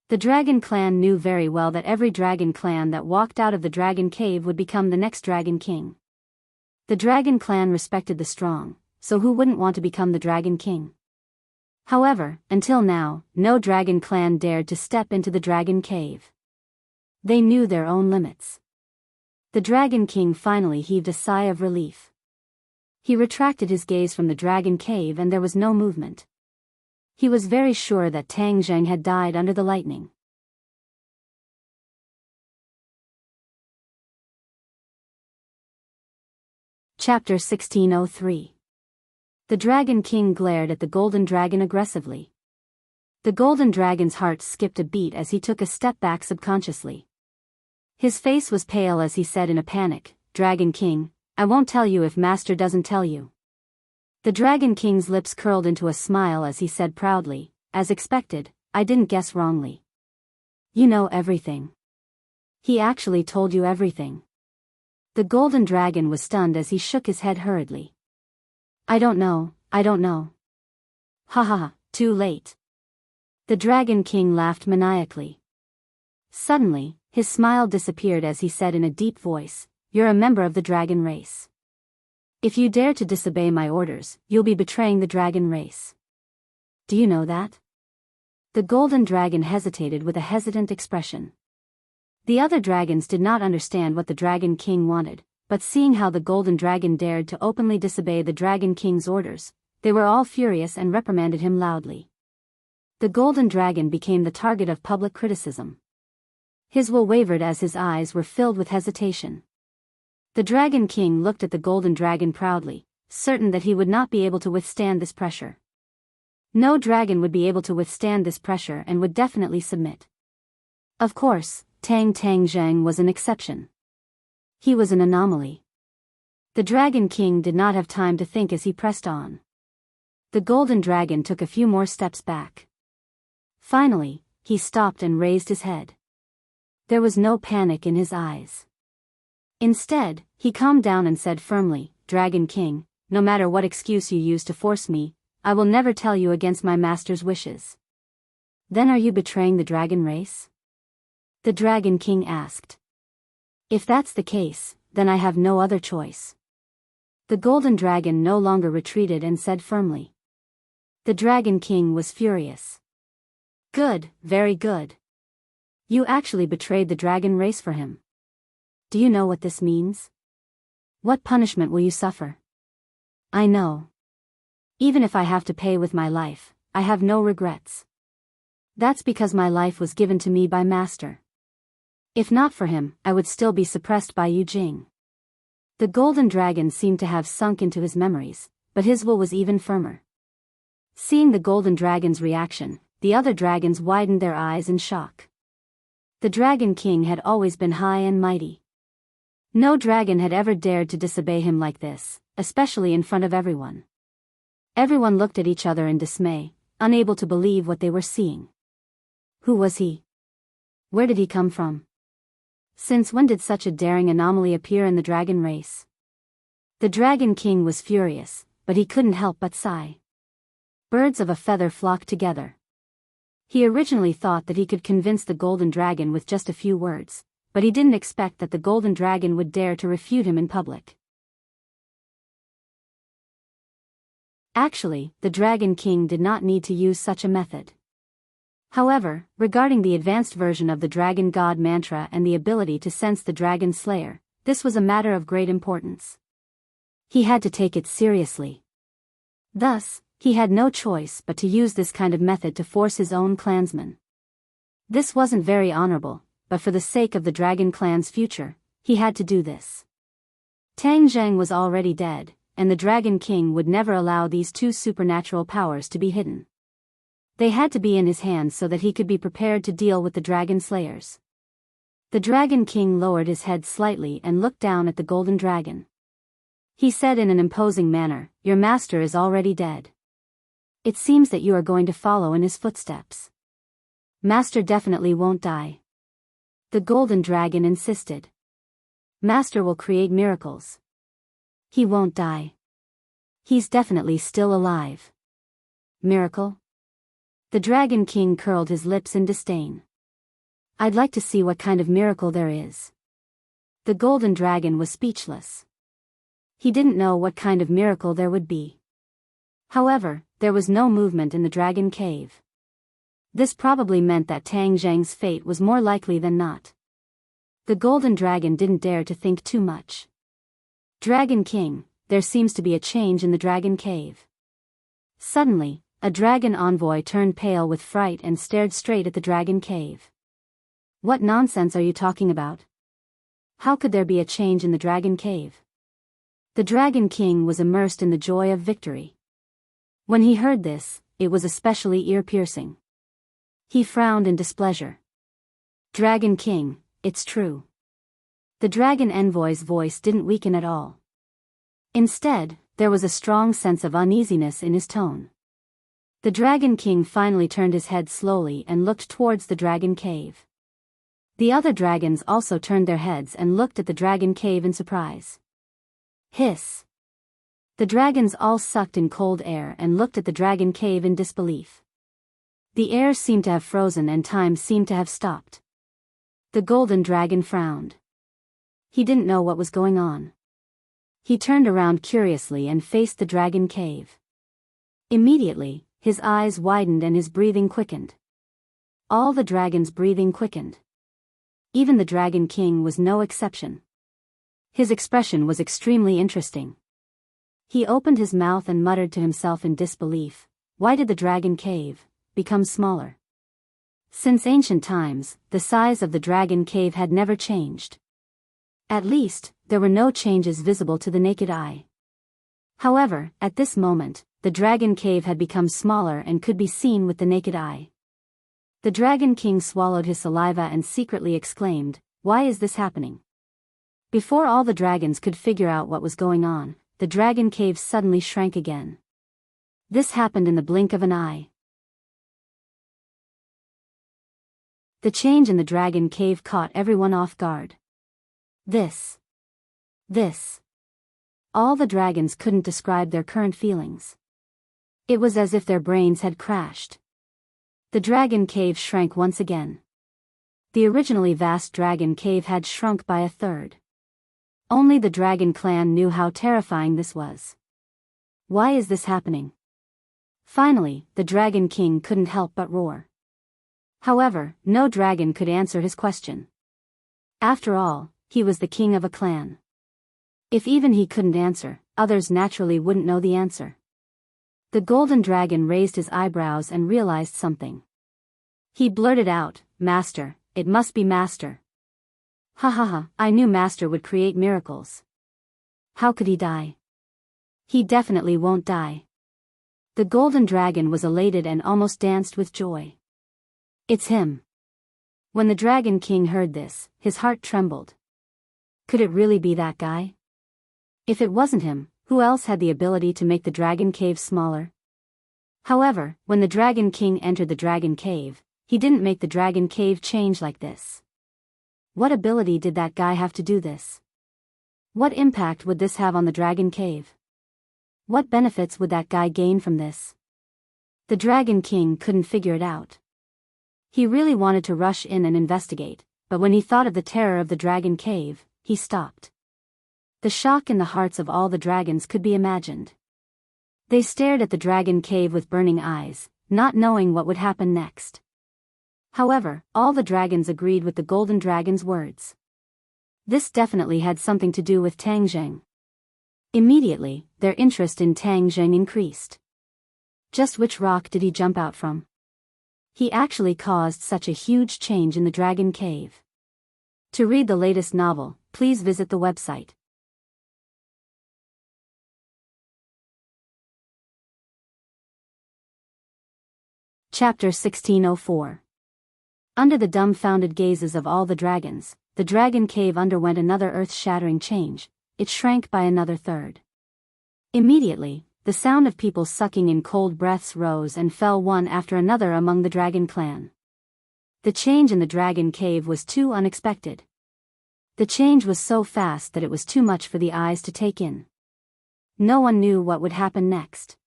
Speaker 1: The dragon clan knew very well that every dragon clan that walked out of the dragon cave would become the next dragon king. The dragon clan respected the strong, so who wouldn't want to become the dragon king? However, until now, no dragon clan dared to step into the dragon cave. They knew their own limits. The dragon king finally heaved a sigh of relief. He retracted his gaze from the dragon cave and there was no movement. He was very sure that Tang Zheng had died under the lightning. Chapter 1603. The Dragon King glared at the golden dragon aggressively. The golden dragon's heart skipped a beat as he took a step back subconsciously. His face was pale as he said in a panic, "Dragon King, I won't tell you if Master doesn't tell you." The Dragon King's lips curled into a smile as he said proudly, "As expected, I didn't guess wrongly. You know everything. He actually told you everything." The golden dragon was stunned as he shook his head hurriedly. I don't know. Ha ha, too late." The Dragon King laughed maniacally. Suddenly, his smile disappeared as he said in a deep voice, "You're a member of the dragon race. If you dare to disobey my orders, you'll be betraying the dragon race. Do you know that?" The golden dragon hesitated with a hesitant expression. The other dragons did not understand what the Dragon King wanted, but seeing how the golden dragon dared to openly disobey the Dragon King's orders, they were all furious and reprimanded him loudly. The golden dragon became the target of public criticism. His will wavered as his eyes were filled with hesitation. The Dragon King looked at the golden dragon proudly, certain that he would not be able to withstand this pressure. No dragon would be able to withstand this pressure and would definitely submit. Of course, Tang Zheng was an exception. He was an anomaly. The Dragon King did not have time to think as he pressed on. The golden dragon took a few more steps back. Finally, he stopped and raised his head. There was no panic in his eyes. Instead, he calmed down and said firmly, "Dragon King, no matter what excuse you use to force me, I will never tell you against my master's wishes." "Then are you betraying the dragon race?" the Dragon King asked. "If that's the case, then I have no other choice." The golden dragon no longer retreated and said firmly. The Dragon King was furious. "Good, very good. You actually betrayed the dragon race for him. Do you know what this means? What punishment will you suffer?" "I know. Even if I have to pay with my life, I have no regrets. That's because my life was given to me by Master. If not for him, I would still be suppressed by Yu Jing." The golden dragon seemed to have sunk into his memories, but his will was even firmer. Seeing the golden dragon's reaction, the other dragons widened their eyes in shock. The Dragon King had always been high and mighty. No dragon had ever dared to disobey him like this, especially in front of everyone. Everyone looked at each other in dismay, unable to believe what they were seeing. Who was he? Where did he come from? Since when did such a daring anomaly appear in the dragon race? The Dragon King was furious, but he couldn't help but sigh. Birds of a feather flocked together. He originally thought that he could convince the golden dragon with just a few words, but he didn't expect that the golden dragon would dare to refute him in public. Actually, the Dragon King did not need to use such a method. However, regarding the advanced version of the Dragon God mantra and the ability to sense the Dragon Slayer, this was a matter of great importance. He had to take it seriously. Thus, he had no choice but to use this kind of method to force his own clansmen. This wasn't very honorable, but for the sake of the Dragon clan's future, he had to do this. Tang Zheng was already dead, and the Dragon King would never allow these two supernatural powers to be hidden. They had to be in his hands so that he could be prepared to deal with the dragon slayers. The Dragon King lowered his head slightly and looked down at the golden dragon. He said in an imposing manner, "Your master is already dead. It seems that you are going to follow in his footsteps." "Master definitely won't die," the golden dragon insisted. "Master will create miracles. He won't die. He's definitely still alive." "Miracle?" The Dragon King curled his lips in disdain. "I'd like to see what kind of miracle there is." The golden dragon was speechless. He didn't know what kind of miracle there would be. However, there was no movement in the dragon cave. This probably meant that Tang Zheng's fate was more likely than not. The golden dragon didn't dare to think too much. "Dragon King, there seems to be a change in the dragon cave." Suddenly, a dragon envoy turned pale with fright and stared straight at the dragon cave. "What nonsense are you talking about? How could there be a change in the dragon cave?" The Dragon King was immersed in the joy of victory. When he heard this, it was especially ear-piercing. He frowned in displeasure. "Dragon King, it's true." The dragon envoy's voice didn't weaken at all. Instead, there was a strong sense of uneasiness in his tone. The Dragon King finally turned his head slowly and looked towards the dragon cave. The other dragons also turned their heads and looked at the dragon cave in surprise. Hiss! The dragons all sucked in cold air and looked at the dragon cave in disbelief. The air seemed to have frozen and time seemed to have stopped. The golden dragon frowned. He didn't know what was going on. He turned around curiously and faced the dragon cave. Immediately, his eyes widened and his breathing quickened. All the dragons' breathing quickened. Even the Dragon King was no exception. His expression was extremely interesting. He opened his mouth and muttered to himself in disbelief, "Why did the dragon cave become smaller?" Since ancient times, the size of the dragon cave had never changed. At least, there were no changes visible to the naked eye. However, at this moment, the dragon cave had become smaller and could be seen with the naked eye. The Dragon King swallowed his saliva and secretly exclaimed, "Why is this happening?" Before all the dragons could figure out what was going on, the dragon cave suddenly shrank again. This happened in the blink of an eye. The change in the dragon cave caught everyone off guard. This. All the dragons couldn't describe their current feelings. It was as if their brains had crashed. The dragon cave shrank once again. The originally vast dragon cave had shrunk by a third. Only the dragon clan knew how terrifying this was. Why is this happening? Finally, the Dragon King couldn't help but roar. However, no dragon could answer his question. After all, he was the king of a clan. If even he couldn't answer, others naturally wouldn't know the answer. The golden dragon raised his eyebrows and realized something. He blurted out, "Master, it must be Master." "Ha ha ha, I knew Master would create miracles. How could he die?" "He definitely won't die." The golden dragon was elated and almost danced with joy. "It's him." When the Dragon King heard this, his heart trembled. Could it really be that guy? If it wasn't him, who else had the ability to make the dragon cave smaller? However, when the Dragon King entered the dragon cave, he didn't make the dragon cave change like this. What ability did that guy have to do this? What impact would this have on the dragon cave? What benefits would that guy gain from this? The Dragon King couldn't figure it out. He really wanted to rush in and investigate, but when he thought of the terror of the dragon cave, he stopped. The shock in the hearts of all the dragons could be imagined. They stared at the dragon cave with burning eyes, not knowing what would happen next. However, all the dragons agreed with the golden dragon's words. This definitely had something to do with Tang Zheng. Immediately, their interest in Tang Zheng increased. Just which rock did he jump out from? He actually caused such a huge change in the dragon cave. To read the latest novel, please visit the website. Chapter 1604. Under the dumbfounded gazes of all the dragons, the dragon cave underwent another earth-shattering change. It shrank by another third. Immediately, the sound of people sucking in cold breaths rose and fell one after another among the dragon clan. The change in the dragon cave was too unexpected. The change was so fast that it was too much for the eyes to take in. No one knew what would happen next.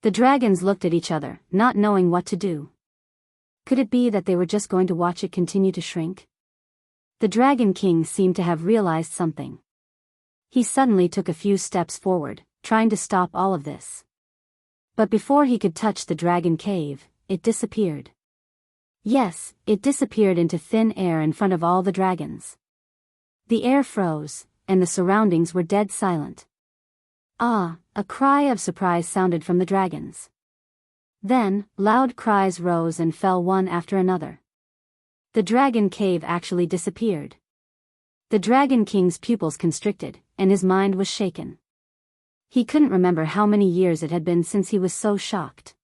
Speaker 1: The dragons looked at each other, not knowing what to do. Could it be that they were just going to watch it continue to shrink? The Dragon King seemed to have realized something. He suddenly took a few steps forward, trying to stop all of this. But before he could touch the dragon cave, it disappeared. Yes, it disappeared into thin air in front of all the dragons. The air froze, and the surroundings were dead silent. Ah, a cry of surprise sounded from the dragons. Then, loud cries rose and fell one after another. The dragon cave actually disappeared. The Dragon King's pupils constricted, and his mind was shaken. He couldn't remember how many years it had been since he was so shocked.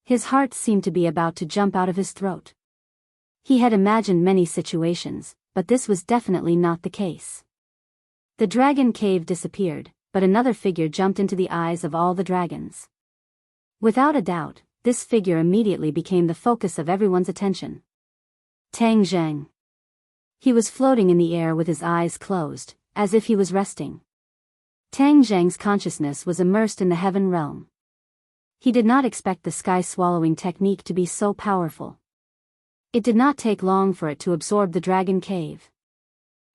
Speaker 1: His heart seemed to be about to jump out of his throat. He had imagined many situations, but this was definitely not the case. The dragon cave disappeared, but another figure jumped into the eyes of all the dragons. Without a doubt, this figure immediately became the focus of everyone's attention. Tang Zheng. He was floating in the air with his eyes closed, as if he was resting. Tang Zheng's consciousness was immersed in the heaven realm. He did not expect the sky-swallowing technique to be so powerful. It did not take long for it to absorb the dragon cave.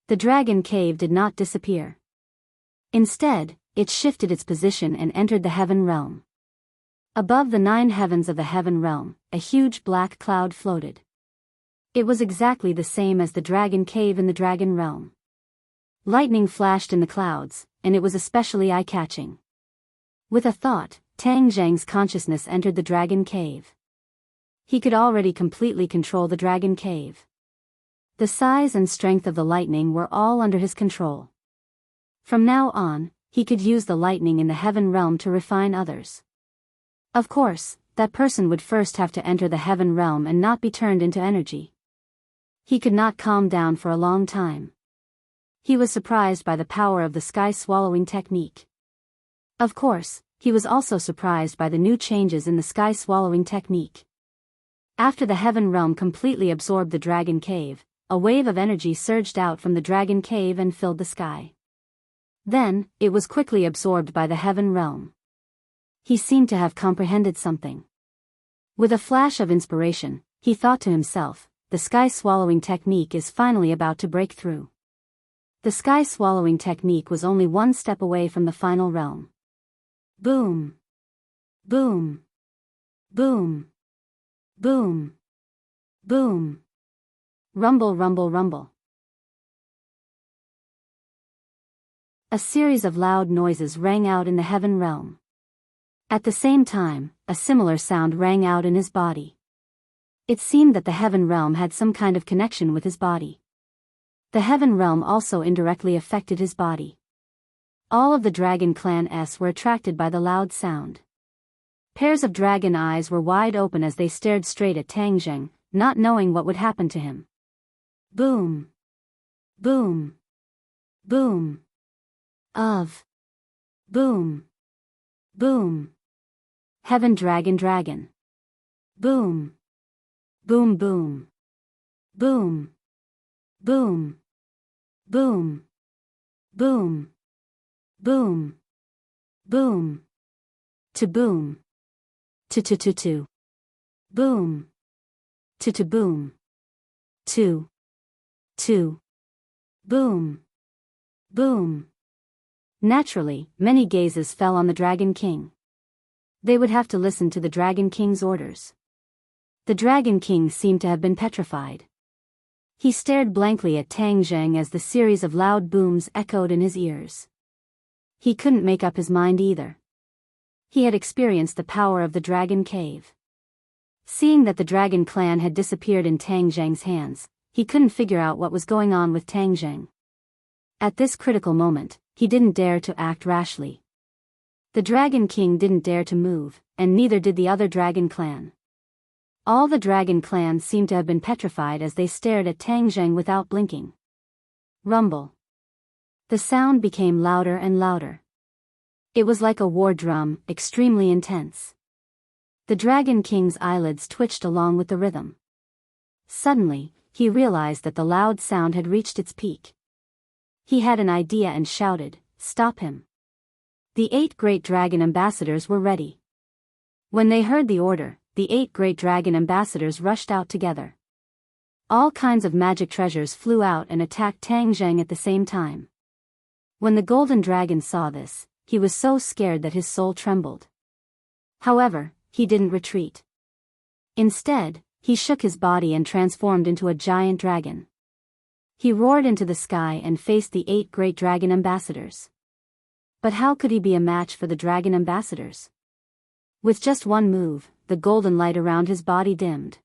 Speaker 1: The dragon cave did not disappear. Instead, it shifted its position and entered the heaven realm. Above the 9 heavens of the heaven realm, a huge black cloud floated. It was exactly the same as the dragon cave in the dragon realm. Lightning flashed in the clouds, and it was especially eye-catching. With a thought, Tang Zheng's consciousness entered the dragon cave. He could already completely control the dragon cave. The size and strength of the lightning were all under his control. From now on, he could use the lightning in the heaven realm to refine others. Of course, that person would first have to enter the heaven realm and not be turned into energy. He could not calm down for a long time. He was surprised by the power of the sky-swallowing technique. Of course, he was also surprised by the new changes in the sky-swallowing technique. After the heaven realm completely absorbed the dragon cave, a wave of energy surged out from the dragon cave and filled the sky. Then, it was quickly absorbed by the heaven realm. He seemed to have comprehended something. With a flash of inspiration, he thought to himself, the sky-swallowing technique is finally about to break through. The sky-swallowing technique was only one step away from the final realm. Boom! Boom! Boom! Boom! Boom! Rumble, rumble, rumble. A series of loud noises rang out in the heaven realm. At the same time, a similar sound rang out in his body. It seemed that the heaven realm had some kind of connection with his body. The heaven realm also indirectly affected his body. All of the dragon clan were attracted by the loud sound. Pairs of dragon eyes were wide open as they stared straight at Tang Zheng, not knowing what would happen to him. Boom! Boom! Boom! Of! Boom! Boom! Heaven dragon dragon! Boom! Boom boom! Boom! Boom! Boom! Boom! Boom! Boom! To boom! To. Boom! To boom! To. Boom! Boom! Naturally, many gazes fell on the Dragon King. They would have to listen to the Dragon King's orders. The Dragon King seemed to have been petrified. He stared blankly at Tang Zheng as the series of loud booms echoed in his ears. He couldn't make up his mind either. He had experienced the power of the Dragon Cave. Seeing that the Dragon Clan had disappeared in Tang Zheng's hands, he couldn't figure out what was going on with Tang Zheng. At this critical moment, he didn't dare to act rashly. The Dragon King didn't dare to move, and neither did the other Dragon Clan. All the dragon clan seemed to have been petrified as they stared at Tang Zheng without blinking. Rumble. The sound became louder and louder. It was like a war drum, extremely intense. The Dragon King's eyelids twitched along with the rhythm. Suddenly, he realized that the loud sound had reached its peak. He had an idea and shouted, "Stop him!" The 8 great dragon ambassadors were ready. When they heard the order, the 8 great dragon ambassadors rushed out together. All kinds of magic treasures flew out and attacked Tang Zheng at the same time. When the golden dragon saw this, he was so scared that his soul trembled. However, he didn't retreat. Instead, he shook his body and transformed into a giant dragon. He roared into the sky and faced the 8 great dragon ambassadors. But how could he be a match for the dragon ambassadors? With just one move, the golden light around his body dimmed.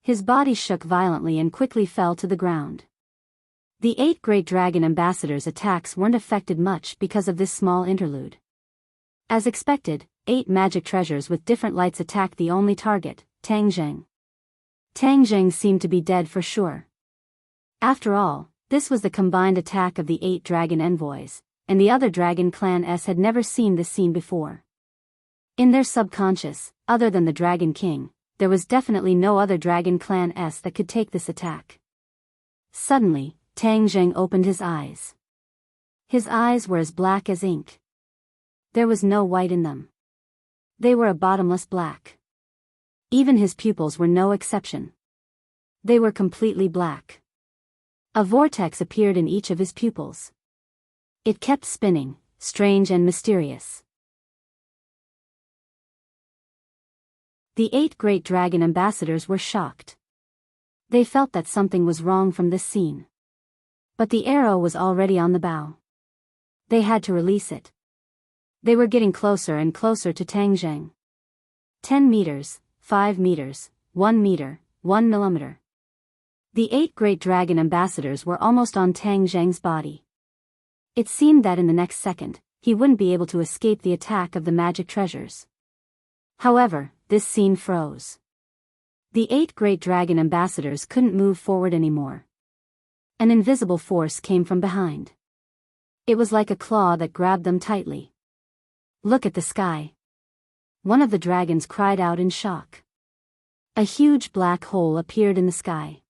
Speaker 1: His body shook violently and quickly fell to the ground. The 8 great dragon ambassadors' attacks weren't affected much because of this small interlude. As expected, 8 magic treasures with different lights attacked the only target, Tang Zheng. Tang Zheng seemed to be dead for sure. After all, this was the combined attack of the 8 dragon envoys, and the other dragon clan had never seen this scene before. In their subconscious, other than the Dragon King, there was definitely no other dragon clan that could take this attack. Suddenly, Tang Zheng opened his eyes. His eyes were as black as ink. There was no white in them. They were a bottomless black. Even his pupils were no exception. They were completely black. A vortex appeared in each of his pupils. It kept spinning, strange and mysterious. The 8 great dragon ambassadors were shocked. They felt that something was wrong from this scene. But the arrow was already on the bow. They had to release it. They were getting closer and closer to Tang Zheng. 10 meters, 5 meters, 1 meter, 1 millimeter. The 8 great dragon ambassadors were almost on Tang Zheng's body. It seemed that in the next second, he wouldn't be able to escape the attack of the magic treasures. However, this scene froze. The 8 great dragon ambassadors couldn't move forward anymore. An invisible force came from behind. It was like a claw that grabbed them tightly. "Look at the sky!" One of the dragons cried out in shock. A huge black hole appeared in the sky.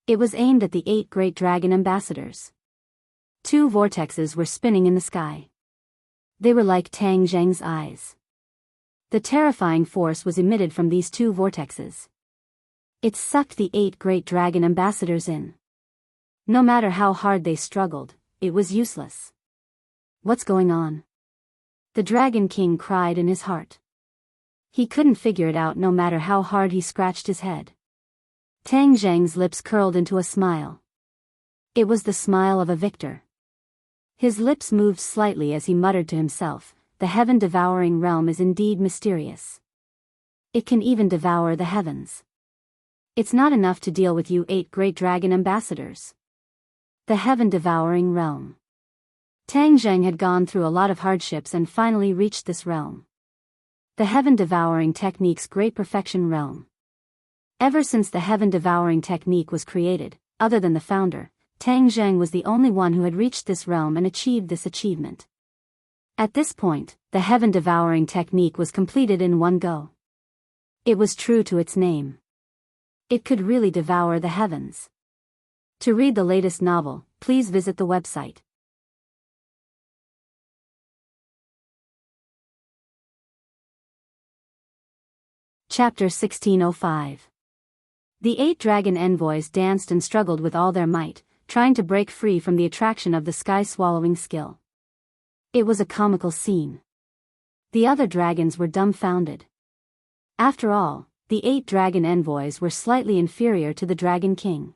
Speaker 1: It was aimed at the 8 great dragon ambassadors. 2 vortexes were spinning in the sky. They were like Tang Zheng's eyes. The terrifying force was emitted from these 2 vortexes. It sucked the 8 great dragon ambassadors in. No matter how hard they struggled, it was useless. "What's going on?" The Dragon King cried in his heart. He couldn't figure it out no matter how hard he scratched his head. Tang Zheng's lips curled into a smile. It was the smile of a victor. His lips moved slightly as he muttered to himself, "The heaven-devouring realm is indeed mysterious. It can even devour the heavens. It's not enough to deal with you 8 great dragon ambassadors. The heaven-devouring realm." Tang Zheng had gone through a lot of hardships and finally reached this realm. The heaven-devouring technique's great perfection realm. Ever since the heaven-devouring technique was created, other than the founder, Tang Zheng was the only one who had reached this realm and achieved this achievement. At this point, the heaven-devouring technique was completed in one go. It was true to its name. It could really devour the heavens. To read the latest novel, please visit the website. Chapter 1605. The 8 dragon envoys danced and struggled with all their might, trying to break free from the attraction of the sky-swallowing skill. It was a comical scene. The other dragons were dumbfounded. After all, the 8 dragon envoys were slightly inferior to the Dragon King.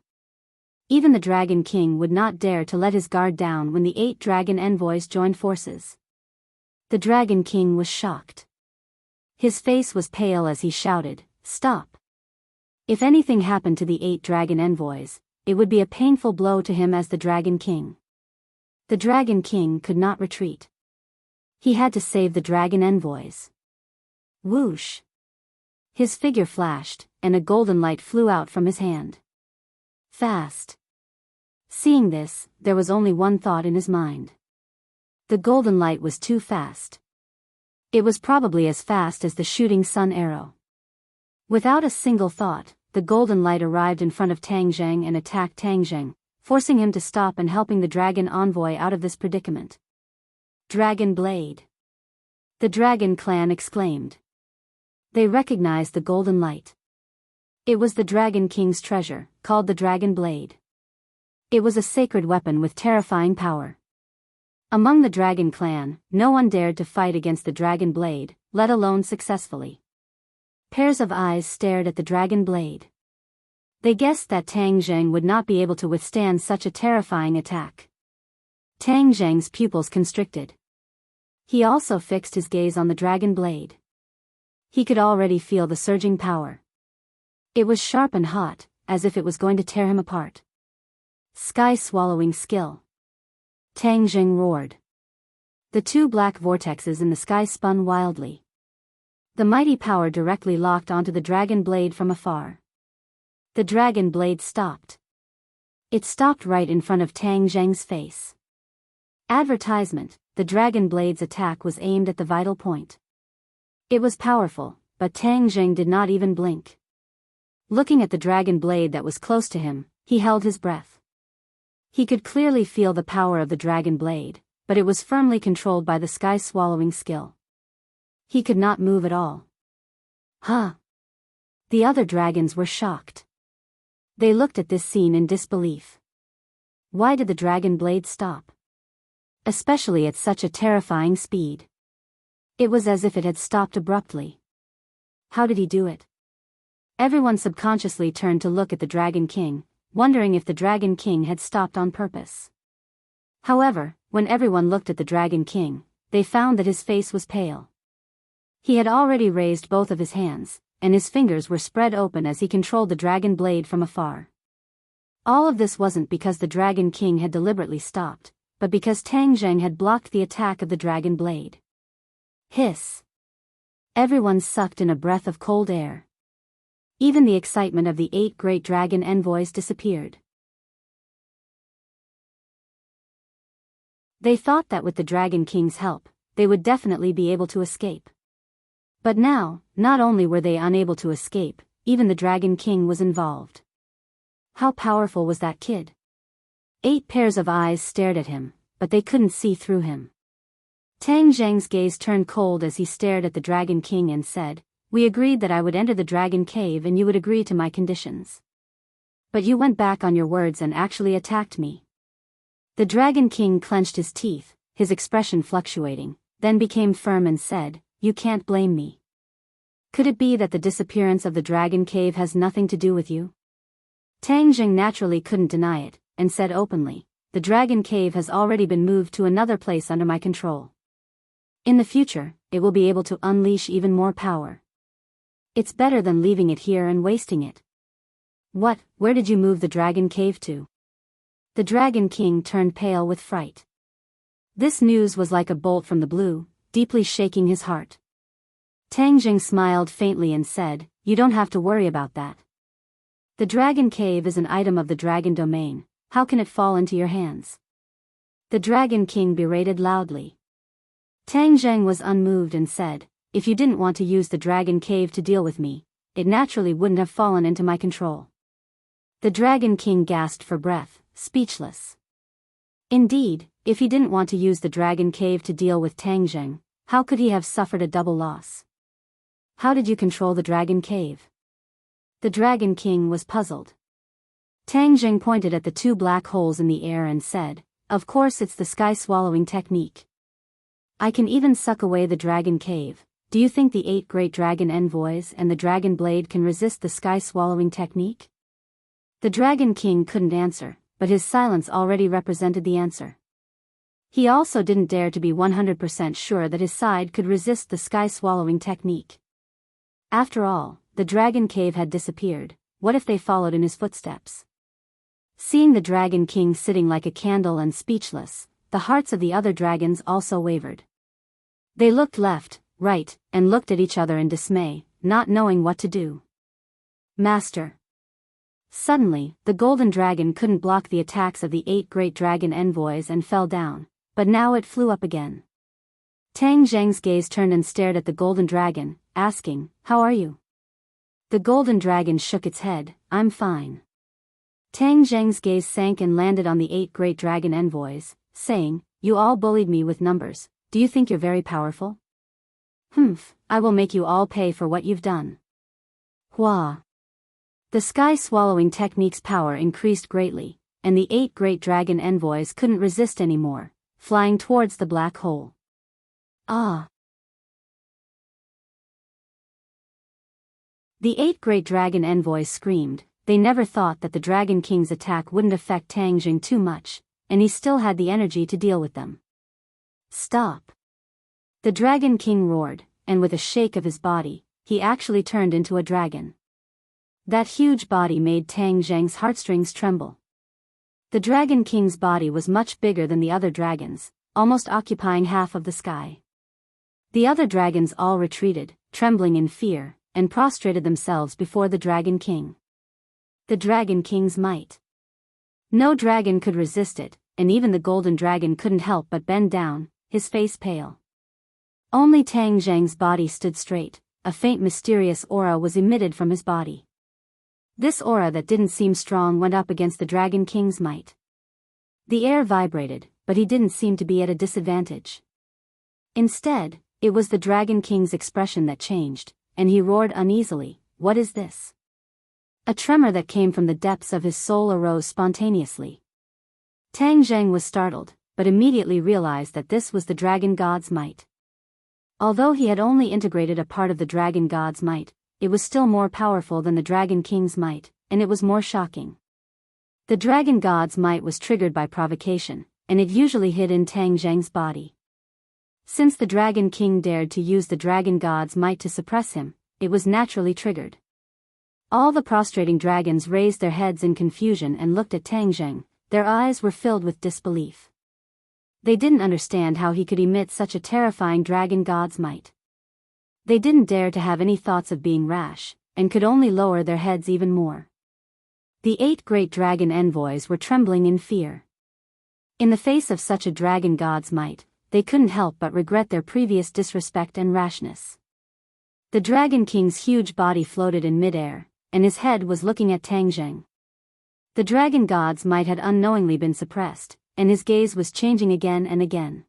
Speaker 1: Even the Dragon King would not dare to let his guard down when the 8 dragon envoys joined forces. The Dragon King was shocked. His face was pale as he shouted, "Stop!" If anything happened to the 8 dragon envoys, it would be a painful blow to him as the Dragon King. The Dragon King could not retreat. He had to save the dragon envoys. Whoosh! His figure flashed, and a golden light flew out from his hand. Fast. Seeing this, there was only one thought in his mind. The golden light was too fast. It was probably as fast as the shooting sun arrow. Without a single thought, the golden light arrived in front of Tang Zheng and attacked Tang Zheng, forcing him to stop and helping the dragon envoy out of this predicament. Dragon Blade! The dragon clan exclaimed. They recognized the golden light. It was the Dragon King's treasure, called the Dragon Blade. It was a sacred weapon with terrifying power. Among the Dragon clan, no one dared to fight against the Dragon Blade, let alone successfully. Pairs of eyes stared at the Dragon Blade. They guessed that Tang Zheng would not be able to withstand such a terrifying attack. Tang Zheng's pupils constricted. He also fixed his gaze on the Dragon Blade. He could already feel the surging power. It was sharp and hot, as if it was going to tear him apart. Sky-swallowing skill. Tang Zheng roared. The two black vortexes in the sky spun wildly. The mighty power directly locked onto the Dragon Blade from afar. The Dragon Blade stopped. It stopped right in front of Tang Zheng's face. Advertisement: the Dragon Blade's attack was aimed at the vital point. It was powerful, but Tang Zheng did not even blink. Looking at the Dragon Blade that was close to him, he held his breath. He could clearly feel the power of the Dragon Blade, but it was firmly controlled by the sky-swallowing skill. He could not move at all. Huh! The other dragons were shocked. They looked at this scene in disbelief. Why did the Dragon Blade stop? Especially at such a terrifying speed. It was as if it had stopped abruptly. How did he do it? Everyone subconsciously turned to look at the Dragon King, wondering if the Dragon King had stopped on purpose. However, when everyone looked at the Dragon King, they found that his face was pale. He had already raised both of his hands, and his fingers were spread open as he controlled the Dragon Blade from afar. All of this wasn't because the Dragon King had deliberately stopped, but because Tang Zheng had blocked the attack of the Dragon Blade. Hiss! Everyone sucked in a breath of cold air. Even the excitement of the 8 great dragon envoys disappeared. They thought that with the Dragon King's help, they would definitely be able to escape. But now, not only were they unable to escape, even the Dragon King was involved. How powerful was that kid? 8 pairs of eyes stared at him, but they couldn't see through him. Tang Zheng's gaze turned cold as he stared at the Dragon King and said, "We agreed that I would enter the Dragon Cave and you would agree to my conditions. But you went back on your words and actually attacked me." The Dragon King clenched his teeth, his expression fluctuating, then became firm and said, "You can't blame me. Could it be that the disappearance of the Dragon Cave has nothing to do with you?" Tang Zheng naturally couldn't deny it, and said openly, "The Dragon Cave has already been moved to another place under my control. In the future, it will be able to unleash even more power. It's better than leaving it here and wasting it." "What, where did you move the Dragon Cave to?" The Dragon King turned pale with fright. This news was like a bolt from the blue, deeply shaking his heart. Tang Zheng smiled faintly and said, "You don't have to worry about that. The Dragon Cave is an item of the Dragon Domain, how can it fall into your hands?" The Dragon King berated loudly. Tang Zheng was unmoved and said, "If you didn't want to use the Dragon Cave to deal with me, it naturally wouldn't have fallen into my control." The Dragon King gasped for breath, speechless. Indeed, if he didn't want to use the Dragon Cave to deal with Tang Zheng, how could he have suffered a double loss? "How did you control the Dragon Cave?" The Dragon King was puzzled. Tang Zheng pointed at the 2 black holes in the air and said, "Of course it's the sky-swallowing technique. I can even suck away the Dragon Cave. Do you think the 8 great dragon envoys and the Dragon Blade can resist the sky-swallowing technique?" The Dragon King couldn't answer, but his silence already represented the answer. He also didn't dare to be 100% sure that his side could resist the sky-swallowing technique. After all, the Dragon Cave had disappeared. What if they followed in his footsteps? Seeing the Dragon King sitting like a candle and speechless, the hearts of the other dragons also wavered. They looked left, right, and looked at each other in dismay, not knowing what to do. Master. Suddenly, the golden dragon couldn't block the attacks of the 8 great dragon envoys and fell down, but now it flew up again. Tang Zheng's gaze turned and stared at the golden dragon, asking, "How are you?" The golden dragon shook its head, "I'm fine." Tang Zheng's gaze sank and landed on the 8 great dragon envoys, saying, "You all bullied me with numbers. Do you think you're very powerful? Humph, I will make you all pay for what you've done." Hua. The sky-swallowing technique's power increased greatly, and the 8 great dragon envoys couldn't resist anymore, flying towards the black hole. Ah! The 8 great dragon envoys screamed. They never thought that the Dragon King's attack wouldn't affect Tang Jing too much, and he still had the energy to deal with them. "Stop!" The Dragon King roared, and with a shake of his body, he actually turned into a dragon. That huge body made Tang Zheng's heartstrings tremble. The Dragon King's body was much bigger than the other dragons, almost occupying half of the sky. The other dragons all retreated, trembling in fear, and prostrated themselves before the Dragon King. The Dragon King's might. No dragon could resist it, and even the golden dragon couldn't help but bend down, his face pale. Only Tang Zheng's body stood straight. A faint mysterious aura was emitted from his body. This aura that didn't seem strong went up against the Dragon King's might. The air vibrated, but he didn't seem to be at a disadvantage. Instead, it was the Dragon King's expression that changed, and he roared uneasily, "What is this?" A tremor that came from the depths of his soul arose spontaneously. Tang Zheng was startled, but immediately realized that this was the Dragon God's might. Although he had only integrated a part of the Dragon God's might, it was still more powerful than the Dragon King's might, and it was more shocking. The Dragon God's might was triggered by provocation, and it usually hid in Tang Zheng's body. Since the Dragon King dared to use the Dragon God's might to suppress him, it was naturally triggered. All the prostrating dragons raised their heads in confusion and looked at Tang Zheng. Their eyes were filled with disbelief. They didn't understand how he could emit such a terrifying Dragon God's might. They didn't dare to have any thoughts of being rash, and could only lower their heads even more. The 8 great dragon envoys were trembling in fear. In the face of such a Dragon God's might, they couldn't help but regret their previous disrespect and rashness. The Dragon King's huge body floated in midair, and his head was looking at Tang Zheng. The Dragon God's might had unknowingly been suppressed, and his gaze was changing again and again.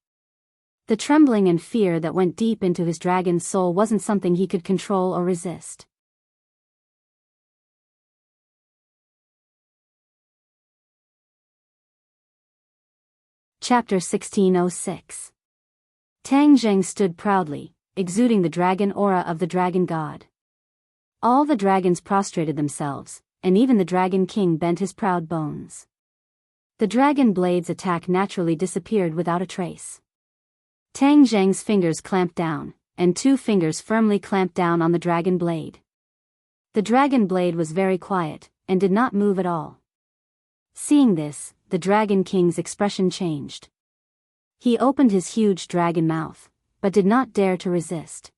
Speaker 1: The trembling and fear that went deep into his dragon's soul wasn't something he could control or resist. Chapter 1606. Tang Zheng stood proudly, exuding the dragon aura of the Dragon God. All the dragons prostrated themselves, and even the Dragon King bent his proud bones. The dragon blade's attack naturally disappeared without a trace. Tang Zheng's fingers clamped down, and 2 fingers firmly clamped down on the dragon blade. The dragon blade was very quiet, and did not move at all. Seeing this, the Dragon King's expression changed. He opened his huge dragon mouth, but did not dare to resist.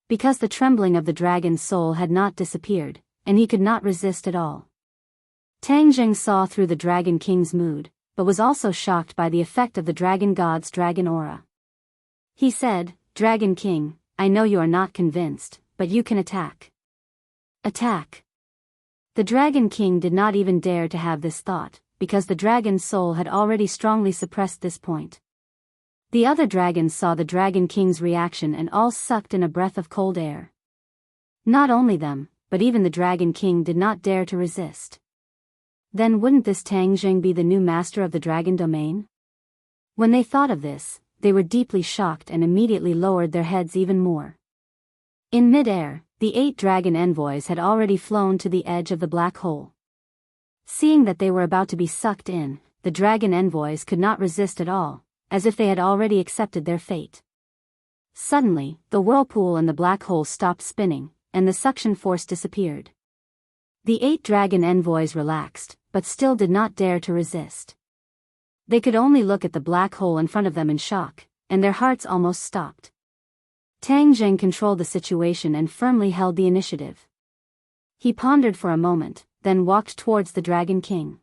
Speaker 1: Because the trembling of the dragon's soul had not disappeared, and he could not resist at all. Tang Zheng saw through the Dragon King's mood, but was also shocked by the effect of the Dragon God's dragon aura. He said, "Dragon King, I know you are not convinced, but you can attack." Attack. The Dragon King did not even dare to have this thought, because the dragon's soul had already strongly suppressed this point. The other dragons saw the Dragon King's reaction and all sucked in a breath of cold air. Not only them, but even the Dragon King did not dare to resist. Then wouldn't this Tang Zheng be the new master of the dragon domain? When they thought of this, they were deeply shocked and immediately lowered their heads even more. In mid-air, the 8 dragon envoys had already flown to the edge of the black hole. Seeing that they were about to be sucked in, the dragon envoys could not resist at all, as if they had already accepted their fate. Suddenly, the whirlpool and the black hole stopped spinning, and the suction force disappeared. The 8 dragon envoys relaxed, but still did not dare to resist. They could only look at the black hole in front of them in shock, and their hearts almost stopped. Tang Zheng controlled the situation and firmly held the initiative. He pondered for a moment, then walked towards the Dragon King.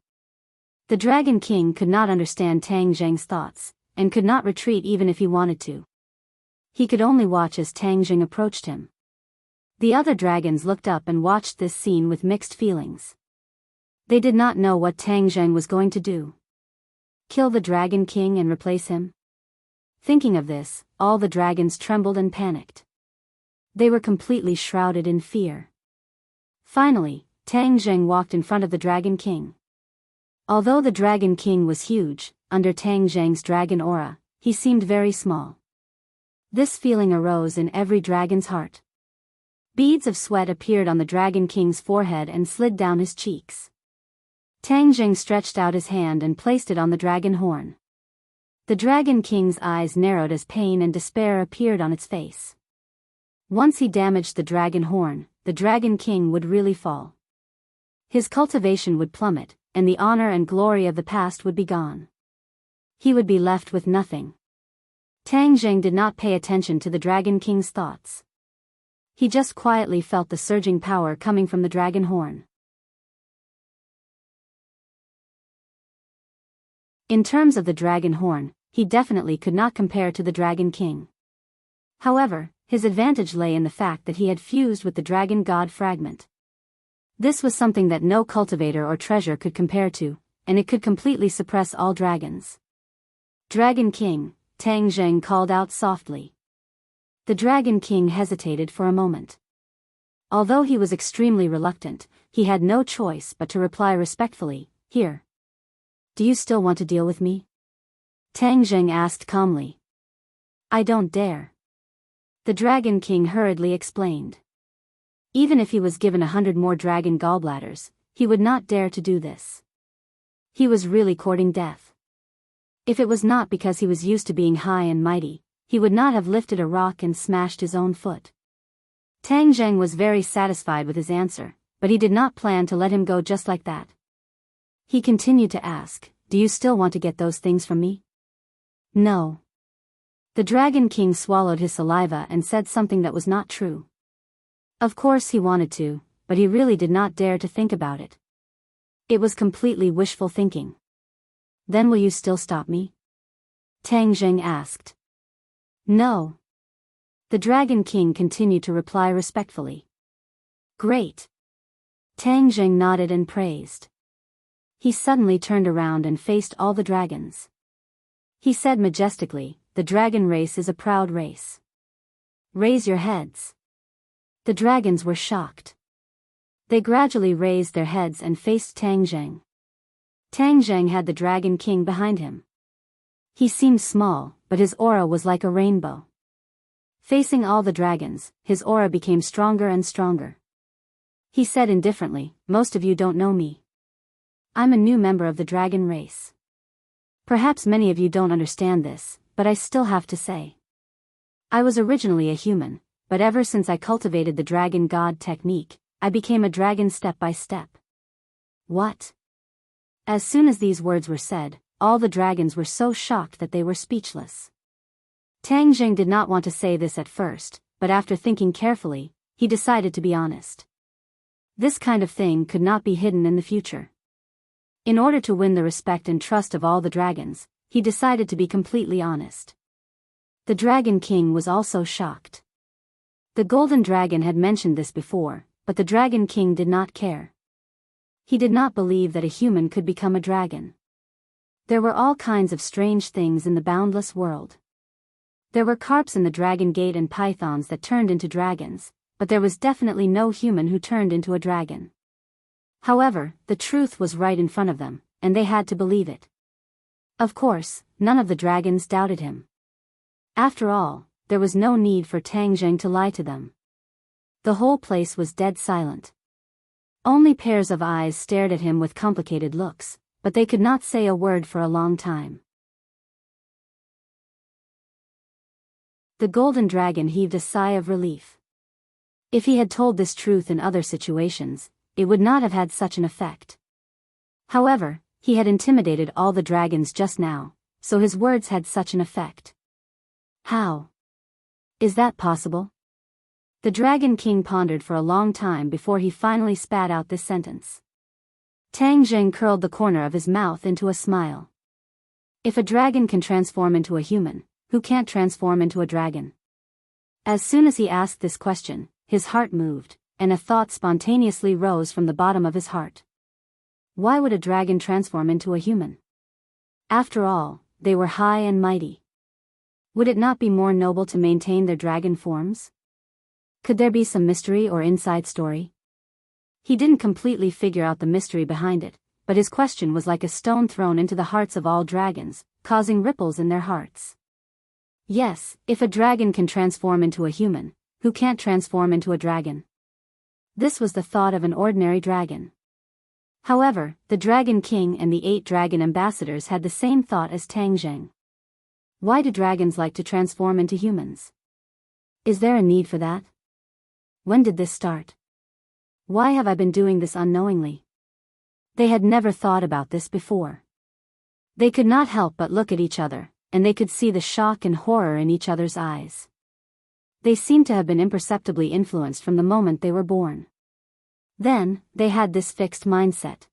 Speaker 1: The Dragon King could not understand Tang Zheng's thoughts, and could not retreat even if he wanted to. He could only watch as Tang Zheng approached him. The other dragons looked up and watched this scene with mixed feelings. They did not know what Tang Zheng was going to do. Kill the Dragon King and replace him? Thinking of this, all the dragons trembled and panicked. They were completely shrouded in fear. Finally, Tang Zheng walked in front of the Dragon King. Although the Dragon King was huge, under Tang Zheng's dragon aura, he seemed very small. This feeling arose in every dragon's heart. Beads of sweat appeared on the Dragon King's forehead and slid down his cheeks. Tang Zheng stretched out his hand and placed it on the dragon horn. The Dragon King's eyes narrowed as pain and despair appeared on its face. Once he damaged the dragon horn, the Dragon King would really fall. His cultivation would plummet, and the honor and glory of the past would be gone. He would be left with nothing. Tang Zheng did not pay attention to the Dragon King's thoughts. He just quietly felt the surging power coming from the dragon horn. In terms of the dragon horn, he definitely could not compare to the Dragon King. However, his advantage lay in the fact that he had fused with the dragon god fragment. This was something that no cultivator or treasure could compare to, and it could completely suppress all dragons. Dragon King, Tang Zheng called out softly. The Dragon King hesitated for a moment. Although he was extremely reluctant, he had no choice but to reply respectfully, "Here. Do you still want to deal with me?" Tang Zheng asked calmly. "I don't dare." The Dragon King hurriedly explained. Even if he was given 100 more dragon gallbladders, he would not dare to do this. He was really courting death. If it was not because he was used to being high and mighty, he would not have lifted a rock and smashed his own foot. Tang Zheng was very satisfied with his answer, but he did not plan to let him go just like that. He continued to ask, "Do you still want to get those things from me?" "No." The Dragon King swallowed his saliva and said something that was not true. Of course he wanted to, but he really did not dare to think about it. It was completely wishful thinking. "Then will you still stop me?" Tang Zheng asked. "No." The Dragon King continued to reply respectfully. "Great." Tang Zheng nodded and praised. He suddenly turned around and faced all the dragons. He said majestically, "The dragon race is a proud race. Raise your heads." The dragons were shocked. They gradually raised their heads and faced Tang Zheng. Tang Zheng had the Dragon King behind him. He seemed small, but his aura was like a rainbow. Facing all the dragons, his aura became stronger and stronger. He said indifferently, "Most of you don't know me. I'm a new member of the dragon race. Perhaps many of you don't understand this, but I still have to say. I was originally a human, but ever since I cultivated the dragon god technique, I became a dragon step by step." "What?" As soon as these words were said, all the dragons were so shocked that they were speechless. Tang Zheng did not want to say this at first, but after thinking carefully, he decided to be honest. This kind of thing could not be hidden in the future. In order to win the respect and trust of all the dragons, he decided to be completely honest. The Dragon King was also shocked. The Golden Dragon had mentioned this before, but the Dragon King did not care. He did not believe that a human could become a dragon. There were all kinds of strange things in the boundless world. There were carps in the Dragon Gate and pythons that turned into dragons, but there was definitely no human who turned into a dragon. However, the truth was right in front of them, and they had to believe it. Of course, none of the dragons doubted him. After all, there was no need for Tang Zheng to lie to them. The whole place was dead silent. Only pairs of eyes stared at him with complicated looks, but they could not say a word for a long time. The Golden Dragon heaved a sigh of relief. If he had told this truth in other situations, it would not have had such an effect. However, he had intimidated all the dragons just now, so his words had such an effect. "How?" Is that possible? The Dragon King pondered for a long time before he finally spat out this sentence. Tang Zheng curled the corner of his mouth into a smile. If a dragon can transform into a human, who can't transform into a dragon? As soon as he asked this question, his heart moved, and a thought spontaneously rose from the bottom of his heart. Why would a dragon transform into a human? After all, they were high and mighty. Would it not be more noble to maintain their dragon forms? Could there be some mystery or inside story? He didn't completely figure out the mystery behind it, but his question was like a stone thrown into the hearts of all dragons, causing ripples in their hearts. Yes, if a dragon can transform into a human, who can't transform into a dragon? This was the thought of an ordinary dragon. However, the Dragon King and the 8 dragon ambassadors had the same thought as Tang Zheng. Why do dragons like to transform into humans? Is there a need for that? When did this start? Why have I been doing this unknowingly? They had never thought about this before. They could not help but look at each other, and they could see the shock and horror in each other's eyes. They seemed to have been imperceptibly influenced from the moment they were born. Then, they had this fixed mindset.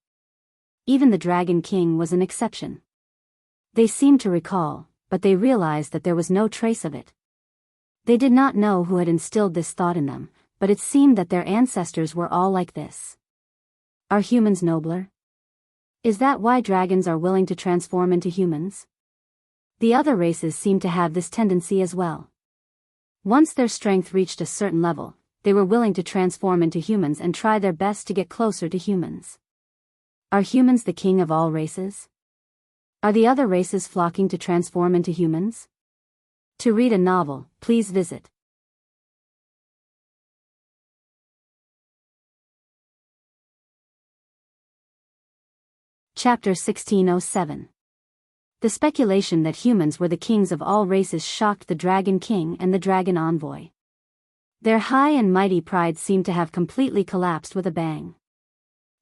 Speaker 1: Even the Dragon King was an exception. They seemed to recall, but they realized that there was no trace of it. They did not know who had instilled this thought in them, but it seemed that their ancestors were all like this. Are humans nobler? Is that why dragons are willing to transform into humans? The other races seem to have this tendency as well. Once their strength reached a certain level, they were willing to transform into humans and try their best to get closer to humans. Are humans the king of all races? Are the other races flocking to transform into humans? To read a novel, please visit Chapter 1607. The speculation that humans were the kings of all races shocked the Dragon King and the Dragon Envoy. Their high and mighty pride seemed to have completely collapsed with a bang.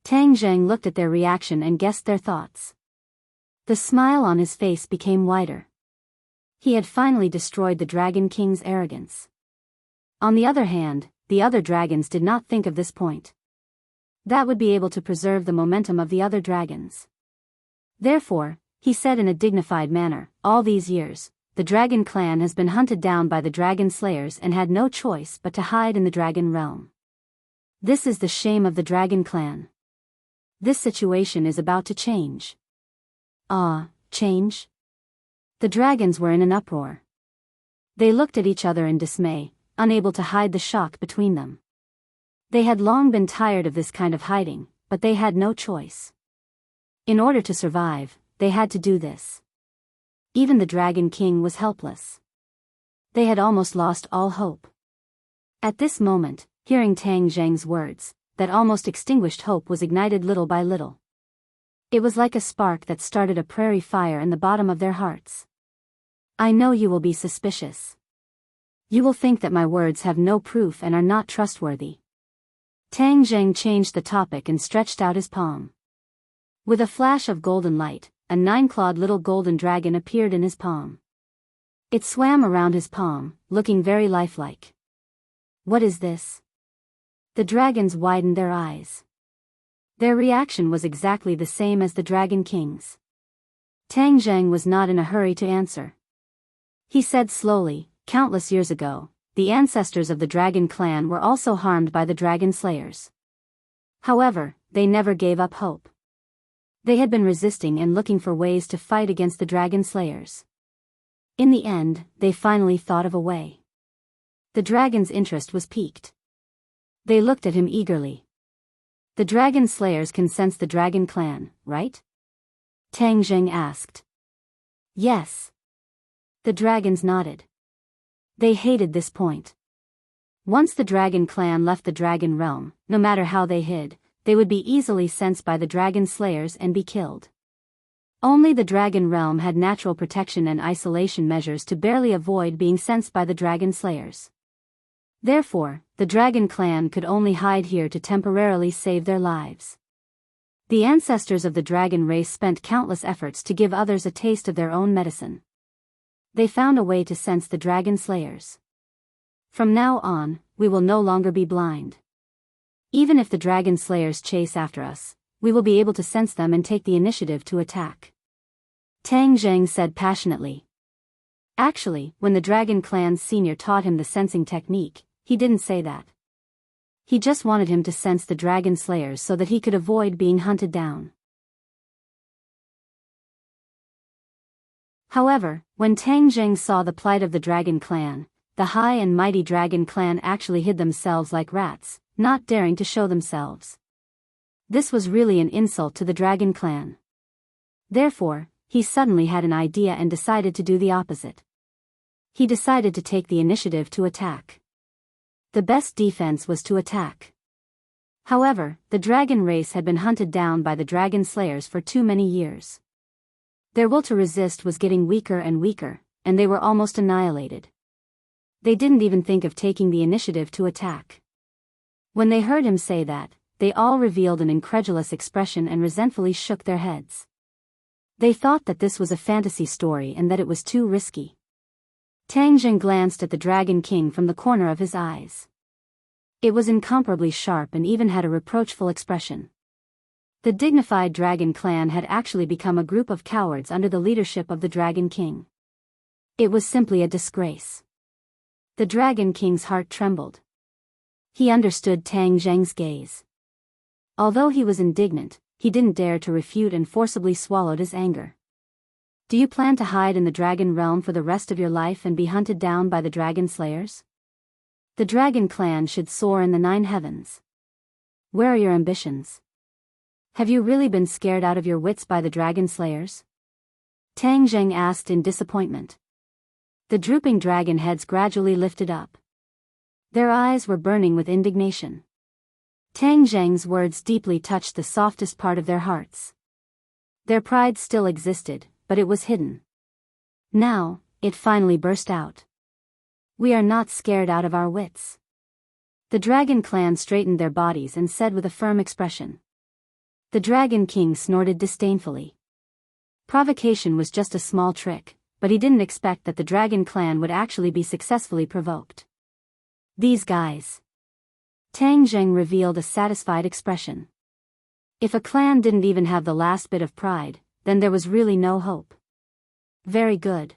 Speaker 1: Tang Zheng looked at their reaction and guessed their thoughts. The smile on his face became wider. He had finally destroyed the Dragon King's arrogance. On the other hand, the other dragons did not think of this point. That would be able to preserve the momentum of the other dragons. Therefore, he said in a dignified manner, all these years, the Dragon Clan has been hunted down by the Dragon Slayers and had no choice but to hide in the Dragon Realm. This is the shame of the Dragon Clan. This situation is about to change. Change? The dragons were in an uproar. They looked at each other in dismay, unable to hide the shock between them. They had long been tired of this kind of hiding, but they had no choice. In order to survive, they had to do this. Even the Dragon King was helpless. They had almost lost all hope. At this moment, hearing Tang Zheng's words, that almost extinguished hope was ignited little by little. It was like a spark that started a prairie fire in the bottom of their hearts. I know you will be suspicious. You will think that my words have no proof and are not trustworthy. Tang Zheng changed the topic and stretched out his palm. With a flash of golden light, a 9-clawed little golden dragon appeared in his palm. It swam around his palm, looking very lifelike. What is this? The dragons widened their eyes. Their reaction was exactly the same as the Dragon King's. Tang Zheng was not in a hurry to answer. He said slowly, countless years ago, the ancestors of the Dragon Clan were also harmed by the Dragon Slayers. However, they never gave up hope. They had been resisting and looking for ways to fight against the Dragon Slayers. In the end, they finally thought of a way. The dragon's interest was piqued. They looked at him eagerly. The Dragon Slayers can sense the Dragon Clan, right? Tang Zheng asked. Yes. The dragons nodded. They hated this point. Once the Dragon Clan left the Dragon Realm, no matter how they hid, they would be easily sensed by the Dragon Slayers and be killed. Only the Dragon Realm had natural protection and isolation measures to barely avoid being sensed by the Dragon Slayers. Therefore, the Dragon Clan could only hide here to temporarily save their lives. The ancestors of the dragon race spent countless efforts to give others a taste of their own medicine. They found a way to sense the Dragon Slayers. From now on, we will no longer be blind. Even if the dragon slayers chase after us, we will be able to sense them and take the initiative to attack. Tang Zheng said passionately. Actually, when the Dragon Clan's senior taught him the sensing technique, he didn't say that. He just wanted him to sense the dragon slayers so that he could avoid being hunted down. However, when Tang Zheng saw the plight of the Dragon Clan, the high and mighty Dragon Clan actually hid themselves like rats, not daring to show themselves. This was really an insult to the Dragon Clan. Therefore, he suddenly had an idea and decided to do the opposite. He decided to take the initiative to attack. The best defense was to attack. However, the dragon race had been hunted down by the dragon slayers for too many years. Their will to resist was getting weaker and weaker, and they were almost annihilated. They didn't even think of taking the initiative to attack. When they heard him say that, they all revealed an incredulous expression and resentfully shook their heads. They thought that this was a fantasy story and that it was too risky. Tang Zheng glanced at the Dragon King from the corner of his eyes. It was incomparably sharp and even had a reproachful expression. The dignified Dragon Clan had actually become a group of cowards under the leadership of the Dragon King. It was simply a disgrace. The Dragon King's heart trembled. He understood Tang Zheng's gaze. Although he was indignant, he didn't dare to refute and forcibly swallowed his anger. Do you plan to hide in the dragon realm for the rest of your life and be hunted down by the dragon slayers? The Dragon Clan should soar in the 9 heavens. Where are your ambitions? Have you really been scared out of your wits by the dragon slayers? Tang Zheng asked in disappointment. The drooping dragon heads gradually lifted up. Their eyes were burning with indignation. Tang Zheng's words deeply touched the softest part of their hearts. Their pride still existed, but it was hidden. Now, it finally burst out. We are not scared out of our wits. The Dragon Clan straightened their bodies and said with a firm expression. The Dragon King snorted disdainfully. Provocation was just a small trick, but he didn't expect that the Dragon Clan would actually be successfully provoked. These guys. Tang Zheng revealed a satisfied expression. If a clan didn't even have the last bit of pride, then there was really no hope. Very good.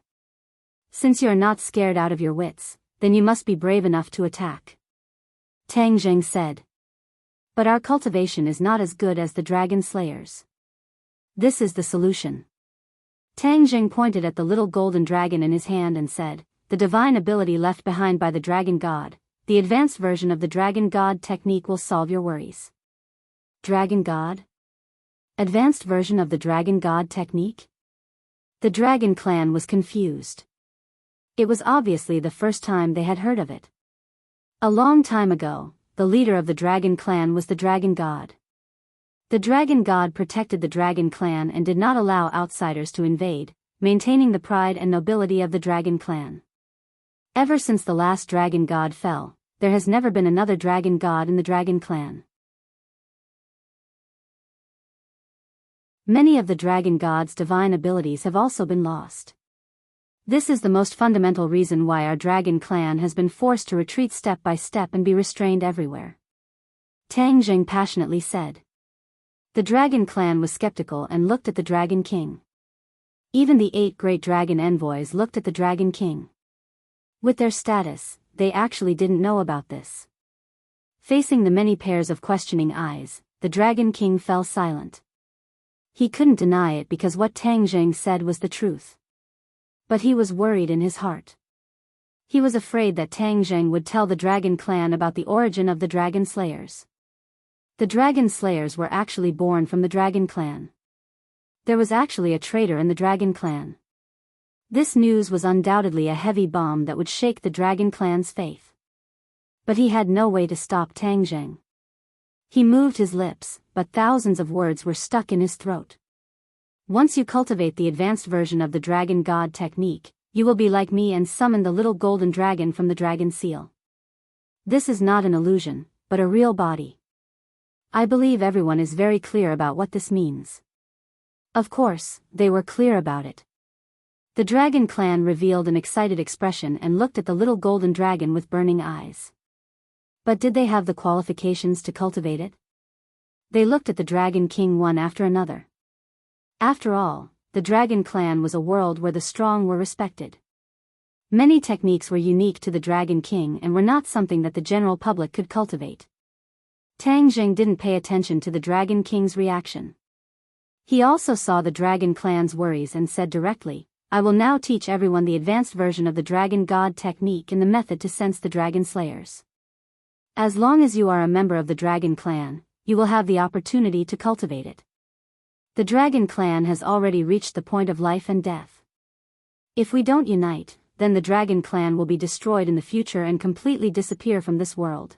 Speaker 1: Since you are not scared out of your wits, then you must be brave enough to attack. Tang Zheng said. But our cultivation is not as good as the dragon slayers. This is the solution. Tang Zheng pointed at the little golden dragon in his hand and said, the divine ability left behind by the dragon god, the advanced version of the dragon god technique will solve your worries. Dragon god? Advanced version of the dragon god technique? The Dragon Clan was confused. It was obviously the first time they had heard of it. A long time ago, the leader of the Dragon Clan was the dragon god. The dragon god protected the Dragon Clan and did not allow outsiders to invade, maintaining the pride and nobility of the Dragon Clan. Ever since the last dragon god fell, there has never been another dragon god in the Dragon Clan. Many of the dragon god's divine abilities have also been lost. This is the most fundamental reason why our Dragon Clan has been forced to retreat step by step and be restrained everywhere. Tang Zheng passionately said. The Dragon Clan was skeptical and looked at the Dragon King. Even the 8 great dragon envoys looked at the Dragon King. With their status, they actually didn't know about this. Facing the many pairs of questioning eyes, the Dragon King fell silent. He couldn't deny it because what Tang Zheng said was the truth. But he was worried in his heart. He was afraid that Tang Zheng would tell the Dragon Clan about the origin of the Dragon Slayers. The Dragon Slayers were actually born from the Dragon Clan. There was actually a traitor in the Dragon Clan. This news was undoubtedly a heavy bomb that would shake the Dragon Clan's faith. But he had no way to stop Tang Zheng. He moved his lips, but thousands of words were stuck in his throat. Once you cultivate the advanced version of the Dragon God technique, you will be like me and summon the little golden dragon from the dragon seal. This is not an illusion, but a real body. I believe everyone is very clear about what this means. Of course, they were clear about it. The dragon clan revealed an excited expression and looked at the little golden dragon with burning eyes. But did they have the qualifications to cultivate it? They looked at the Dragon King one after another. After all, the Dragon Clan was a world where the strong were respected. Many techniques were unique to the Dragon King and were not something that the general public could cultivate. Tang Jing didn't pay attention to the Dragon King's reaction. He also saw the Dragon Clan's worries and said directly, "I will now teach everyone the advanced version of the Dragon God technique and the method to sense the Dragon Slayers. As long as you are a member of the Dragon Clan, you will have the opportunity to cultivate it. The Dragon Clan has already reached the point of life and death. If we don't unite, then the Dragon Clan will be destroyed in the future and completely disappear from this world.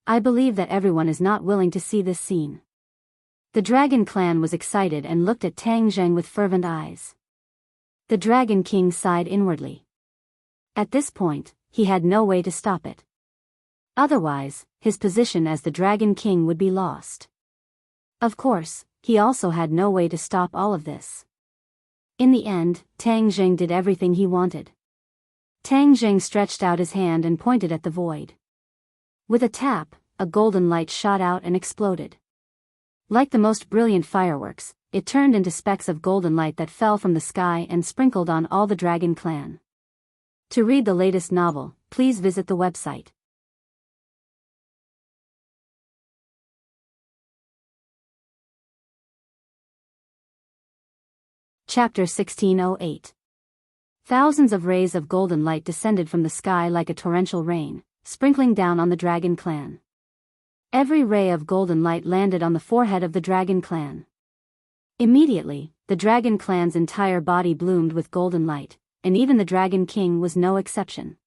Speaker 1: I believe that everyone is not willing to see this scene." The Dragon Clan was excited and looked at Tang Zheng with fervent eyes. The Dragon King sighed inwardly. At this point, he had no way to stop it. Otherwise, his position as the Dragon King would be lost. Of course, he also had no way to stop all of this. In the end, Tang Zheng did everything he wanted. Tang Zheng stretched out his hand and pointed at the void. With a tap, a golden light shot out and exploded. Like the most brilliant fireworks, it turned into specks of golden light that fell from the sky and sprinkled on all the Dragon Clan. To read the latest novel, please visit the website. Chapter 1608. Thousands of rays of golden light descended from the sky like a torrential rain, sprinkling down on the Dragon Clan. Every ray of golden light landed on the forehead of the Dragon Clan. Immediately, the Dragon Clan's entire body bloomed with golden light, and even the Dragon King was no exception.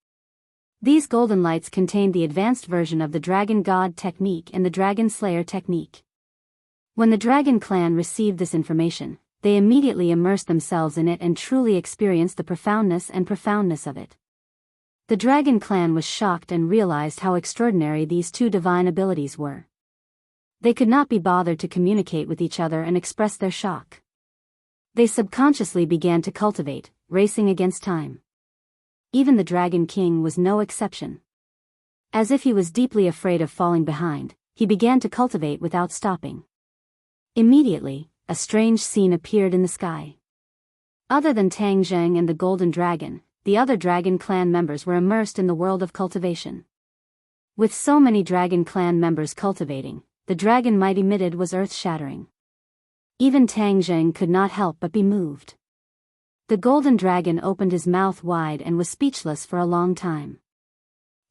Speaker 1: These golden lights contained the advanced version of the Dragon God technique and the Dragon Slayer technique. When the Dragon Clan received this information, they immediately immersed themselves in it and truly experienced the profoundness of it. The Dragon Clan was shocked and realized how extraordinary these two divine abilities were. They could not be bothered to communicate with each other and express their shock. They subconsciously began to cultivate, racing against time. Even the Dragon King was no exception. As if he was deeply afraid of falling behind, he began to cultivate without stopping. Immediately, a strange scene appeared in the sky. Other than Tang Zheng and the Golden Dragon, the other Dragon Clan members were immersed in the world of cultivation. With so many Dragon Clan members cultivating, the dragon might emitted was earth-shattering. Even Tang Zheng could not help but be moved. The Golden Dragon opened his mouth wide and was speechless for a long time.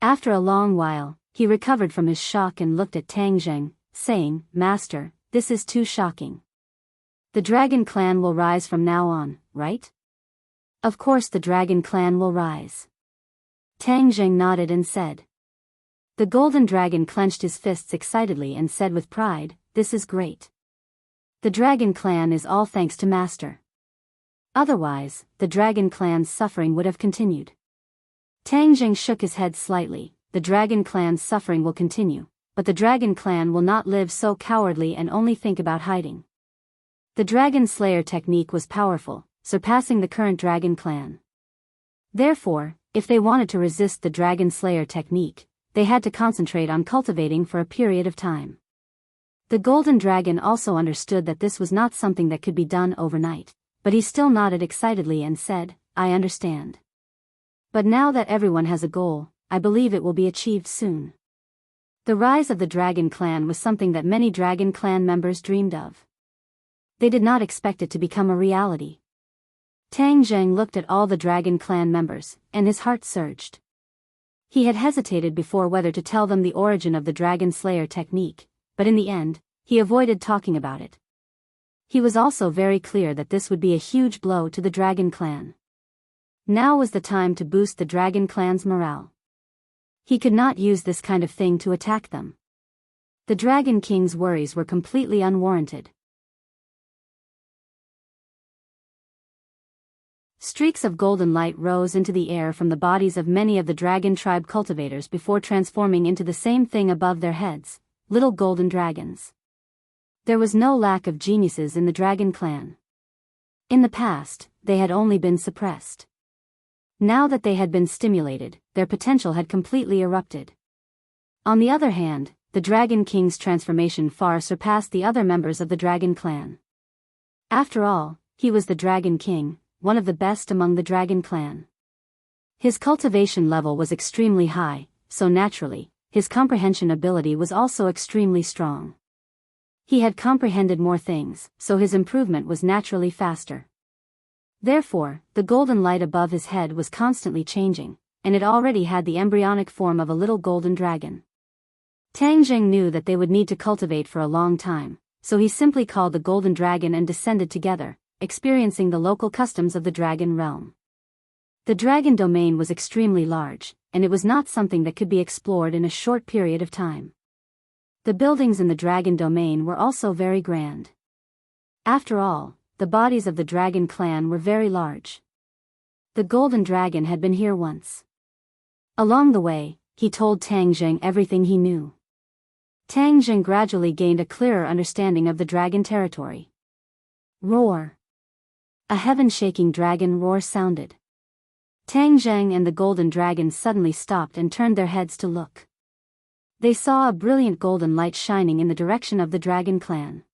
Speaker 1: After a long while, he recovered from his shock and looked at Tang Zheng, saying, "Master, this is too shocking. The Dragon Clan will rise from now on, right?" "Of course the Dragon Clan will rise." Tang Zheng nodded and said. The Golden Dragon clenched his fists excitedly and said with pride, "This is great. The Dragon Clan is all thanks to Master. Otherwise, the Dragon Clan's suffering would have continued." Tang Zheng shook his head slightly. "The Dragon Clan's suffering will continue, but the Dragon Clan will not live so cowardly and only think about hiding." The Dragon Slayer technique was powerful, surpassing the current Dragon Clan. Therefore, if they wanted to resist the Dragon Slayer technique, they had to concentrate on cultivating for a period of time. The Golden Dragon also understood that this was not something that could be done overnight, but he still nodded excitedly and said, "I understand. But now that everyone has a goal, I believe it will be achieved soon." The rise of the Dragon Clan was something that many Dragon Clan members dreamed of. They did not expect it to become a reality. Tang Zheng looked at all the Dragon Clan members, and his heart surged. He had hesitated before whether to tell them the origin of the Dragon Slayer technique, but in the end, he avoided talking about it. He was also very clear that this would be a huge blow to the Dragon Clan. Now was the time to boost the Dragon Clan's morale. He could not use this kind of thing to attack them. The Dragon King's worries were completely unwarranted. Streaks of golden light rose into the air from the bodies of many of the Dragon Tribe cultivators before transforming into the same thing above their heads, little golden dragons. There was no lack of geniuses in the Dragon Clan. In the past, they had only been suppressed. Now that they had been stimulated, their potential had completely erupted. On the other hand, the Dragon King's transformation far surpassed the other members of the Dragon clan. After all, he was the Dragon King, one of the best among the Dragon clan. His cultivation level was extremely high, so naturally, his comprehension ability was also extremely strong. He had comprehended more things, so his improvement was naturally faster. Therefore, the golden light above his head was constantly changing, and it already had the embryonic form of a little golden dragon. Tang Zheng knew that they would need to cultivate for a long time, so he simply called the golden dragon and descended together, experiencing the local customs of the dragon realm. The dragon domain was extremely large, and it was not something that could be explored in a short period of time. The buildings in the dragon domain were also very grand. After all, the bodies of the dragon clan were very large. The golden dragon had been here once. Along the way, he told Tang Zheng everything he knew. Tang Zheng gradually gained a clearer understanding of the dragon territory. Roar! A heaven-shaking dragon roar sounded. Tang Zheng and the golden dragon suddenly stopped and turned their heads to look. They saw a brilliant golden light shining in the direction of the dragon clan.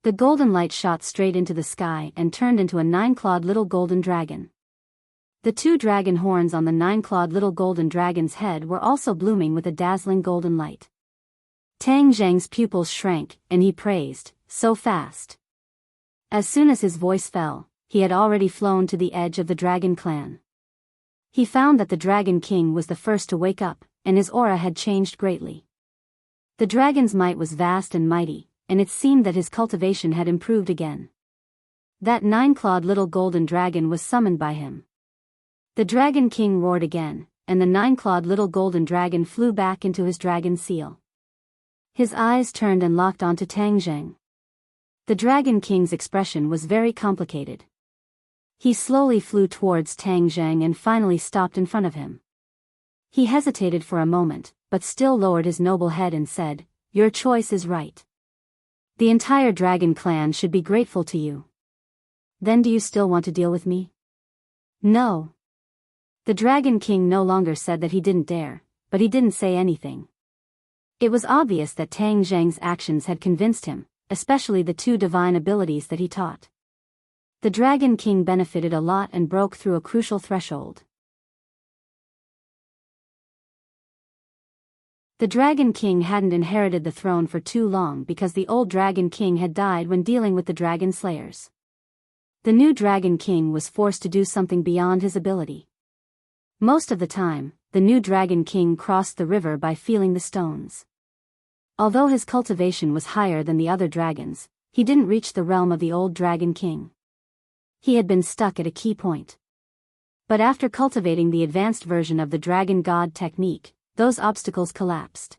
Speaker 1: The golden light shot straight into the sky and turned into a 9-clawed little golden dragon. The 2 dragon horns on the 9-clawed little golden dragon's head were also blooming with a dazzling golden light. Tang Zheng's pupils shrank, and he praised, so fast. As soon as his voice fell, he had already flown to the edge of the dragon clan. He found that the Dragon King was the first to wake up, and his aura had changed greatly. The dragon's might was vast and mighty, and it seemed that his cultivation had improved again. That 9-clawed little golden dragon was summoned by him. The Dragon King roared again, and the 9-clawed little golden dragon flew back into his dragon seal. His eyes turned and locked onto Tang Zheng. The Dragon King's expression was very complicated. He slowly flew towards Tang Zheng and finally stopped in front of him. He hesitated for a moment, but still lowered his noble head and said, "Your choice is right. The entire dragon clan should be grateful to you. Then do you still want to deal with me?" "No." The Dragon King no longer said that he didn't dare, but he didn't say anything. It was obvious that Tang Zheng's actions had convinced him, especially the 2 divine abilities that he taught. The Dragon King benefited a lot and broke through a crucial threshold. The Dragon King hadn't inherited the throne for too long because the old Dragon King had died when dealing with the Dragon Slayers. The new Dragon King was forced to do something beyond his ability. Most of the time, the new Dragon King crossed the river by feeling the stones. Although his cultivation was higher than the other dragons, he didn't reach the realm of the old Dragon King. He had been stuck at a key point. But after cultivating the advanced version of the Dragon God technique, those obstacles collapsed.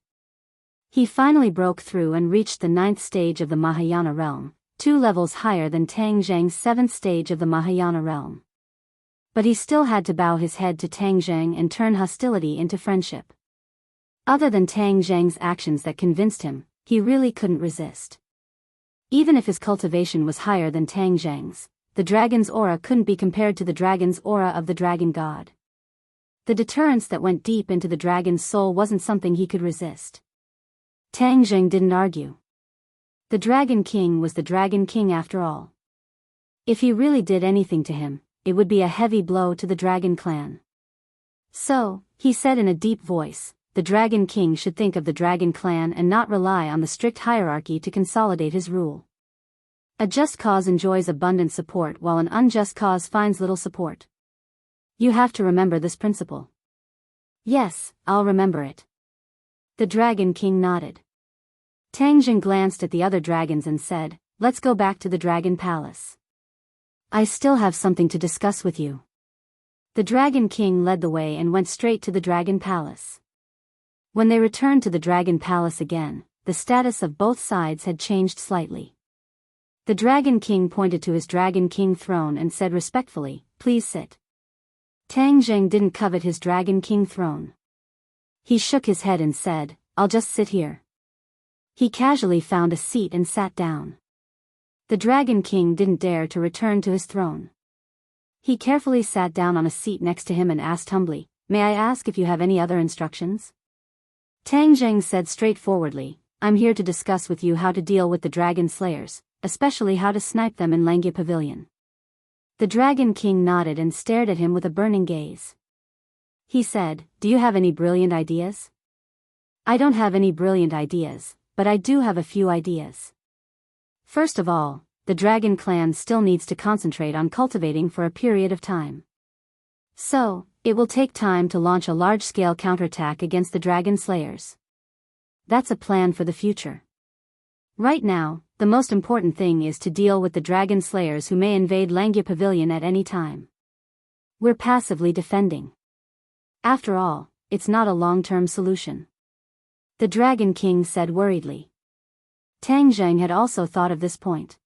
Speaker 1: He finally broke through and reached the 9th stage of the Mahayana realm, 2 levels higher than Tang Zheng's 7th stage of the Mahayana realm. But he still had to bow his head to Tang Zheng and turn hostility into friendship. Other than Tang Zheng's actions that convinced him, he really couldn't resist. Even if his cultivation was higher than Tang Zheng's, the dragon's aura couldn't be compared to the dragon's aura of the Dragon God. The deterrence that went deep into the dragon's soul wasn't something he could resist. Tang Zheng didn't argue. The Dragon King was the Dragon King after all. If he really did anything to him, it would be a heavy blow to the Dragon clan. So, he said in a deep voice, the Dragon King should think of the Dragon clan and not rely on the strict hierarchy to consolidate his rule. A just cause enjoys abundant support while an unjust cause finds little support. You have to remember this principle. Yes, I'll remember it. The Dragon King nodded. Tang Zheng glanced at the other dragons and said, "Let's go back to the Dragon Palace. I still have something to discuss with you." The Dragon King led the way and went straight to the Dragon Palace. When they returned to the Dragon Palace again, the status of both sides had changed slightly. The Dragon King pointed to his Dragon King throne and said respectfully, "Please sit." Tang Zheng didn't covet his Dragon King throne. He shook his head and said, "I'll just sit here." He casually found a seat and sat down. The Dragon King didn't dare to return to his throne. He carefully sat down on a seat next to him and asked humbly, "May I ask if you have any other instructions?" Tang Zheng said straightforwardly, "I'm here to discuss with you how to deal with the dragon slayers, especially how to snipe them in Langya Pavilion." The Dragon King nodded and stared at him with a burning gaze. He said, "Do you have any brilliant ideas?" "I don't have any brilliant ideas, but I do have a few ideas. First of all, the Dragon Clan still needs to concentrate on cultivating for a period of time. So, it will take time to launch a large-scale counterattack against the Dragon Slayers. That's a plan for the future. Right now, the most important thing is to deal with the Dragon Slayers who may invade Langya Pavilion at any time. We're passively defending. After all, it's not a long-term solution." The Dragon King said worriedly. Tang Zheng had also thought of this point.